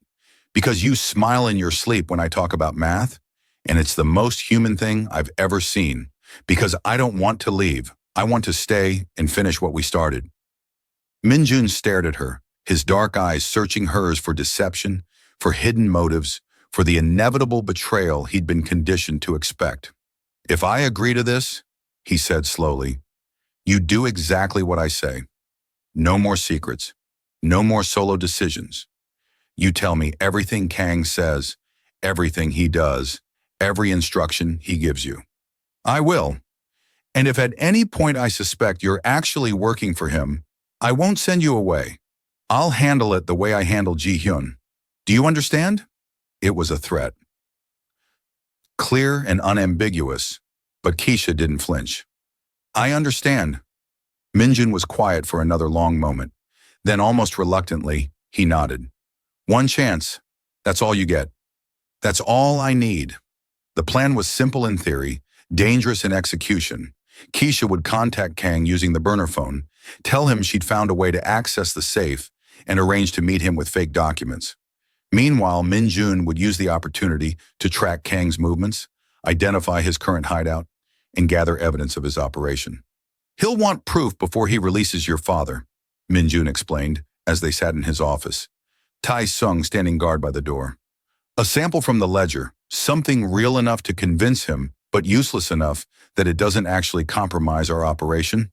Because you smile in your sleep when I talk about math. And it's the most human thing I've ever seen, because I don't want to leave. I want to stay and finish what we started. Minjun stared at her, his dark eyes searching hers for deception, for hidden motives, for the inevitable betrayal he'd been conditioned to expect. "If I agree to this," he said slowly, "you do exactly what I say. No more secrets. No more solo decisions. You tell me everything Kang says, everything he does, every instruction he gives you." "I will. And if at any point I suspect you're actually working for him, I won't send you away. I'll handle it the way I handled Ji-hyun. Do you understand?" It was a threat. Clear and unambiguous, but Keisha didn't flinch. "I understand." Minjun was quiet for another long moment. Then, almost reluctantly, he nodded. "One chance. That's all you get. That's all I need." The plan was simple in theory, dangerous in execution. Keisha would contact Kang using the burner phone, tell him she'd found a way to access the safe, and arrange to meet him with fake documents. Meanwhile, Min Jun would use the opportunity to track Kang's movements, identify his current hideout, and gather evidence of his operation. "He'll want proof before he releases your father," Min Jun explained as they sat in his office, Tai Sung standing guard by the door. "A sample from the ledger, something real enough to convince him, but useless enough that it doesn't actually compromise our operation."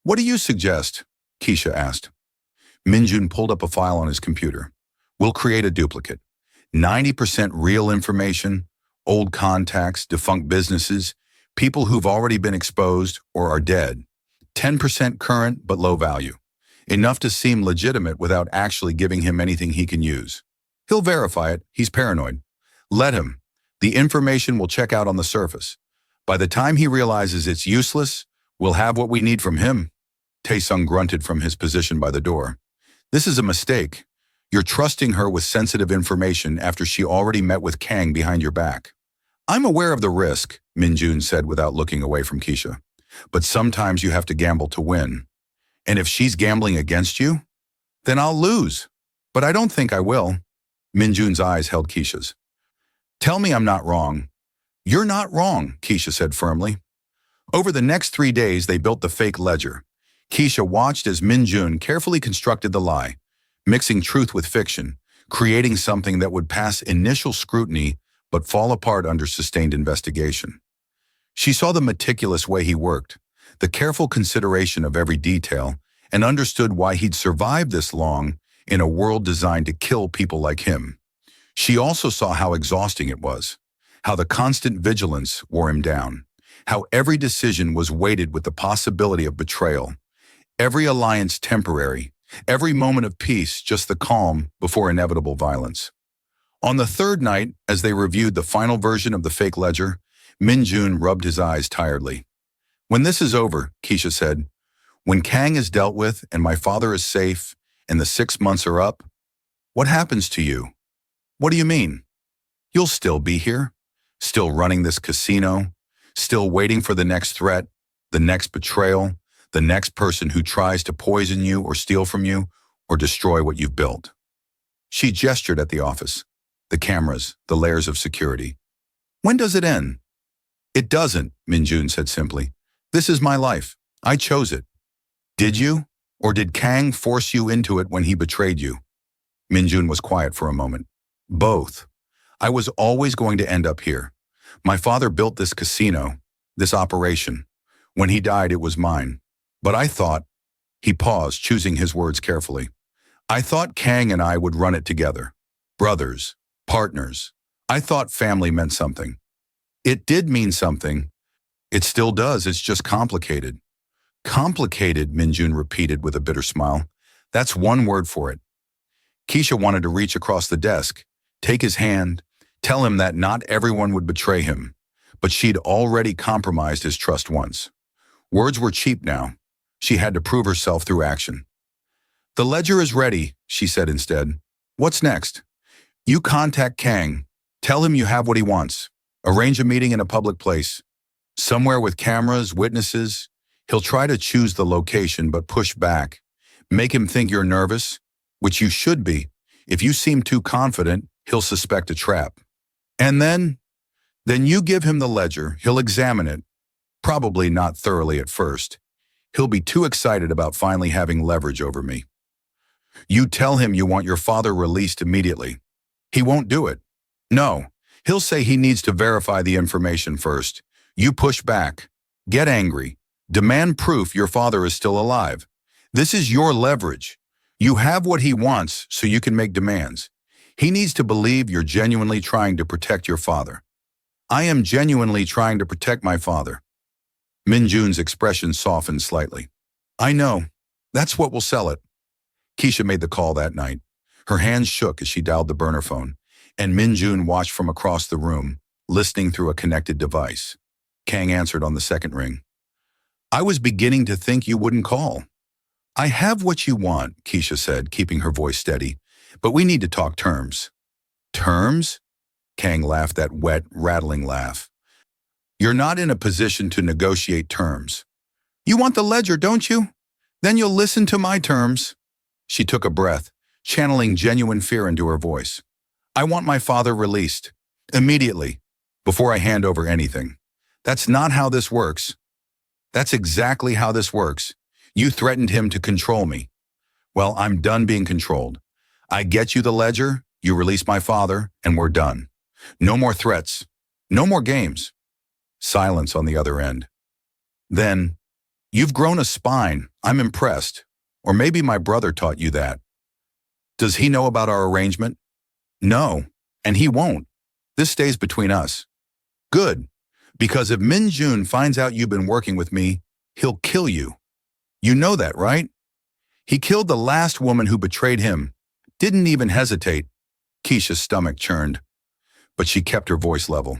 "What do you suggest?" Keisha asked. Minjun pulled up a file on his computer. "We'll create a duplicate. 90% real information, old contacts, defunct businesses, people who've already been exposed or are dead. 10% current but low value. Enough to seem legitimate without actually giving him anything he can use. He'll verify it. He's paranoid. Let him. The information will check out on the surface. By the time he realizes it's useless, we'll have what we need from him." Taesung grunted from his position by the door. "This is a mistake. You're trusting her with sensitive information after she already met with Kang behind your back." "I'm aware of the risk," Minjun said without looking away from Keisha. "But sometimes you have to gamble to win. And if she's gambling against you, then I'll lose. But I don't think I will." Minjun's eyes held Keisha's. "Tell me I'm not wrong." "You're not wrong," Keisha said firmly. Over the next 3 days, they built the fake ledger. Keisha watched as Minjun carefully constructed the lie, mixing truth with fiction, creating something that would pass initial scrutiny but fall apart under sustained investigation. She saw the meticulous way he worked, the careful consideration of every detail, and understood why he'd survived this long in a world designed to kill people like him. She also saw how exhausting it was, how the constant vigilance wore him down, how every decision was weighted with the possibility of betrayal, every alliance temporary, every moment of peace just the calm before inevitable violence. On the third night, as they reviewed the final version of the fake ledger, Min Jun rubbed his eyes tiredly. "When this is over," Keisha said, "when Kang is dealt with and my father is safe and the 6 months are up, what happens to you?" "What do you mean?" "You'll still be here, still running this casino, still waiting for the next threat, the next betrayal, the next person who tries to poison you or steal from you or destroy what you've built." She gestured at the office, the cameras, the layers of security. "When does it end?" "It doesn't," Minjun said simply. "This is my life. I chose it." "Did you? Or did Kang force you into it when he betrayed you?" Minjun was quiet for a moment. "Both. I was always going to end up here. My father built this casino, this operation. When he died, it was mine. But I thought," he paused, choosing his words carefully, "I thought Kang and I would run it together. Brothers, partners. I thought family meant something. It did mean something. It still does, it's just complicated." "Complicated," Minjun repeated with a bitter smile. "That's one word for it." Keisha wanted to reach across the desk, take his hand, tell him that not everyone would betray him, but she'd already compromised his trust once. Words were cheap now. She had to prove herself through action. "The ledger is ready," she said instead. "What's next?" "You contact Kang. Tell him you have what he wants. Arrange a meeting in a public place. Somewhere with cameras, witnesses. He'll try to choose the location but push back. Make him think you're nervous, which you should be. If you seem too confident, he'll suspect a trap. And then Then you give him the ledger, he'll examine it, probably not thoroughly at first. He'll be too excited about finally having leverage over me. You tell him you want your father released immediately. He won't do it. No, he'll say he needs to verify the information first. You push back. Get angry. Demand proof your father is still alive. This is your leverage. You have what he wants, so you can make demands. He needs to believe you're genuinely trying to protect your father. I am genuinely trying to protect my father. Minjun's expression softened slightly. I know. That's what will sell it. Keisha made the call that night. Her hands shook as she dialed the burner phone, and Minjun watched from across the room, listening through a connected device. Kang answered on the second ring. I was beginning to think you wouldn't call. I have what you want, Keisha said, keeping her voice steady, but we need to talk terms. Terms? Kang laughed that wet, rattling laugh. You're not in a position to negotiate terms. You want the ledger, don't you? Then you'll listen to my terms. She took a breath, channeling genuine fear into her voice. I want my father released. Immediately. Before I hand over anything. That's not how this works. That's exactly how this works. You threatened him to control me. Well, I'm done being controlled. I get you the ledger, you release my father, and we're done. No more threats. No more games. Silence on the other end. Then, you've grown a spine. I'm impressed. Or maybe my brother taught you that. Does he know about our arrangement? No, and he won't. This stays between us. Good, because if Minjun finds out you've been working with me, he'll kill you. You know that, right? He killed the last woman who betrayed him. Didn't even hesitate. Keisha's stomach churned, but she kept her voice level.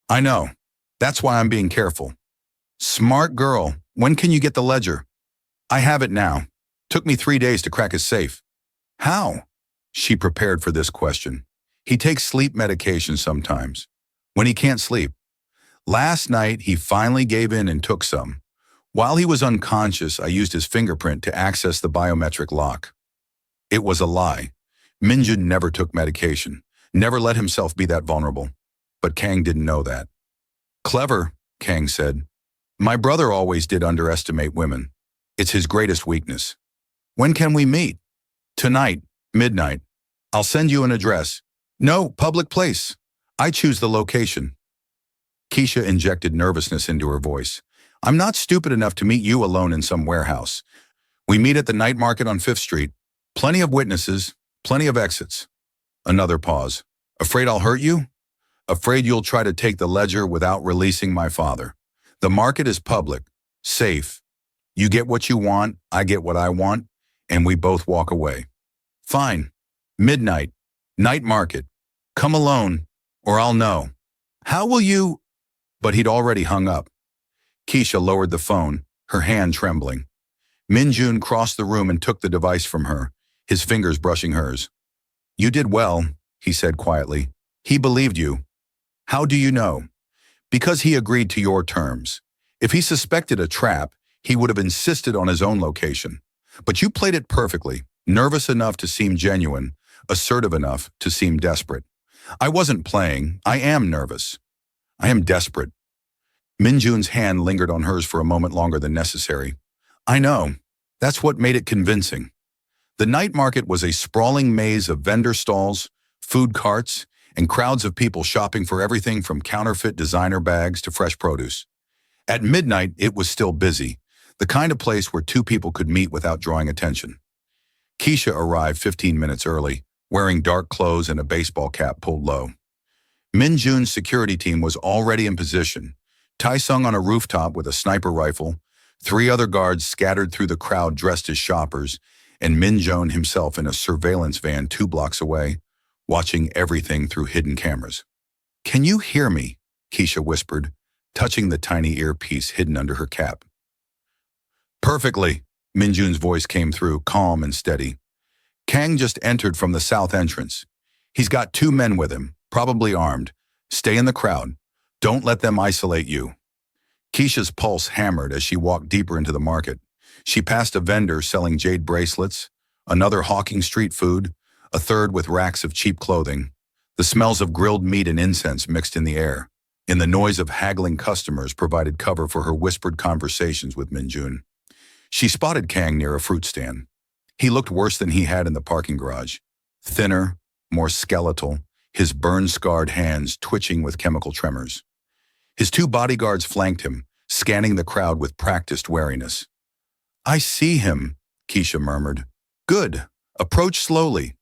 I know. That's why I'm being careful. Smart girl. When can you get the ledger? I have it now. Took me 3 days to crack his safe. How? She prepared for this question. He takes sleep medication sometimes. When he can't sleep. Last night, he finally gave in and took some. While he was unconscious, I used his fingerprint to access the biometric lock. It was a lie. Minjun never took medication, never let himself be that vulnerable. But Kang didn't know that. Clever, Kang said. My brother always did underestimate women. It's his greatest weakness. When can we meet? Tonight, midnight. I'll send you an address. No, public place. I choose the location. Keisha injected nervousness into her voice. I'm not stupid enough to meet you alone in some warehouse. We meet at the night market on 5th Street. Plenty of witnesses, plenty of exits. Another pause. Afraid I'll hurt you? Afraid you'll try to take the ledger without releasing my father. The market is public, safe. You get what you want, I get what I want, and we both walk away. Fine. Midnight. Night market. Come alone, or I'll know. How will you? But he'd already hung up. Keisha lowered the phone, her hand trembling. Minjun crossed the room and took the device from her, his fingers brushing hers. You did well, he said quietly. He believed you. How do you know? Because he agreed to your terms. If he suspected a trap, he would have insisted on his own location. But you played it perfectly, nervous enough to seem genuine, assertive enough to seem desperate. I wasn't playing. I am nervous. I am desperate. Minjun's hand lingered on hers for a moment longer than necessary. I know. That's what made it convincing. The night market was a sprawling maze of vendor stalls, food carts, and crowds of people shopping for everything from counterfeit designer bags to fresh produce. At midnight, it was still busy, the kind of place where two people could meet without drawing attention. Keisha arrived 15 minutes early, wearing dark clothes and a baseball cap pulled low. Minjun's security team was already in position, Tai-sung on a rooftop with a sniper rifle, 3 other guards scattered through the crowd dressed as shoppers, and Minjun himself in a surveillance van 2 blocks away, watching everything through hidden cameras. Can you hear me? Keisha whispered, touching the tiny earpiece hidden under her cap. Perfectly, Minjun's voice came through, calm and steady. Kang just entered from the south entrance. He's got 2 men with him, probably armed. Stay in the crowd. Don't let them isolate you. Keisha's pulse hammered as she walked deeper into the market. She passed a vendor selling jade bracelets, another hawking street food, a third with racks of cheap clothing. The smells of grilled meat and incense mixed in the air. In the noise of haggling customers provided cover for her whispered conversations with Minjun. She spotted Kang near a fruit stand. He looked worse than he had in the parking garage. Thinner, more skeletal, his burn-scarred hands twitching with chemical tremors. His two bodyguards flanked him, scanning the crowd with practiced wariness. "I see him," Keisha murmured. "Good. Approach slowly.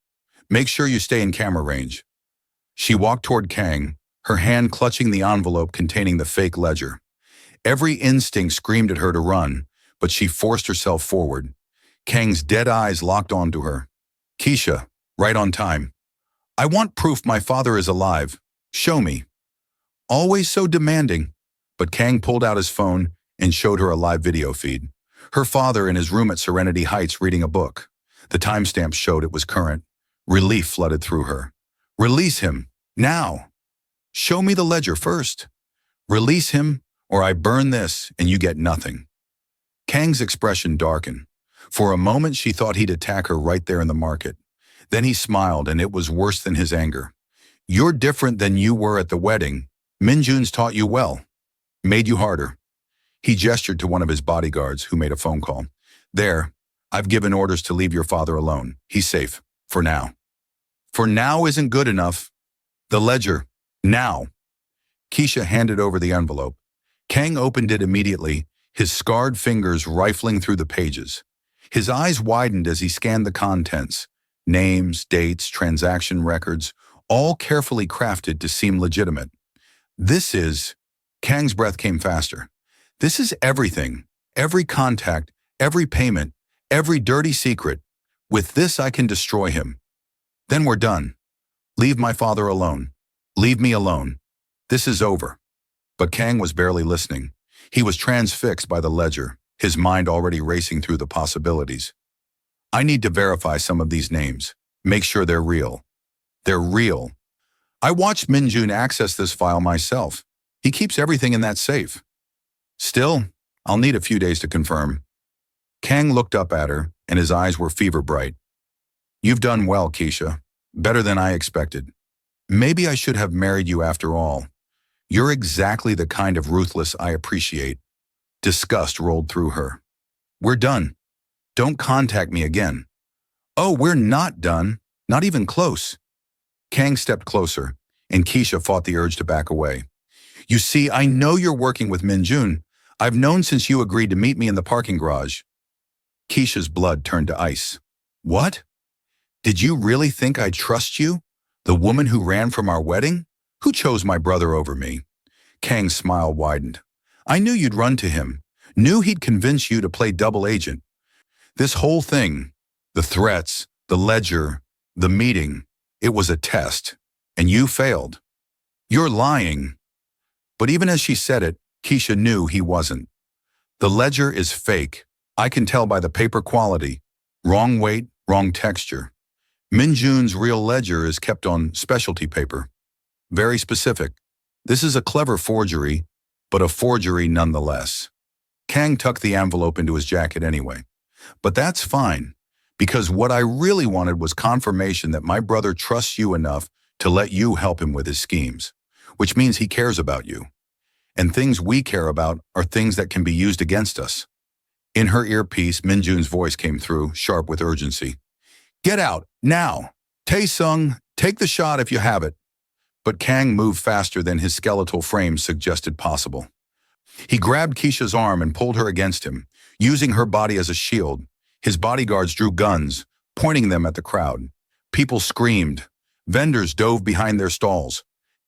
Make sure you stay in camera range." She walked toward Kang, her hand clutching the envelope containing the fake ledger. Every instinct screamed at her to run, but she forced herself forward. Kang's dead eyes locked onto her. "Keisha, right on time. I want proof my father is alive. Show me." Always so demanding, but Kang pulled out his phone and showed her a live video feed. Her father in his room at Serenity Heights reading a book. The timestamp showed it was current. Relief flooded through her. "Release him, now. Show me the ledger first. Release him, or I burn this and you get nothing." Kang's expression darkened. For a moment she thought he'd attack her right there in the market. Then he smiled, and it was worse than his anger. "You're different than you were at the wedding. Minjun's taught you well. Made you harder." He gestured to one of his bodyguards, who made a phone call. "There, I've given orders to leave your father alone. He's safe, for now." "For now isn't good enough. The ledger, now." Keisha handed over the envelope. Kang opened it immediately, his scarred fingers rifling through the pages. His eyes widened as he scanned the contents. Names, dates, transaction records, all carefully crafted to seem legitimate. "This is..." Kang's breath came faster. "This is everything. Every contact, every payment, every dirty secret. With this I can destroy him. Then we're done. Leave my father alone. Leave me alone. This is over." But Kang was barely listening. He was transfixed by the ledger, his mind already racing through the possibilities. "I need to verify some of these names. Make sure they're real. They're real. I watched Minjun access this file myself. He keeps everything in that safe. Still, I'll need a few days to confirm." Kang looked up at her, and his eyes were fever bright. "You've done well, Keisha. Better than I expected. Maybe I should have married you after all. You're exactly the kind of ruthless I appreciate." Disgust rolled through her. "We're done. Don't contact me again." "Oh, we're not done. Not even close." Kang stepped closer, and Keisha fought the urge to back away. "You see, I know you're working with Minjun. I've known since you agreed to meet me in the parking garage." Keisha's blood turned to ice. "What? Did you really think I'd trust you? The woman who ran from our wedding? Who chose my brother over me?" Kang's smile widened. "I knew you'd run to him. Knew he'd convince you to play double agent. This whole thing, the threats, the ledger, the meeting, it was a test. And you failed. You're lying." But even as she said it, Keisha knew he wasn't. "The ledger is fake. I can tell by the paper quality. Wrong weight, wrong texture. Minjun's real ledger is kept on specialty paper. Very specific. This is a clever forgery, but a forgery nonetheless." Kang tucked the envelope into his jacket anyway. "But that's fine, because what I really wanted was confirmation that my brother trusts you enough to let you help him with his schemes, which means he cares about you. And things we care about are things that can be used against us." In her earpiece, Minjun's voice came through, sharp with urgency. "Get out, now! Tae-sung, take the shot if you have it." But Kang moved faster than his skeletal frame suggested possible. He grabbed Keisha's arm and pulled her against him, using her body as a shield. His bodyguards drew guns, pointing them at the crowd. People screamed. Vendors dove behind their stalls.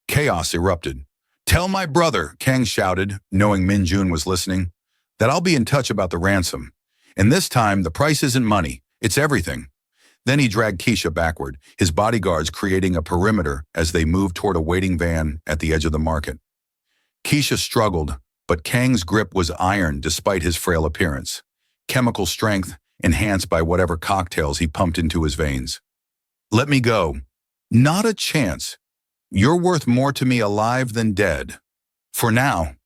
Chaos erupted. "Tell my brother," Kang shouted, knowing Minjun was listening, "that I'll be in touch about the ransom. And this time, the price isn't money, it's everything." Then he dragged Keisha backward, his bodyguards creating a perimeter as they moved toward a waiting van at the edge of the market. Keisha struggled, but Kang's grip was iron despite his frail appearance. Chemical strength enhanced by whatever cocktails he pumped into his veins. "Let me go." "Not a chance. You're worth more to me alive than dead. For now."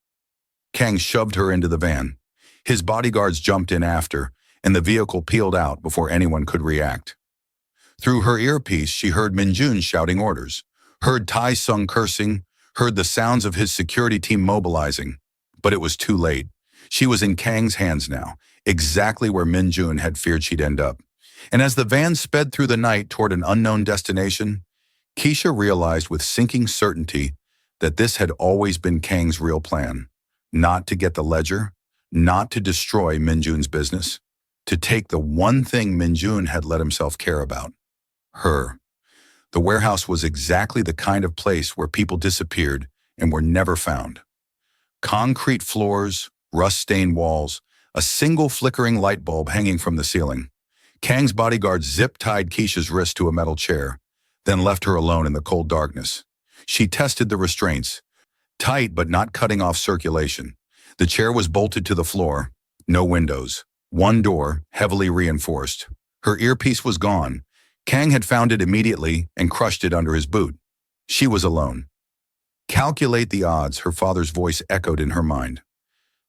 Kang shoved her into the van. His bodyguards jumped in after, and the vehicle peeled out before anyone could react. Through her earpiece, she heard Minjun shouting orders, heard Tae-sung cursing, heard the sounds of his security team mobilizing, but it was too late. She was in Kang's hands now, exactly where Minjun had feared she'd end up. And as the van sped through the night toward an unknown destination, Keisha realized with sinking certainty that this had always been Kang's real plan. Not to get the ledger, not to destroy Minjun's business, to take the one thing Minjun had let himself care about, her. The warehouse was exactly the kind of place where people disappeared and were never found. Concrete floors, rust-stained walls, a single flickering light bulb hanging from the ceiling. Kang's bodyguard zip-tied Keisha's wrist to a metal chair, then left her alone in the cold darkness. She tested the restraints, tight but not cutting off circulation. The chair was bolted to the floor, no windows, one door, heavily reinforced. Her earpiece was gone. Kang had found it immediately and crushed it under his boot. She was alone. Calculate the odds, her father's voice echoed in her mind.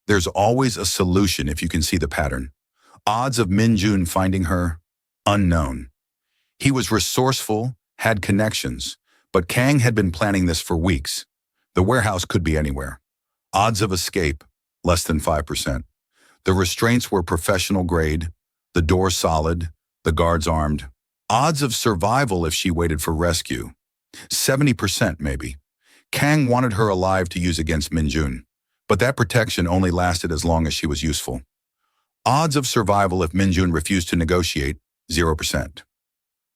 There's always a solution if you can see the pattern. Odds of Minjun finding her? Unknown. He was resourceful, had connections, but Kang had been planning this for weeks. The warehouse could be anywhere. Odds of escape, less than 5%. The restraints were professional grade, the door solid, the guards armed. Odds of survival if she waited for rescue, 70% maybe. Kang wanted her alive to use against Minjun, but that protection only lasted as long as she was useful. Odds of survival if Minjun refused to negotiate, 0%.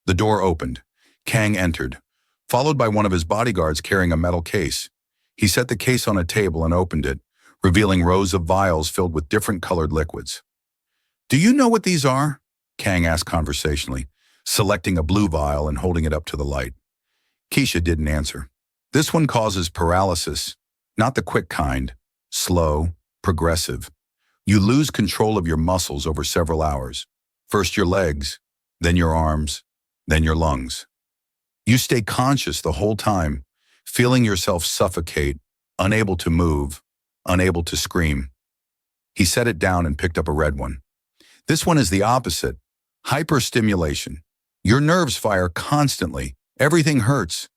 The door opened. Kang entered, followed by one of his bodyguards carrying a metal case. He set the case on a table and opened it, revealing rows of vials filled with different colored liquids. "Do you know what these are?" Kang asked conversationally, selecting a blue vial and holding it up to the light. Keisha didn't answer. "This one causes paralysis, not the quick kind, slow, progressive. You lose control of your muscles over several hours. First your legs, then your arms, then your lungs. You stay conscious the whole time, feeling yourself suffocate, unable to move, unable to scream." He set it down and picked up a red one. "This one is the opposite. Hyperstimulation. Your nerves fire constantly. Everything hurts.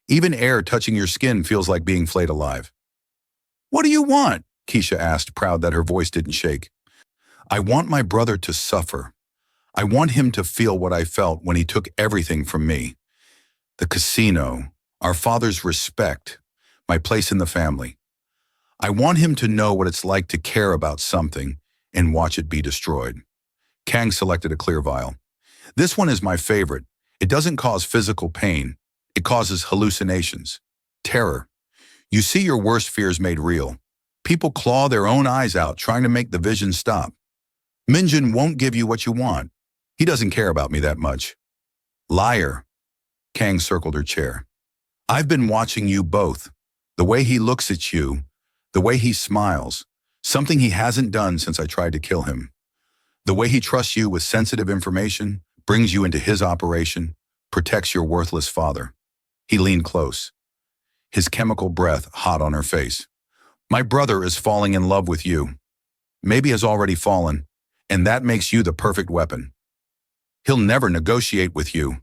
Even air touching your skin feels like being flayed alive." "What do you want?" Keisha asked, proud that her voice didn't shake. "I want my brother to suffer. I want him to feel what I felt when he took everything from me. The casino, our father's respect, my place in the family. I want him to know what it's like to care about something and watch it be destroyed." Kang selected a clear vial. "This one is my favorite. It doesn't cause physical pain. It causes hallucinations, terror. You see your worst fears made real. People claw their own eyes out trying to make the vision stop. Minjun won't give you what you want. He doesn't care about me that much." "Liar." Kang circled her chair. "I've been watching you both. The way he looks at you, the way he smiles, something he hasn't done since I tried to kill him. The way he trusts you with sensitive information, brings you into his operation, protects your worthless father." He leaned close, his chemical breath hot on her face. "My brother is falling in love with you. Maybe has already fallen, and that makes you the perfect weapon. He'll never negotiate with you.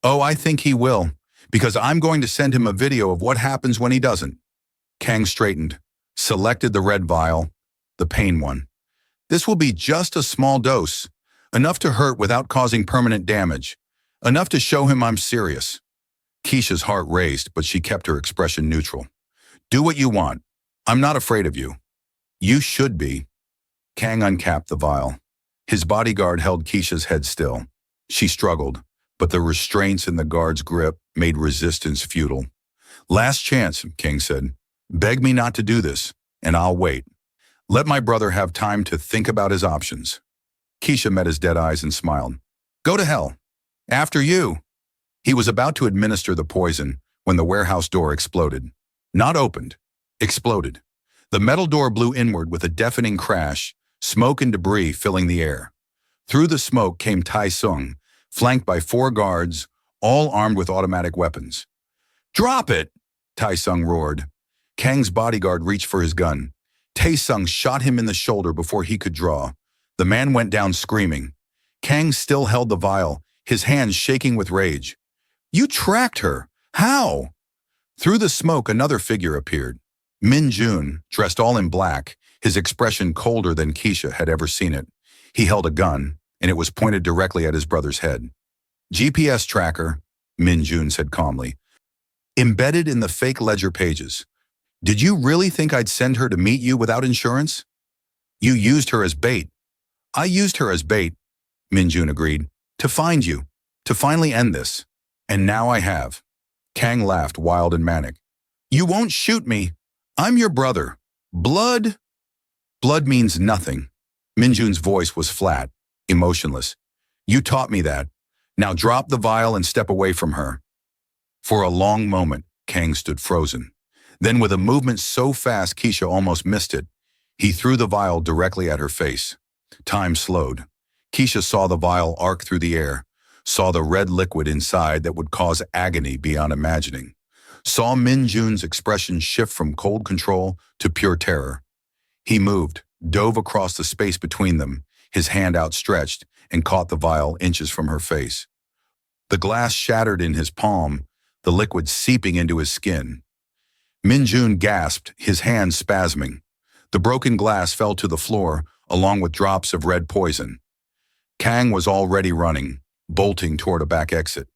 Oh, I think he will, because I'm going to send him a video of what happens when he doesn't." Kang straightened, selected the red vial, the pain one. "This will be just a small dose, enough to hurt without causing permanent damage, enough to show him I'm serious." Keisha's heart raced, but she kept her expression neutral. "Do what you want. I'm not afraid of you." "You should be." Kang uncapped the vial. His bodyguard held Keisha's head still. She struggled, but the restraints in the guard's grip made resistance futile. "Last chance," King said. "Beg me not to do this, and I'll wait. Let my brother have time to think about his options." Keisha met his dead eyes and smiled. "Go to hell. After you." He was about to administer the poison when the warehouse door exploded. Not opened, exploded. The metal door blew inward with a deafening crash, smoke and debris filling the air. Through the smoke came Tai Sung, flanked by 4 guards, all armed with automatic weapons. "Drop it!" Tai Sung roared. Kang's bodyguard reached for his gun. Tai Sung shot him in the shoulder before he could draw. The man went down screaming. Kang still held the vial, his hands shaking with rage. "You tracked her. How?" Through the smoke, another figure appeared. Min Jun, dressed all in black, his expression colder than Keisha had ever seen it. He held a gun, and it was pointed directly at his brother's head. GPS tracker, Min Jun said calmly, embedded in the fake ledger pages. Did you really think I'd send her to meet you without insurance? You used her as bait. I used her as bait, Min Jun agreed, to find you, to finally end this. And now I have. Kang laughed, wild and manic. You won't shoot me. I'm your brother. Blood? Blood means nothing. Min Jun's voice was flat, emotionless. You taught me that. Now drop the vial and step away from her. For a long moment, Kang stood frozen. Then with a movement so fast Keisha almost missed it, he threw the vial directly at her face. Time slowed. Keisha saw the vial arc through the air, saw the red liquid inside that would cause agony beyond imagining, saw Min Jun's expression shift from cold control to pure terror. He moved, dove across the space between them, his hand outstretched, and caught the vial inches from her face. The glass shattered in his palm, the liquid seeping into his skin. Min Jun gasped, his hands spasming. The broken glass fell to the floor, along with drops of red poison. Kang was already running, bolting toward a back exit.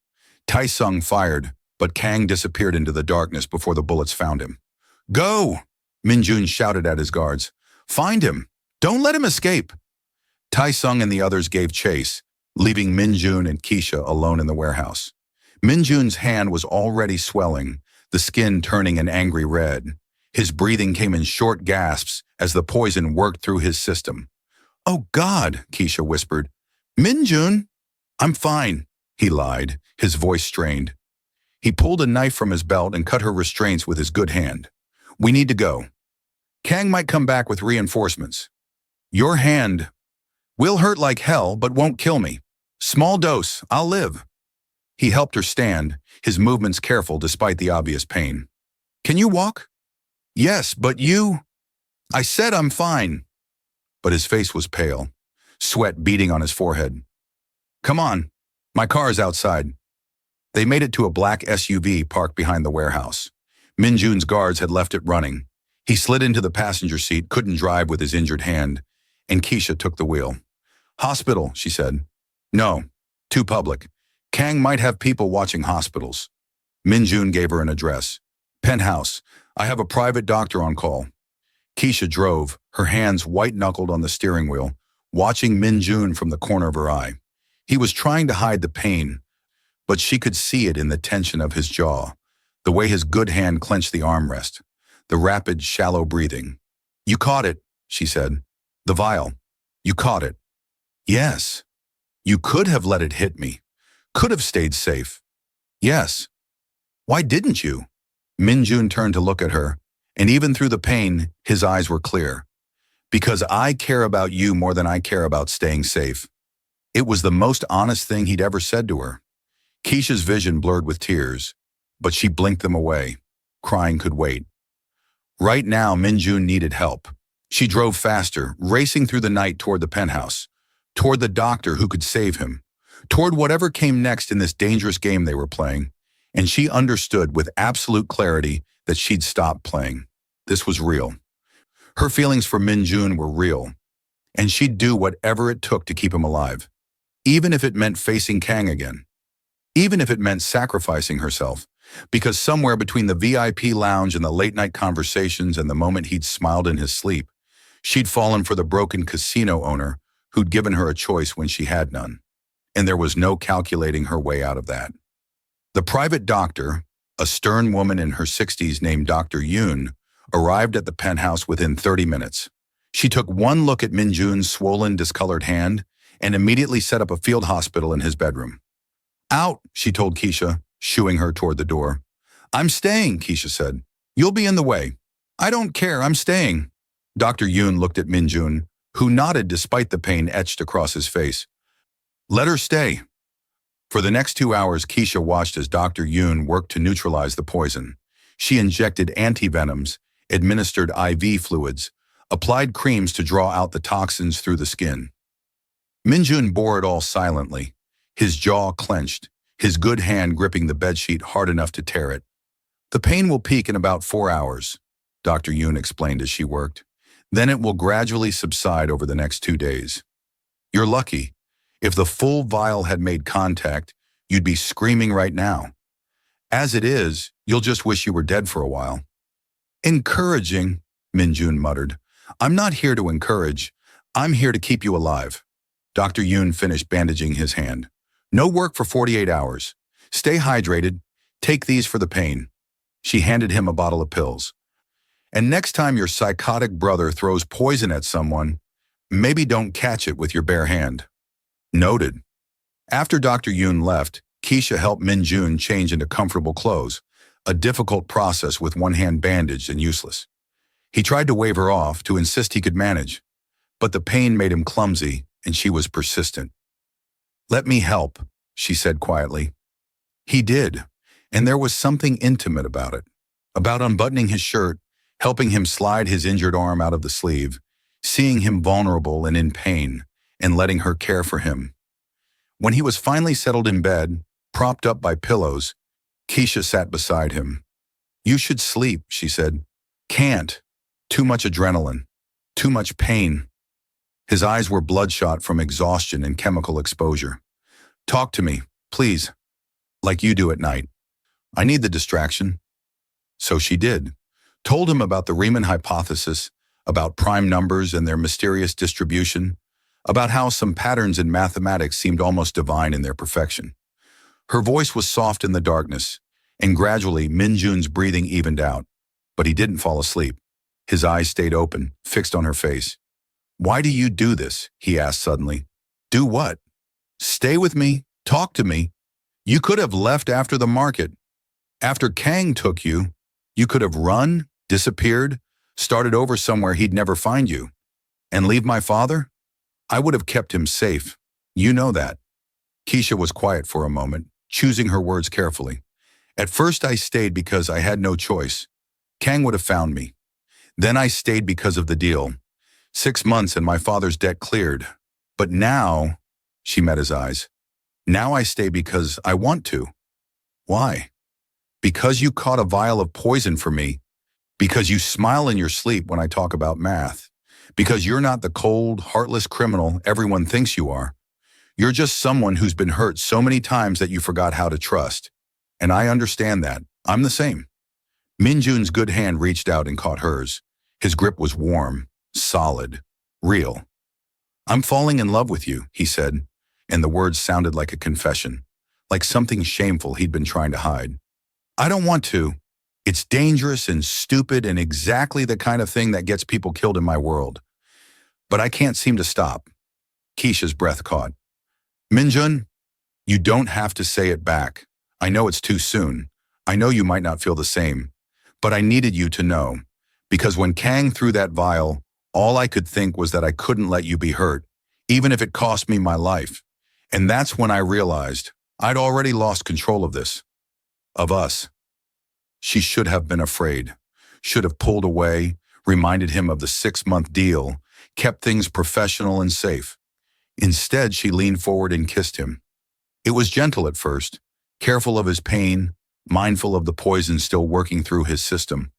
Tai-sung fired, but Kang disappeared into the darkness before the bullets found him. Go! Min Jun shouted at his guards. Find him! Don't let him escape! Tai-sung and the others gave chase, leaving Min Jun and Keisha alone in the warehouse. Min Jun's hand was already swelling, the skin turning an angry red. His breathing came in short gasps as the poison worked through his system. Oh God, Keisha whispered. Min Jun? I'm fine, he lied, his voice strained. He pulled a knife from his belt and cut her restraints with his good hand. We need to go. Kang might come back with reinforcements. Your hand will hurt like hell, but won't kill me. Small dose, I'll live. He helped her stand, his movements careful despite the obvious pain. Can you walk? Yes, but you... I said I'm fine. But his face was pale, sweat beading on his forehead. Come on, my car's outside. They made it to a black SUV parked behind the warehouse. Min Jun's guards had left it running. He slid into the passenger seat, couldn't drive with his injured hand, and Keisha took the wheel. Hospital, she said. No, too public. Kang might have people watching hospitals. Min Jun gave her an address. Penthouse, I have a private doctor on call. Keisha drove, her hands white-knuckled on the steering wheel, watching Min Jun from the corner of her eye. He was trying to hide the pain, but she could see it in the tension of his jaw, the way his good hand clenched the armrest, the rapid, shallow breathing. You caught it, she said. The vial. You caught it. Yes. You could have let it hit me. Could have stayed safe. Yes. Why didn't you? Min Jun turned to look at her, and even through the pain, his eyes were clear. Because I care about you more than I care about staying safe. It was the most honest thing he'd ever said to her. Keisha's vision blurred with tears, but she blinked them away. Crying could wait. Right now, Min Jun needed help. She drove faster, racing through the night toward the penthouse, toward the doctor who could save him, toward whatever came next in this dangerous game they were playing, and she understood with absolute clarity that she'd stopped playing. This was real. Her feelings for Min Jun were real, and she'd do whatever it took to keep him alive, even if it meant facing Kang again, even if it meant sacrificing herself, because somewhere between the VIP lounge and the late-night conversations and the moment he'd smiled in his sleep, she'd fallen for the broken casino owner who'd given her a choice when she had none, and there was no calculating her way out of that. The private doctor, a stern woman in her 60s named Dr. Yoon, arrived at the penthouse within 30 minutes. She took one look at Min Jun's swollen, discolored hand and immediately set up a field hospital in his bedroom. Out, she told Keisha, shooing her toward the door. I'm staying, Keisha said. You'll be in the way. I don't care, I'm staying. Dr. Yoon looked at Min Jun, who nodded despite the pain etched across his face. Let her stay. For the next 2 hours, Keisha watched as Dr. Yoon worked to neutralize the poison. She injected antivenoms, administered IV fluids, applied creams to draw out the toxins through the skin. Min Jun bore it all silently, his jaw clenched, his good hand gripping the bedsheet hard enough to tear it. The pain will peak in about 4 hours, Dr. Yoon explained as she worked. Then it will gradually subside over the next 2 days. You're lucky. If the full vial had made contact, you'd be screaming right now. As it is, you'll just wish you were dead for a while. Encouraging, Minjun muttered. I'm not here to encourage. I'm here to keep you alive. Dr. Yoon finished bandaging his hand. No work for 48 hours. Stay hydrated. Take these for the pain. She handed him a bottle of pills. And next time your psychotic brother throws poison at someone, maybe don't catch it with your bare hand. Noted. After Dr. Yoon left, Keisha helped Minjun change into comfortable clothes, a difficult process with one hand bandaged and useless. He tried to wave her off to insist he could manage, but the pain made him clumsy and she was persistent. Let me help, she said quietly. He did, and there was something intimate about it, about unbuttoning his shirt, helping him slide his injured arm out of the sleeve, seeing him vulnerable and in pain, and letting her care for him. When he was finally settled in bed, propped up by pillows, Keisha sat beside him. You should sleep, she said. Can't. Too much adrenaline. Too much pain. His eyes were bloodshot from exhaustion and chemical exposure. Talk to me, please, like you do at night. I need the distraction. So she did. Told him about the Riemann hypothesis, about prime numbers and their mysterious distribution, about how some patterns in mathematics seemed almost divine in their perfection. Her voice was soft in the darkness, and gradually Minjun's breathing evened out. But he didn't fall asleep. His eyes stayed open, fixed on her face. Why do you do this? He asked suddenly. Do what? Stay with me. Talk to me. You could have left after the market. After Kang took you, you could have run, disappeared, started over somewhere he'd never find you. And leave my father? I would have kept him safe. You know that. Keisha was quiet for a moment, choosing her words carefully. At first I stayed because I had no choice. Kang would have found me. Then I stayed because of the deal. 6 months and my father's debt cleared. But now, she met his eyes, now I stay because I want to. Why? Because you caught a vial of poison for me. Because you smile in your sleep when I talk about math. Because you're not the cold, heartless criminal everyone thinks you are. You're just someone who's been hurt so many times that you forgot how to trust. And I understand that. I'm the same. Minjun's good hand reached out and caught hers. His grip was warm, solid, real. I'm falling in love with you, he said, and the words sounded like a confession, like something shameful he'd been trying to hide. I don't want to. It's dangerous and stupid and exactly the kind of thing that gets people killed in my world. But I can't seem to stop. Keisha's breath caught. Minjun, you don't have to say it back. I know it's too soon. I know you might not feel the same. But I needed you to know. Because when Kang threw that vial, all I could think was that I couldn't let you be hurt, even if it cost me my life. And that's when I realized I'd already lost control of this. Of us. She should have been afraid, should have pulled away, reminded him of the 6-month deal, kept things professional and safe. Instead, she leaned forward and kissed him. It was gentle at first, careful of his pain, mindful of the poison still working through his system.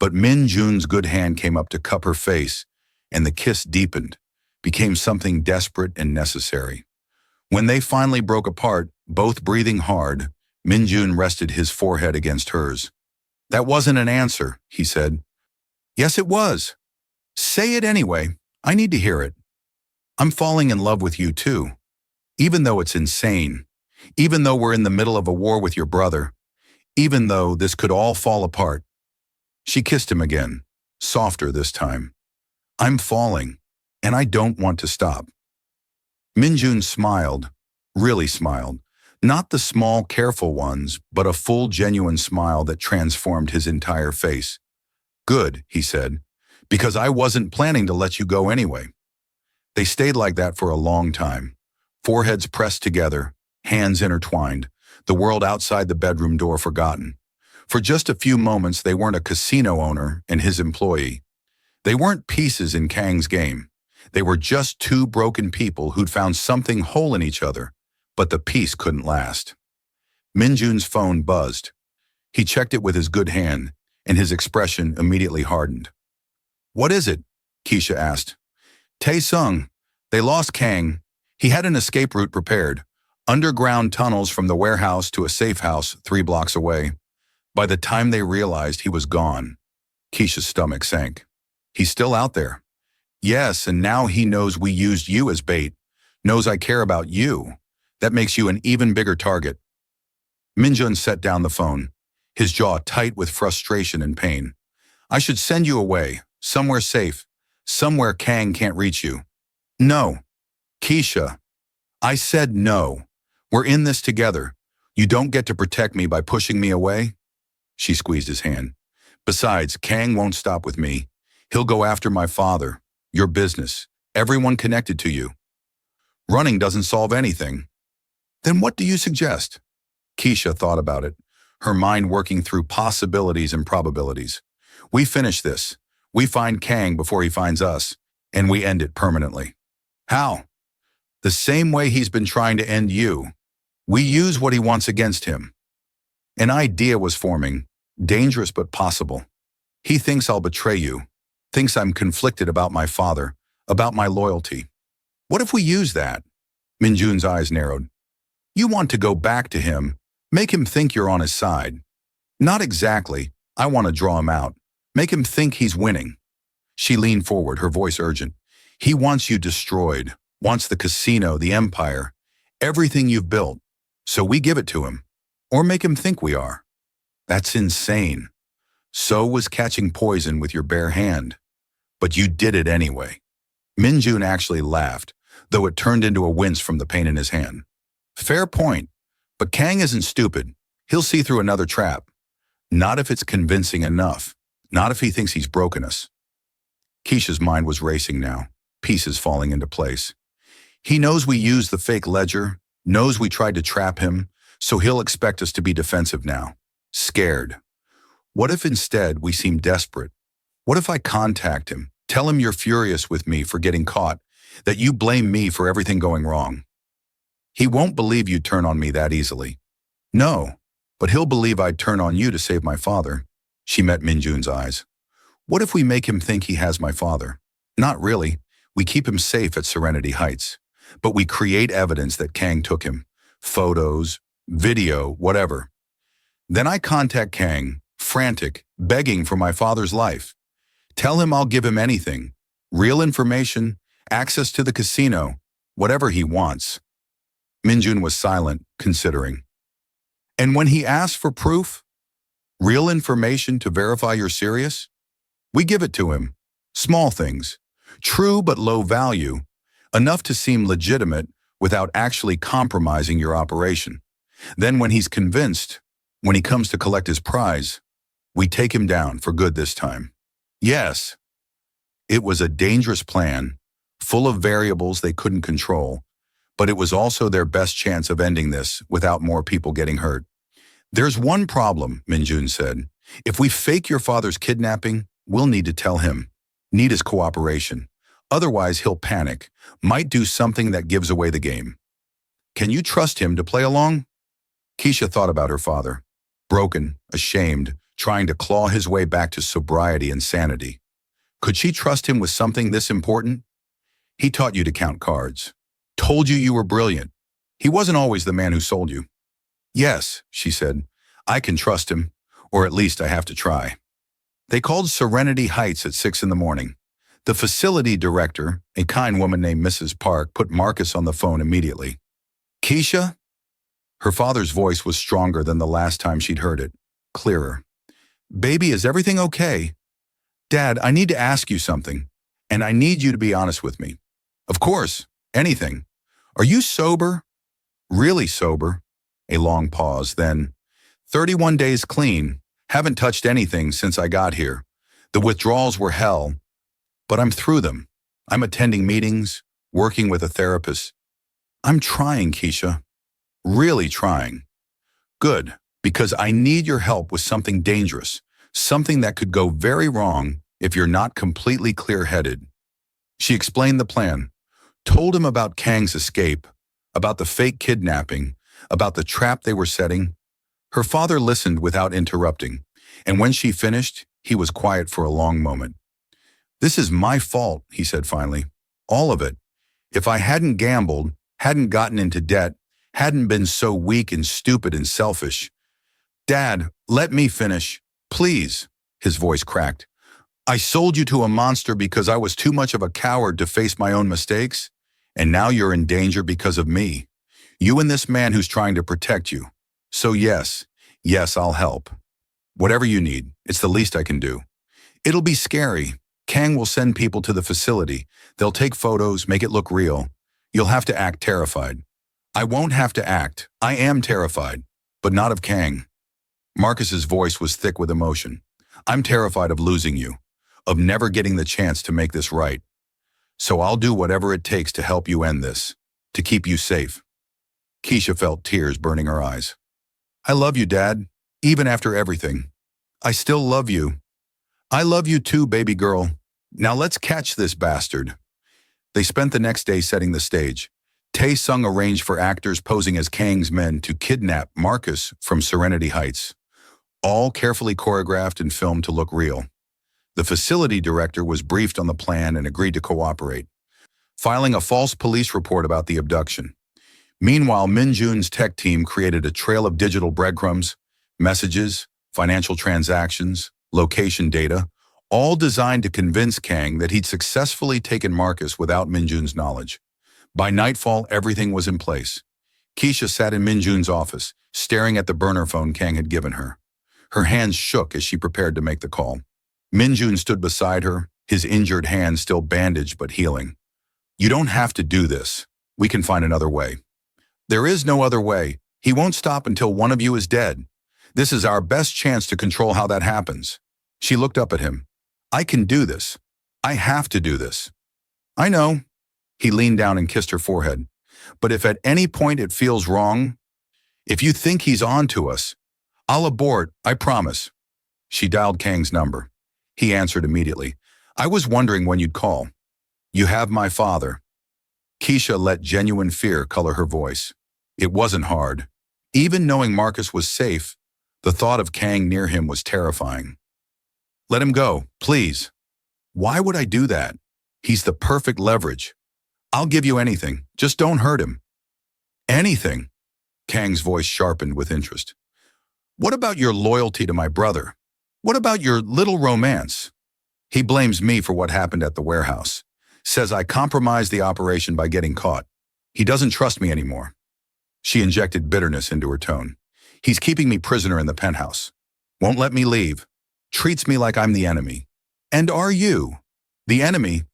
But Min Jun's good hand came up to cup her face, and the kiss deepened, became something desperate and necessary. When they finally broke apart, both breathing hard, Min Jun rested his forehead against hers. That wasn't an answer, he said. Yes, it was. Say it anyway. I need to hear it. I'm falling in love with you too. Even though it's insane. Even though we're in the middle of a war with your brother. Even though this could all fall apart. She kissed him again, softer this time. I'm falling, and I don't want to stop. Minjun smiled, really smiled. Not the small, careful ones, but a full, genuine smile that transformed his entire face. Good, he said, because I wasn't planning to let you go anyway. They stayed like that for a long time, foreheads pressed together, hands intertwined, the world outside the bedroom door forgotten. For just a few moments, they weren't a casino owner and his employee. They weren't pieces in Kang's game. They were just two broken people who'd found something whole in each other, but the peace couldn't last. Minjun's phone buzzed. He checked it with his good hand, and his expression immediately hardened. "What is it?" Keisha asked. "Tae-sung. They lost Kang. He had an escape route prepared. Underground tunnels from the warehouse to a safe house 3 blocks away. By the time they realized he was gone," Keisha's stomach sank. "He's still out there." "Yes, and now he knows we used you as bait. Knows I care about you. That makes you an even bigger target." Minjun set down the phone, his jaw tight with frustration and pain. "I should send you away, somewhere safe, somewhere Kang can't reach you." "No. Keisha. I said no. We're in this together. You don't get to protect me by pushing me away." She squeezed his hand. "Besides, Kang won't stop with me. He'll go after my father, your business, everyone connected to you. Running doesn't solve anything." "Then what do you suggest?" Keisha thought about it, her mind working through possibilities and probabilities. "We finish this. We find Kang before he finds us, and we end it permanently." "How?" "The same way he's been trying to end you. We use what he wants against him." An idea was forming, dangerous but possible. "He thinks I'll betray you, thinks I'm conflicted about my father, about my loyalty. What if we use that?" Minjun's eyes narrowed. "You want to go back to him, make him think you're on his side." "Not exactly. I want to draw him out, make him think he's winning." She leaned forward, her voice urgent. "He wants you destroyed, wants the casino, the empire, everything you've built. So we give it to him, or make him think we are." "That's insane. So was catching poison with your bare hand. But you did it anyway." Minjun actually laughed, though it turned into a wince from the pain in his hand. "Fair point. But Kang isn't stupid. He'll see through another trap. Not if it's convincing enough. Not if he thinks he's broken us." Keisha's mind was racing now, pieces falling into place. "He knows we used the fake ledger, knows we tried to trap him, so he'll expect us to be defensive now. Scared. What if instead we seem desperate? What if I contact him, tell him you're furious with me for getting caught, that you blame me for everything going wrong? He won't believe you'd turn on me that easily." "No, but he'll believe I'd turn on you to save my father." She met Minjun's eyes. "What if we make him think he has my father? Not really. We keep him safe at Serenity Heights. But we create evidence that Kang took him. Photos, video, whatever. Then I contact Kang, frantic, begging for my father's life. Tell him I'll give him anything. Real information, access to the casino, whatever he wants." Minjun was silent, considering. "And when he asks for proof, real information to verify you're serious, we give it to him. Small things, true but low value, enough to seem legitimate without actually compromising your operation. Then when he's convinced, when he comes to collect his prize, we take him down for good this time." Yes, it was a dangerous plan, full of variables they couldn't control, but it was also their best chance of ending this without more people getting hurt. "There's one problem," Minjun said. "If we fake your father's kidnapping, we'll need to tell him. Need his cooperation. Otherwise, he'll panic, might do something that gives away the game. Can you trust him to play along?" Keisha thought about her father, broken, ashamed, trying to claw his way back to sobriety and sanity. Could she trust him with something this important? "He taught you to count cards. Told you were brilliant. He wasn't always the man who sold you." "Yes," she said. "I can trust him, or at least I have to try." They called Serenity Heights at 6 in the morning. The facility director, a kind woman named Mrs. Park, put Marcus on the phone immediately. "Keisha?" Her father's voice was stronger than the last time she'd heard it, clearer. "Baby, is everything okay? Dad, I need to ask you something, and I need you to be honest with me." "Of course, anything. Are you sober?" "Really sober." A long pause, then, 31 days clean. Haven't touched anything since I got here. The withdrawals were hell, but I'm through them. I'm attending meetings, working with a therapist. I'm trying, Keisha. Really trying. Good, because I need your help with something dangerous, something that could go very wrong if you're not completely clear-headed." She explained the plan, told him about Kang's escape, about the fake kidnapping, about the trap they were setting. Her father listened without interrupting, and when she finished, he was quiet for a long moment. "This is my fault," he said finally. "All of it. If I hadn't gambled, hadn't gotten into debt, hadn't been so weak and stupid and selfish. Dad, let me finish. Please." His voice cracked. "I sold you to a monster because I was too much of a coward to face my own mistakes, and now you're in danger because of me. You and this man who's trying to protect you. So yes, I'll help. Whatever you need, it's the least I can do. It'll be scary. Kang will send people to the facility. They'll take photos, make it look real. You'll have to act terrified." "I won't have to act. I am terrified, but not of Kang." Marcus's voice was thick with emotion. "I'm terrified of losing you, of never getting the chance to make this right. So I'll do whatever it takes to help you end this, to keep you safe." Keisha felt tears burning her eyes. "I love you, Dad, even after everything. I still love you." "I love you too, baby girl. Now let's catch this bastard." They spent the next day setting the stage. Tae-sung arranged for actors posing as Kang's men to kidnap Marcus from Serenity Heights. All carefully choreographed and filmed to look real. The facility director was briefed on the plan and agreed to cooperate, filing a false police report about the abduction. Meanwhile, Min Jun's tech team created a trail of digital breadcrumbs, messages, financial transactions, location data, all designed to convince Kang that he'd successfully taken Marcus without Min Jun's knowledge. By nightfall, everything was in place. Keisha sat in Min Jun's office, staring at the burner phone Kang had given her. Her hands shook as she prepared to make the call. Min Jun stood beside her, his injured hand still bandaged but healing. "You don't have to do this. We can find another way." "There is no other way. He won't stop until one of you is dead. This is our best chance to control how that happens." She looked up at him. "I can do this. I have to do this." "I know." He leaned down and kissed her forehead. "But if at any point it feels wrong, if you think he's on to us, I'll abort, I promise." She dialed Kang's number. He answered immediately. "I was wondering when you'd call. You have my father." Keisha let genuine fear color her voice. It wasn't hard. Even knowing Marcus was safe, the thought of Kang near him was terrifying. "Let him go, please." "Why would I do that? He's the perfect leverage. I'll give you anything, just don't hurt him." "Anything?" Kang's voice sharpened with interest. "What about your loyalty to my brother? What about your little romance?" "He blames me for what happened at the warehouse. Says I compromised the operation by getting caught. He doesn't trust me anymore." She injected bitterness into her tone. "He's keeping me prisoner in the penthouse. Won't let me leave. Treats me like I'm the enemy." "And are you? The enemy?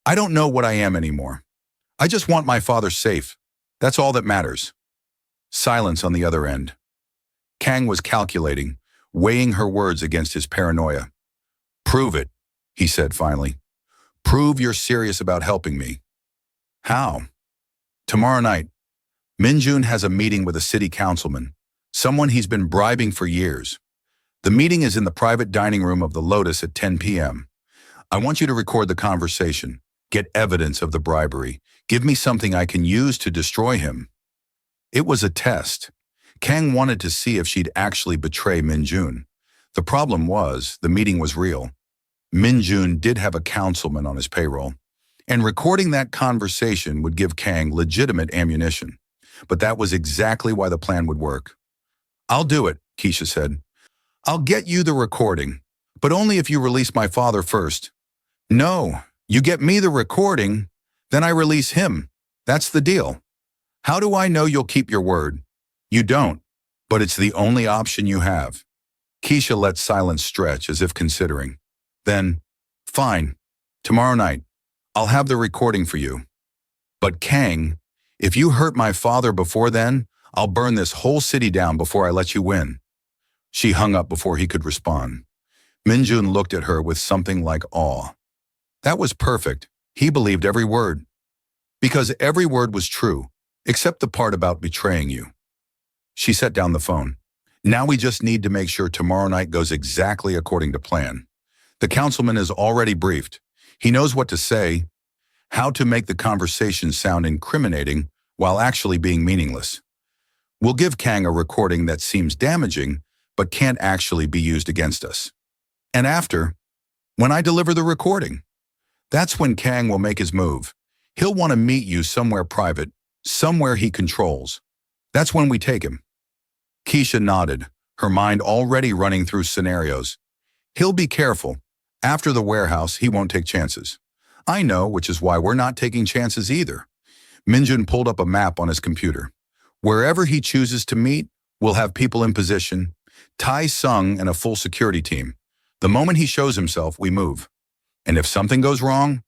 I don't know what I am anymore. I just want my father safe. That's all that matters." Silence on the other end. Kang was calculating, weighing her words against his paranoia. "Prove it," he said finally. "Prove you're serious about helping me." "How?" "Tomorrow night. Min Jun has a meeting with a city councilman, someone he's been bribing for years. The meeting is in the private dining room of the Lotus at 10 p.m. I want you to record the conversation, get evidence of the bribery, give me something I can use to destroy him." It was a test. Kang wanted to see if she'd actually betray Min Jun. The problem was, the meeting was real. Min Jun did have a councilman on his payroll, and recording that conversation would give Kang legitimate ammunition. But that was exactly why the plan would work. "I'll do it," Keisha said. "I'll get you the recording, but only if you release my father first." "No, you get me the recording, then I release him. That's the deal." "How do I know you'll keep your word?" "You don't, but it's the only option you have." Keisha let silence stretch as if considering. Then, "Fine, tomorrow night. I'll have the recording for you. But Kang, if you hurt my father before then, I'll burn this whole city down before I let you win." She hung up before he could respond. Min Jun looked at her with something like awe. That was perfect. He believed every word. Because every word was true, except the part about betraying you. She set down the phone. "Now we just need to make sure tomorrow night goes exactly according to plan. The councilman is already briefed. He knows what to say, how to make the conversation sound incriminating while actually being meaningless. We'll give Kang a recording that seems damaging, but can't actually be used against us. And after, when I deliver the recording, that's when Kang will make his move. He'll want to meet you somewhere private, somewhere he controls. That's when we take him. Keisha nodded, her mind already running through scenarios. He'll be careful. After the warehouse, he won't take chances. I know, which is why we're not taking chances either. Minjun pulled up a map on his computer. Wherever he chooses to meet, we'll have people in position, Tai Sung and a full security team. The moment he shows himself, we move. And if something goes wrong,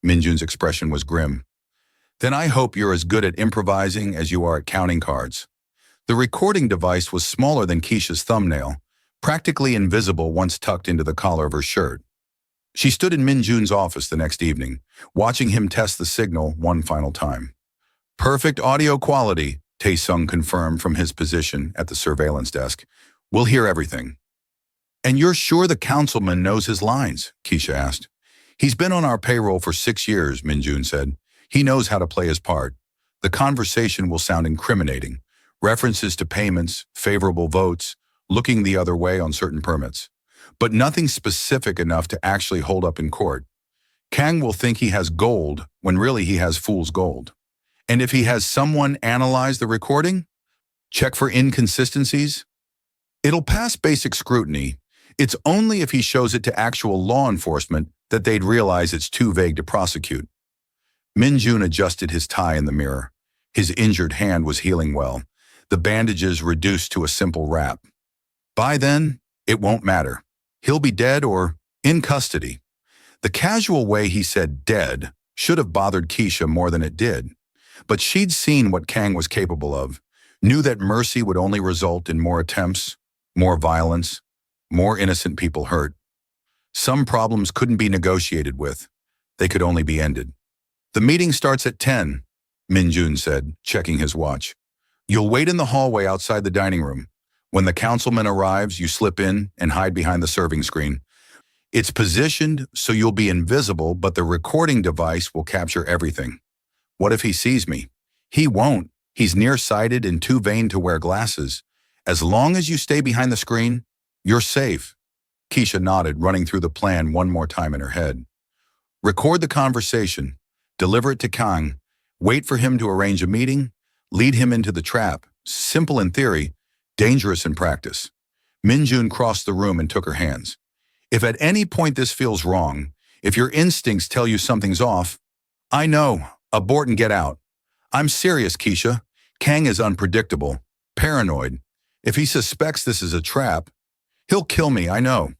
Minjun's expression was grim, then I hope you're as good at improvising as you are at counting cards. The recording device was smaller than Keisha's thumbnail, practically invisible once tucked into the collar of her shirt. She stood in Minjun's office the next evening, watching him test the signal one final time. Perfect audio quality, Tae-sung confirmed from his position at the surveillance desk. We'll hear everything. And you're sure the councilman knows his lines? Keisha asked. He's been on our payroll for 6 years, Minjun said. He knows how to play his part. The conversation will sound incriminating. References to payments, favorable votes, looking the other way on certain permits. But nothing specific enough to actually hold up in court. Kang will think he has gold when really he has fool's gold. And if he has someone analyze the recording, check for inconsistencies, it'll pass basic scrutiny. It's only if he shows it to actual law enforcement that they'd realize it's too vague to prosecute. Minjun adjusted his tie in the mirror. His injured hand was healing well, the bandages reduced to a simple wrap. By then, it won't matter. He'll be dead or in custody. The casual way he said dead should have bothered Keisha more than it did. But she'd seen what Kang was capable of, knew that mercy would only result in more attempts, more violence, more innocent people hurt. Some problems couldn't be negotiated with. They could only be ended. The meeting starts at 10, Minjun said, checking his watch. You'll wait in the hallway outside the dining room. When the councilman arrives, you slip in and hide behind the serving screen. It's positioned so you'll be invisible, but the recording device will capture everything. What if he sees me? He won't. He's nearsighted and too vain to wear glasses. As long as you stay behind the screen, you're safe. Keisha nodded, running through the plan one more time in her head. Record the conversation. Deliver it to Kang. Wait for him to arrange a meeting. Lead him into the trap. Simple in theory, dangerous in practice. Minjun crossed the room and took her hands. If at any point this feels wrong, if your instincts tell you something's off, I know. Abort and get out. I'm serious, Keisha. Kang is unpredictable, paranoid. If he suspects this is a trap, he'll kill me, I know.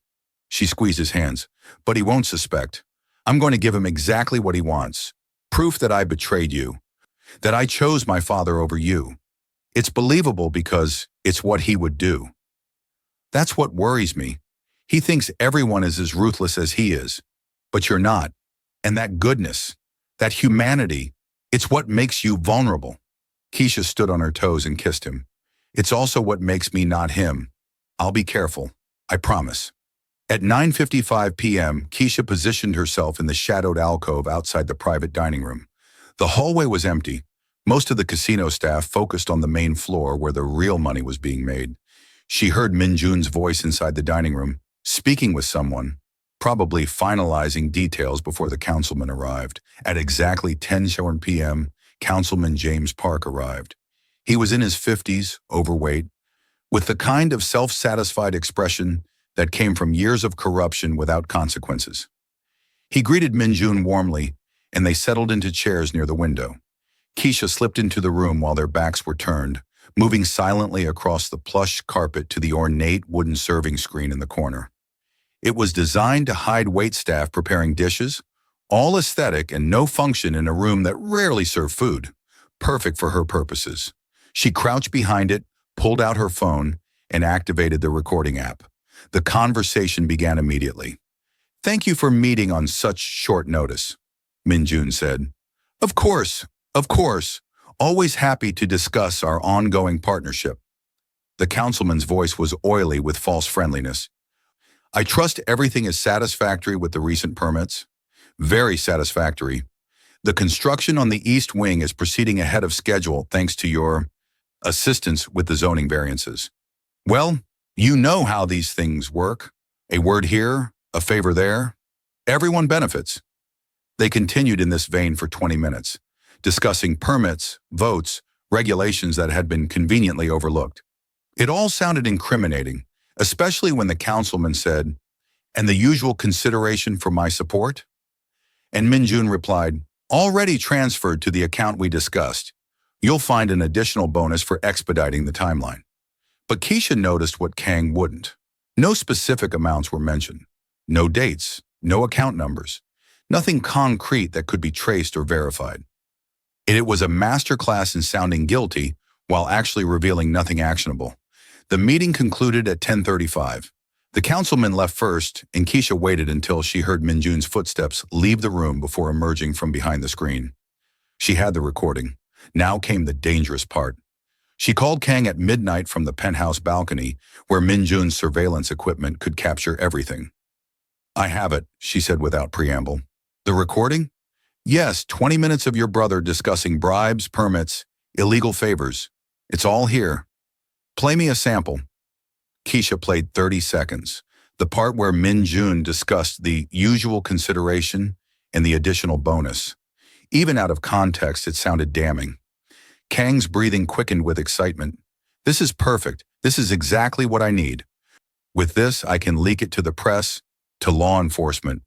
She squeezed his hands. But he won't suspect. I'm going to give him exactly what he wants. Proof that I betrayed you. That I chose my father over you. It's believable because it's what he would do. That's what worries me. He thinks everyone is as ruthless as he is. But you're not. And that goodness, that humanity, it's what makes you vulnerable. Keisha stood on her toes and kissed him. It's also what makes me not him. I'll be careful. I promise. At 9:55 p.m., Keisha positioned herself in the shadowed alcove outside the private dining room. The hallway was empty. Most of the casino staff focused on the main floor where the real money was being made. She heard Minjun's voice inside the dining room, speaking with someone, probably finalizing details before the councilman arrived. At exactly 10 p.m., Councilman James Park arrived. He was in his 50s, overweight, with the kind of self-satisfied expression that came from years of corruption without consequences. He greeted Minjun warmly, and they settled into chairs near the window. Keisha slipped into the room while their backs were turned, moving silently across the plush carpet to the ornate wooden serving screen in the corner. It was designed to hide waitstaff preparing dishes, all aesthetic and no function in a room that rarely served food, perfect for her purposes. She crouched behind it, pulled out her phone, and activated the recording app. The conversation began immediately. Thank you for meeting on such short notice, Minjun said. Of course. Always happy to discuss our ongoing partnership. The councilman's voice was oily with false friendliness. I trust everything is satisfactory with the recent permits. Very satisfactory. The construction on the East Wing is proceeding ahead of schedule thanks to your assistance with the zoning variances. Well, you know how these things work. A word here, a favor there. Everyone benefits. They continued in this vein for 20 minutes, discussing permits, votes, regulations that had been conveniently overlooked. It all sounded incriminating, especially when the councilman said, "And the usual consideration for my support?" And Minjun replied, "Already transferred to the account we discussed. You'll find an additional bonus for expediting the timeline." But Keisha noticed what Kang wouldn't. No specific amounts were mentioned. No dates, no account numbers, nothing concrete that could be traced or verified. It was a masterclass in sounding guilty while actually revealing nothing actionable. The meeting concluded at 10:35. The councilman left first, and Keisha waited until she heard Minjun's footsteps leave the room before emerging from behind the screen. She had the recording. Now came the dangerous part. She called Kang at midnight from the penthouse balcony, where Minjun's surveillance equipment could capture everything. "I have it," she said without preamble. "The recording?" "Yes, 20 minutes of your brother discussing bribes, permits, illegal favors. It's all here. Play me a sample." Keisha played 30 seconds, the part where Minjun discussed the usual consideration and the additional bonus. Even out of context, it sounded damning. Kang's breathing quickened with excitement. "This is perfect. This is exactly what I need. With this, I can leak it to the press, to law enforcement."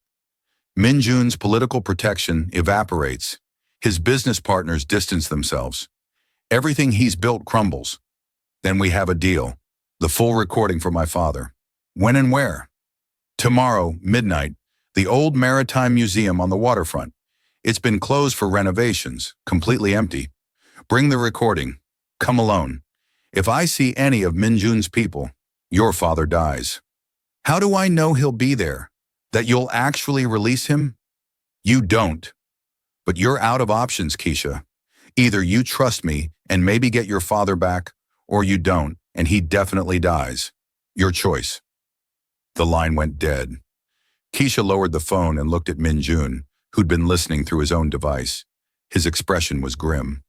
Minjun's political protection evaporates. His business partners distance themselves. Everything he's built crumbles. Then we have a deal. The full recording for my father. When and where? Tomorrow, midnight, the old Maritime Museum on the waterfront. It's been closed for renovations, completely empty. Bring the recording. Come alone. If I see any of Minjun's people, your father dies. How do I know he'll be there? That you'll actually release him? You don't. But you're out of options, Keisha. Either you trust me and maybe get your father back, or you don't, and he definitely dies. Your choice. The line went dead. Keisha lowered the phone and looked at Minjun, who'd been listening through his own device. His expression was grim.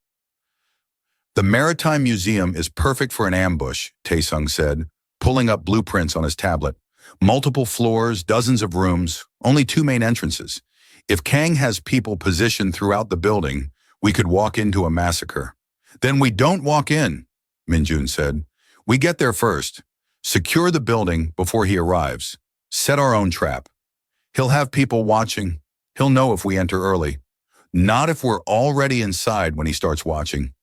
"The Maritime Museum is perfect for an ambush," Taesung said, pulling up blueprints on his tablet. "Multiple floors, dozens of rooms, only 2 main entrances. If Kang has people positioned throughout the building, we could walk into a massacre." "Then we don't walk in," Minjun said. "We get there first. Secure the building before he arrives. Set our own trap. He'll have people watching. He'll know if we enter early. Not if we're already inside when he starts watching."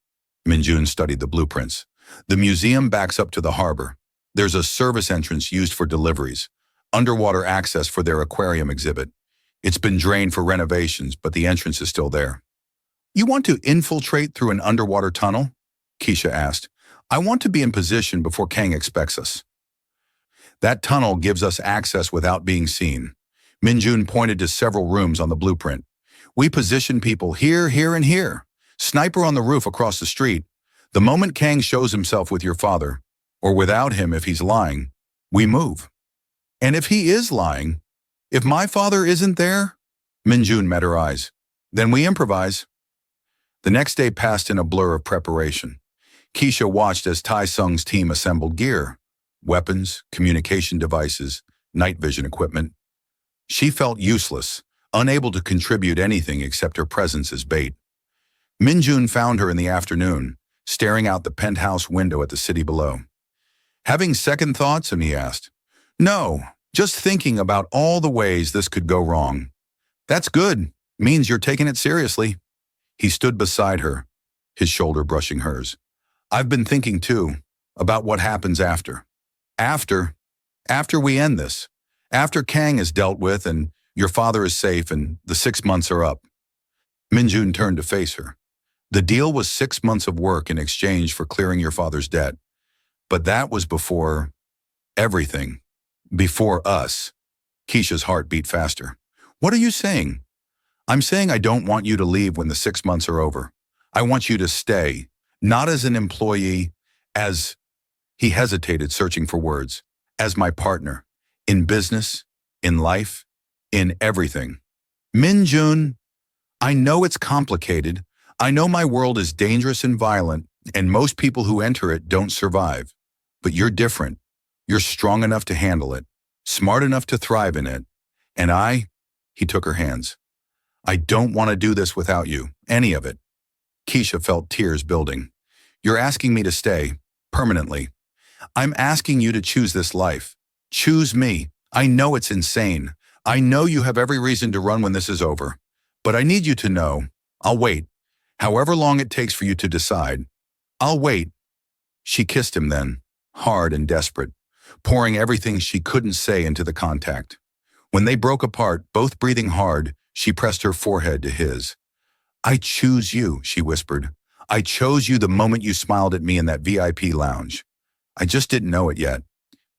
Minjun studied the blueprints. "The museum backs up to the harbor. There's a service entrance used for deliveries, underwater access for their aquarium exhibit. It's been drained for renovations, but the entrance is still there." "You want to infiltrate through an underwater tunnel?" Keisha asked. "I want to be in position before Kang expects us." "That tunnel gives us access without being seen." Minjun pointed to several rooms on the blueprint. "We position people here, here, and here. Sniper on the roof across the street. The moment Kang shows himself with your father, or without him if he's lying, we move. And if he is lying, if my father isn't there," Minjun met her eyes, "then we improvise." The next day passed in a blur of preparation. Keisha watched as Taesung's team assembled gear, weapons, communication devices, night vision equipment. She felt useless, unable to contribute anything except her presence as bait. Minjun found her in the afternoon, staring out the penthouse window at the city below. "Having second thoughts?" he asked. "No, just thinking about all the ways this could go wrong." "That's good. Means you're taking it seriously." He stood beside her, his shoulder brushing hers. "I've been thinking too, about what happens after. After we end this. After Kang is dealt with and your father is safe and the 6 months are up." Minjun turned to face her. "The deal was 6 months of work in exchange for clearing your father's debt. But that was before everything. Before us." Keisha's heart beat faster. "What are you saying?" "I'm saying I don't want you to leave when the 6 months are over. I want you to stay, not as an employee, as—" he hesitated, searching for words, "as my partner, in business, in life, in everything." "Minjun, I know it's complicated. I know my world is dangerous and violent, And most people who enter it don't survive. But you're different. You're strong enough to handle it, smart enough to thrive in it. And he took her hands. I don't want to do this without you, any of it. Keisha felt tears building. You're asking me to stay, permanently. I'm asking you to choose this life. Choose me. I know it's insane. I know you have every reason to run when this is over. But I need you to know, I'll wait. However long it takes for you to decide, I'll wait. She kissed him then, hard and desperate, pouring everything she couldn't say into the contact. When they broke apart, both breathing hard, she pressed her forehead to his. I choose you, she whispered. I chose you the moment you smiled at me in that VIP lounge. I just didn't know it yet.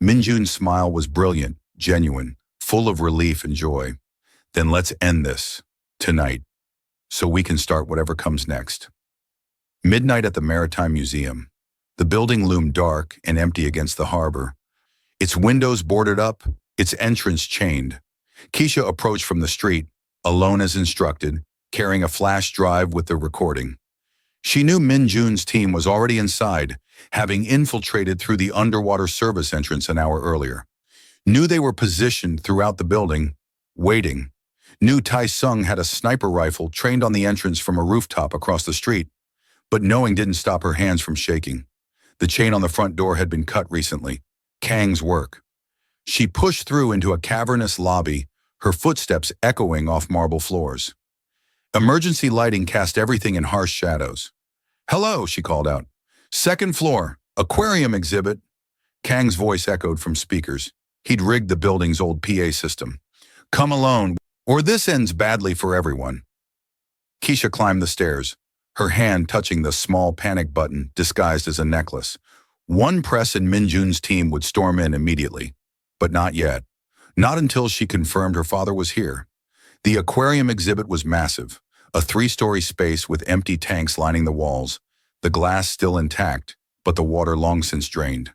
Minjun's smile was brilliant, genuine, full of relief and joy. Then let's end this, tonight, so we can start whatever comes next. Midnight at the Maritime Museum. The building loomed dark and empty against the harbor. Its windows boarded up, its entrance chained. Keisha approached from the street, alone as instructed, carrying a flash drive with the recording. She knew Minjun's team was already inside, having infiltrated through the underwater service entrance an hour earlier. Knew they were positioned throughout the building, waiting. Knew Tai Sung had a sniper rifle trained on the entrance from a rooftop across the street. But knowing didn't stop her hands from shaking. The chain on the front door had been cut recently. Kang's work. She pushed through into a cavernous lobby, her footsteps echoing off marble floors. Emergency lighting cast everything in harsh shadows. Hello, she called out. Second floor, aquarium exhibit. Kang's voice echoed from speakers. He'd rigged the building's old PA system. Come alone, or this ends badly for everyone. Keisha climbed the stairs, her hand touching the small panic button disguised as a necklace. One press and Minjun's team would storm in immediately. But not yet. Not until she confirmed her father was here. The aquarium exhibit was massive, a 3-story space with empty tanks lining the walls, the glass still intact, but the water long since drained.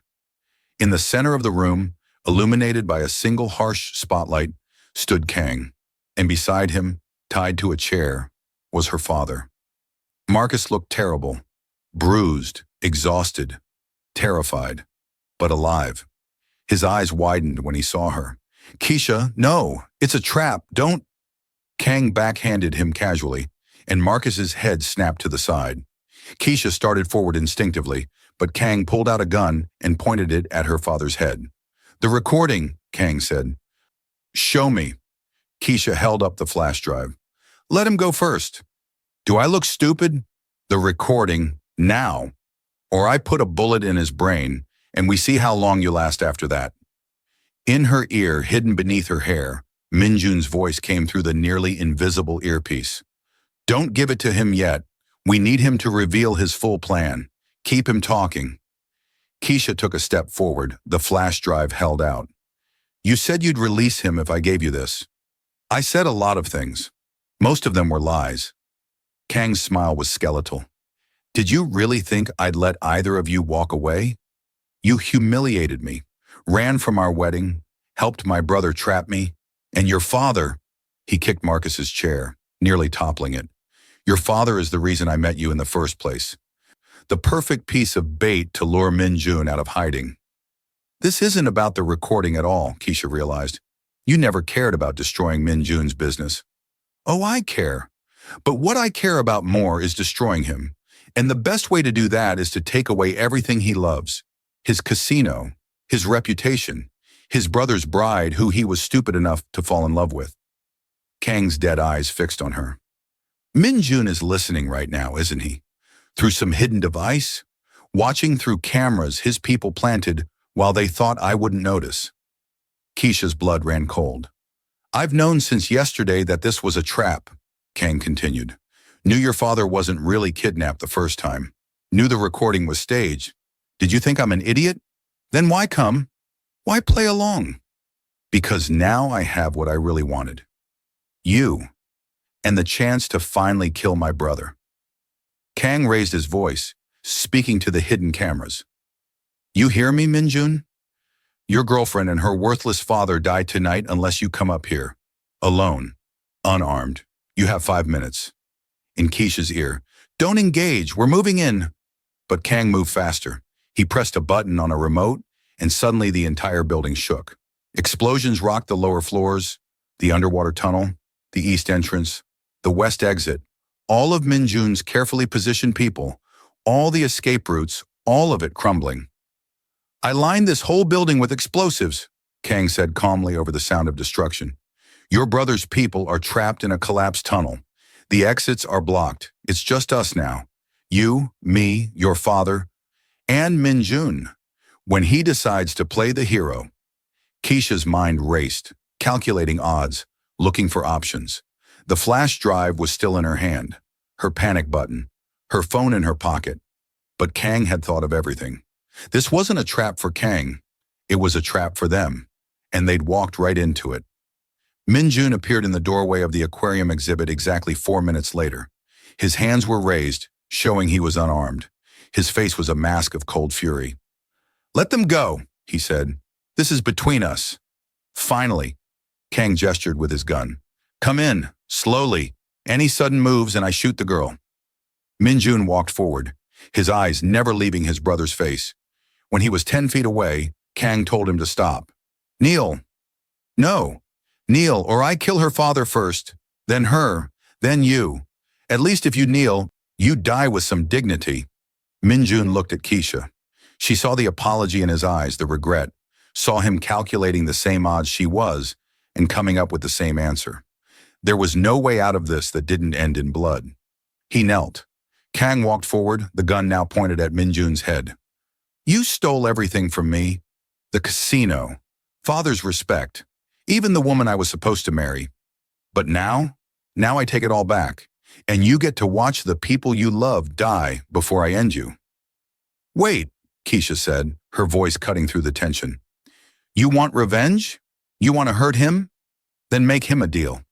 In the center of the room, illuminated by a single harsh spotlight, stood Kang, and beside him, tied to a chair, was her father. Marcus looked terrible, bruised, exhausted, terrified, but alive. His eyes widened when he saw her. Keisha, no, it's a trap, don't. Kang backhanded him casually, and Marcus's head snapped to the side. Keisha started forward instinctively, but Kang pulled out a gun and pointed it at her father's head. The recording, Kang said. Show me. Keisha held up the flash drive. Let him go first. Do I look stupid? The recording, now. Or I put a bullet in his brain, and we see how long you last after that. In her ear, hidden beneath her hair, Minjun's voice came through the nearly invisible earpiece. Don't give it to him yet. We need him to reveal his full plan. Keep him talking. Keisha took a step forward, the flash drive held out. You said you'd release him if I gave you this. I said a lot of things. Most of them were lies. Kang's smile was skeletal. Did you really think I'd let either of you walk away? You humiliated me, ran from our wedding, helped my brother trap me, and your father, he kicked Marcus's chair, nearly toppling it. Your father is the reason I met you in the first place. The perfect piece of bait to lure Minjun out of hiding. This isn't about the recording at all, Keisha realized. You never cared about destroying Minjun's business. Oh, I care. But what I care about more is destroying him. And the best way to do that is to take away everything he loves. His casino, his reputation, his brother's bride who he was stupid enough to fall in love with. Kang's dead eyes fixed on her. Minjun is listening right now, isn't he? Through some hidden device? Watching through cameras his people planted while they thought I wouldn't notice. Keisha's blood ran cold. I've known since yesterday that this was a trap, Kang continued. Knew your father wasn't really kidnapped the first time. Knew the recording was staged. Did you think I'm an idiot? Then why come? Why play along? Because now I have what I really wanted. You. And the chance to finally kill my brother. Kang raised his voice, speaking to the hidden cameras. You hear me, Minjun? Your girlfriend and her worthless father die tonight unless you come up here. Alone. Unarmed. You have 5 minutes. In Keisha's ear. Don't engage. We're moving in. But Kang moved faster. He pressed a button on a remote, and suddenly the entire building shook. Explosions rocked the lower floors, the underwater tunnel, the east entrance, the west exit. All of Minjun's carefully positioned people, all the escape routes, all of it crumbling. "I lined this whole building with explosives," Kang said calmly over the sound of destruction. "Your brother's people are trapped in a collapsed tunnel. The exits are blocked. It's just us now. You, me, your father, and Minjun. When he decides to play the hero." Keisha's mind raced, calculating odds, looking for options. The flash drive was still in her hand, her panic button, her phone in her pocket. But Kang had thought of everything. This wasn't a trap for Kang. It was a trap for them, and they'd walked right into it. Minjun appeared in the doorway of the aquarium exhibit exactly 4 minutes later. His hands were raised, showing he was unarmed. His face was a mask of cold fury. "Let them go," he said. "This is between us." "Finally," Kang gestured with his gun. "Come in, slowly. Any sudden moves and I shoot the girl." Minjun walked forward, his eyes never leaving his brother's face. When he was 10 feet away, Kang told him to stop. "Kneel." "No. Kneel, or I kill her father first, then her, then you. At least if you kneel, you die with some dignity." Minjun looked at Keisha. She saw the apology in his eyes, the regret, saw him calculating the same odds she was and coming up with the same answer. There was no way out of this that didn't end in blood. He knelt. Kang walked forward, the gun now pointed at Minjun's head. "You stole everything from me. The casino, father's respect, even the woman I was supposed to marry. But now I take it all back, and you get to watch the people you love die before I end you." "Wait," Keisha said, her voice cutting through the tension. "You want revenge? You want to hurt him? Then make him a deal."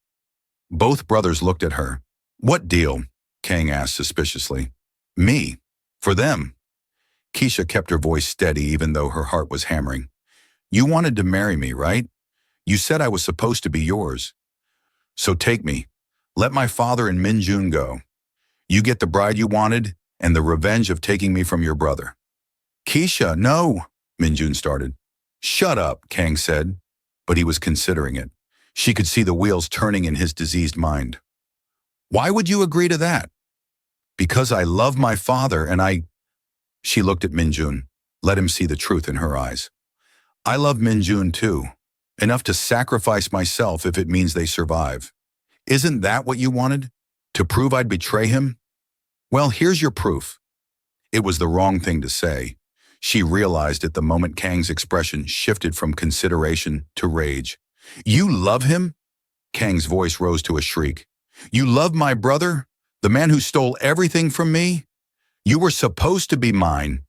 Both brothers looked at her. "What deal?" Kang asked suspiciously. "Me. For them." Keisha kept her voice steady even though her heart was hammering. "You wanted to marry me, right? You said I was supposed to be yours. So take me. Let my father and Minjun go. You get the bride you wanted and the revenge of taking me from your brother." "Keisha, no," Minjun started. "Shut up," Kang said, but he was considering it. She could see the wheels turning in his diseased mind. "Why would you agree to that?" "Because I love my father and I—" She looked at Minjun, let him see the truth in her eyes. "I love Minjun too, enough to sacrifice myself if it means they survive. Isn't that what you wanted? To prove I'd betray him? Well, here's your proof." It was the wrong thing to say. She realized it the moment Kang's expression shifted from consideration to rage. "You love him?" Kang's voice rose to a shriek. "You love my brother? The man who stole everything from me? You were supposed to be mine."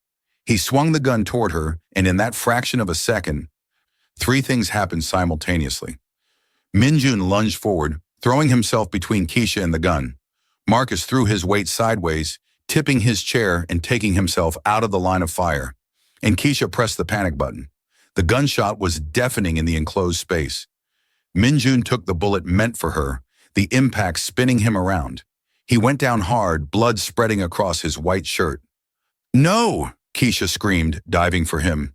He swung the gun toward her, and in that fraction of a second, 3 things happened simultaneously. Minjun lunged forward, throwing himself between Keisha and the gun. Marcus threw his weight sideways, tipping his chair and taking himself out of the line of fire. And Keisha pressed the panic button. The gunshot was deafening in the enclosed space. Minjun took the bullet meant for her, the impact spinning him around. He went down hard, blood spreading across his white shirt. "No!" Keisha screamed, diving for him.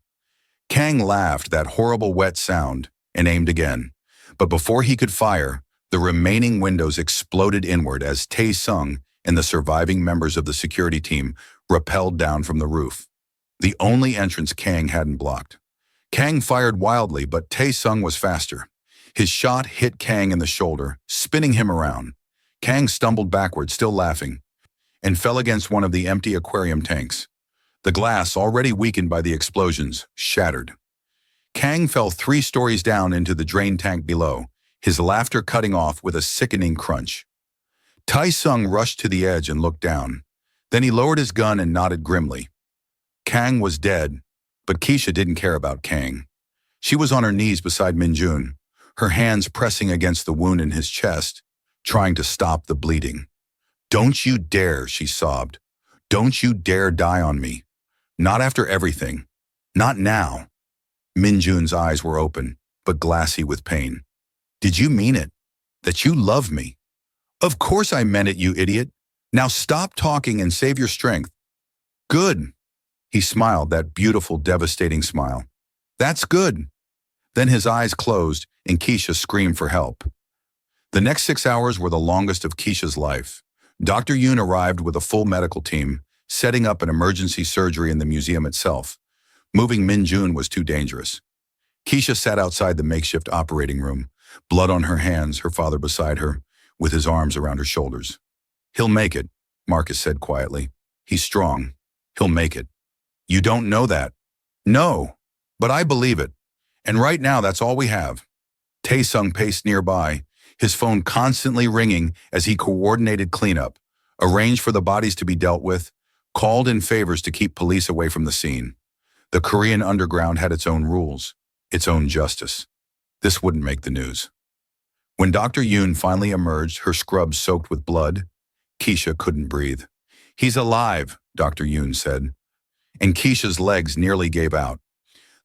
Kang laughed, that horrible wet sound, and aimed again. But before he could fire, the remaining windows exploded inward as Tae-sung and the surviving members of the security team rappelled down from the roof. The only entrance Kang hadn't blocked. Kang fired wildly, but Tae-sung was faster. His shot hit Kang in the shoulder, spinning him around. Kang stumbled backward, still laughing, and fell against one of the empty aquarium tanks. The glass, already weakened by the explosions, shattered. Kang fell 3 stories down into the drain tank below, his laughter cutting off with a sickening crunch. Tae-sung rushed to the edge and looked down. Then he lowered his gun and nodded grimly. Kang was dead, but Keisha didn't care about Kang. She was on her knees beside Minjun, her hands pressing against the wound in his chest, trying to stop the bleeding. "Don't you dare," she sobbed. "Don't you dare die on me. Not after everything. Not now." Minjun's eyes were open, but glassy with pain. "Did you mean it? That you love me?" "Of course I meant it, you idiot. Now stop talking and save your strength." Good. He smiled, that beautiful, devastating smile. That's good. Then his eyes closed and Keisha screamed for help. The next 6 hours were the longest of Keisha's life. Dr. Yoon arrived with a full medical team, setting up an emergency surgery in the museum itself. Moving Min-jun was too dangerous. Keisha sat outside the makeshift operating room, blood on her hands, her father beside her, with his arms around her shoulders. He'll make it, Marcus said quietly. He's strong. He'll make it. You don't know that. No, but I believe it. And right now, that's all we have. Taesung paced nearby, his phone constantly ringing as he coordinated cleanup, arranged for the bodies to be dealt with, called in favors to keep police away from the scene. The Korean underground had its own rules, its own justice. This wouldn't make the news. When Dr. Yoon finally emerged, her scrubs soaked with blood, Keisha couldn't breathe. He's alive, Dr. Yoon said, and Keisha's legs nearly gave out.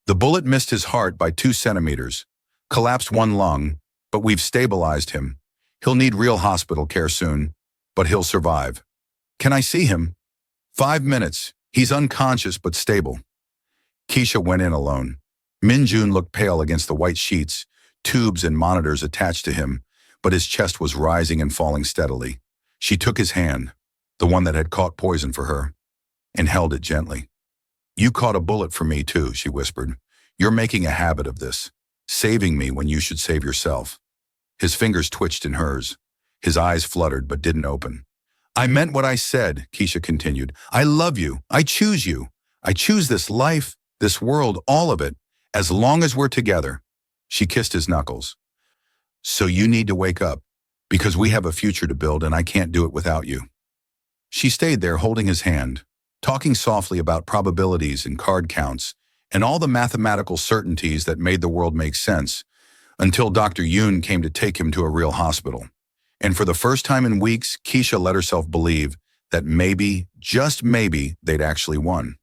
The bullet missed his heart by 2 centimeters, collapsed one lung, but we've stabilized him. He'll need real hospital care soon, but he'll survive. Can I see him? 5 minutes. He's unconscious but stable. Keisha went in alone. Min-jun looked pale against the white sheets, tubes and monitors attached to him, but his chest was rising and falling steadily. She took his hand, the one that had caught poison for her, and held it gently. You caught a bullet for me too, she whispered. You're making a habit of this, saving me when you should save yourself. His fingers twitched in hers. His eyes fluttered but didn't open. I meant what I said, Keisha continued. I love you. I choose you. I choose this life, this world, all of it, as long as we're together. She kissed his knuckles. So you need to wake up, because we have a future to build and I can't do it without you. She stayed there holding his hand, talking softly about probabilities and card counts and all the mathematical certainties that made the world make sense, until Dr. Yoon came to take him to a real hospital. And for the first time in weeks, Keisha let herself believe that maybe, just maybe, they'd actually won.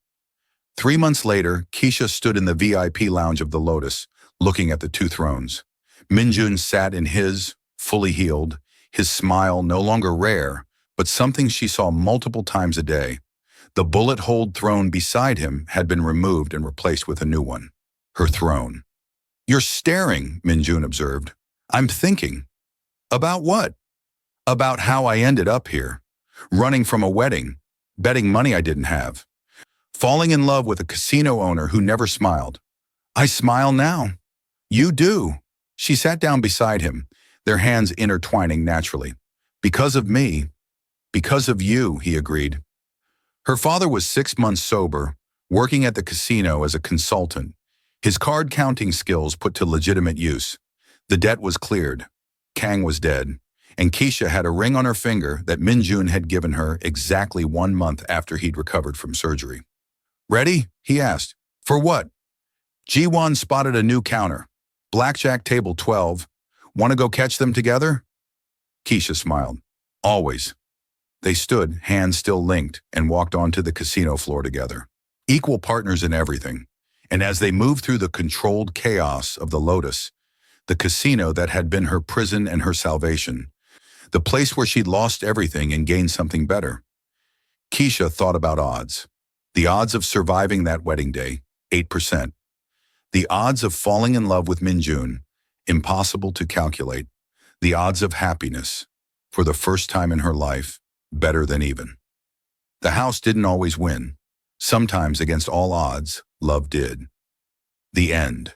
3 months later, Keisha stood in the VIP lounge of the Lotus, looking at the 2 thrones. Min-jun sat in his, fully healed, his smile no longer rare, but something she saw multiple times a day. The bullet-holed throne beside him had been removed and replaced with a new one, her throne. You're staring, Min-jun observed. I'm thinking. About what? About how I ended up here, running from a wedding, betting money I didn't have, falling in love with a casino owner who never smiled. I smile now. You do. She sat down beside him, their hands intertwining naturally. Because of me. Because of you, he agreed. Her father was 6 months sober, working at the casino as a consultant, his card-counting skills put to legitimate use. The debt was cleared. Kang was dead, and Keisha had a ring on her finger that Min-jun had given her exactly 1 month after he'd recovered from surgery. Ready? He asked. For what? Ji-won spotted a new counter. Blackjack table 12. Want to go catch them together? Keisha smiled. Always. They stood, hands still linked, and walked onto the casino floor together. Equal partners in everything. And as they moved through the controlled chaos of the Lotus, the casino that had been her prison and her salvation, the place where she'd lost everything and gained something better, Keisha thought about odds. The odds of surviving that wedding day, 8%. The odds of falling in love with Min-jun, impossible to calculate. The odds of happiness, for the first time in her life, better than even. The house didn't always win. Sometimes, against all odds, love did. The end.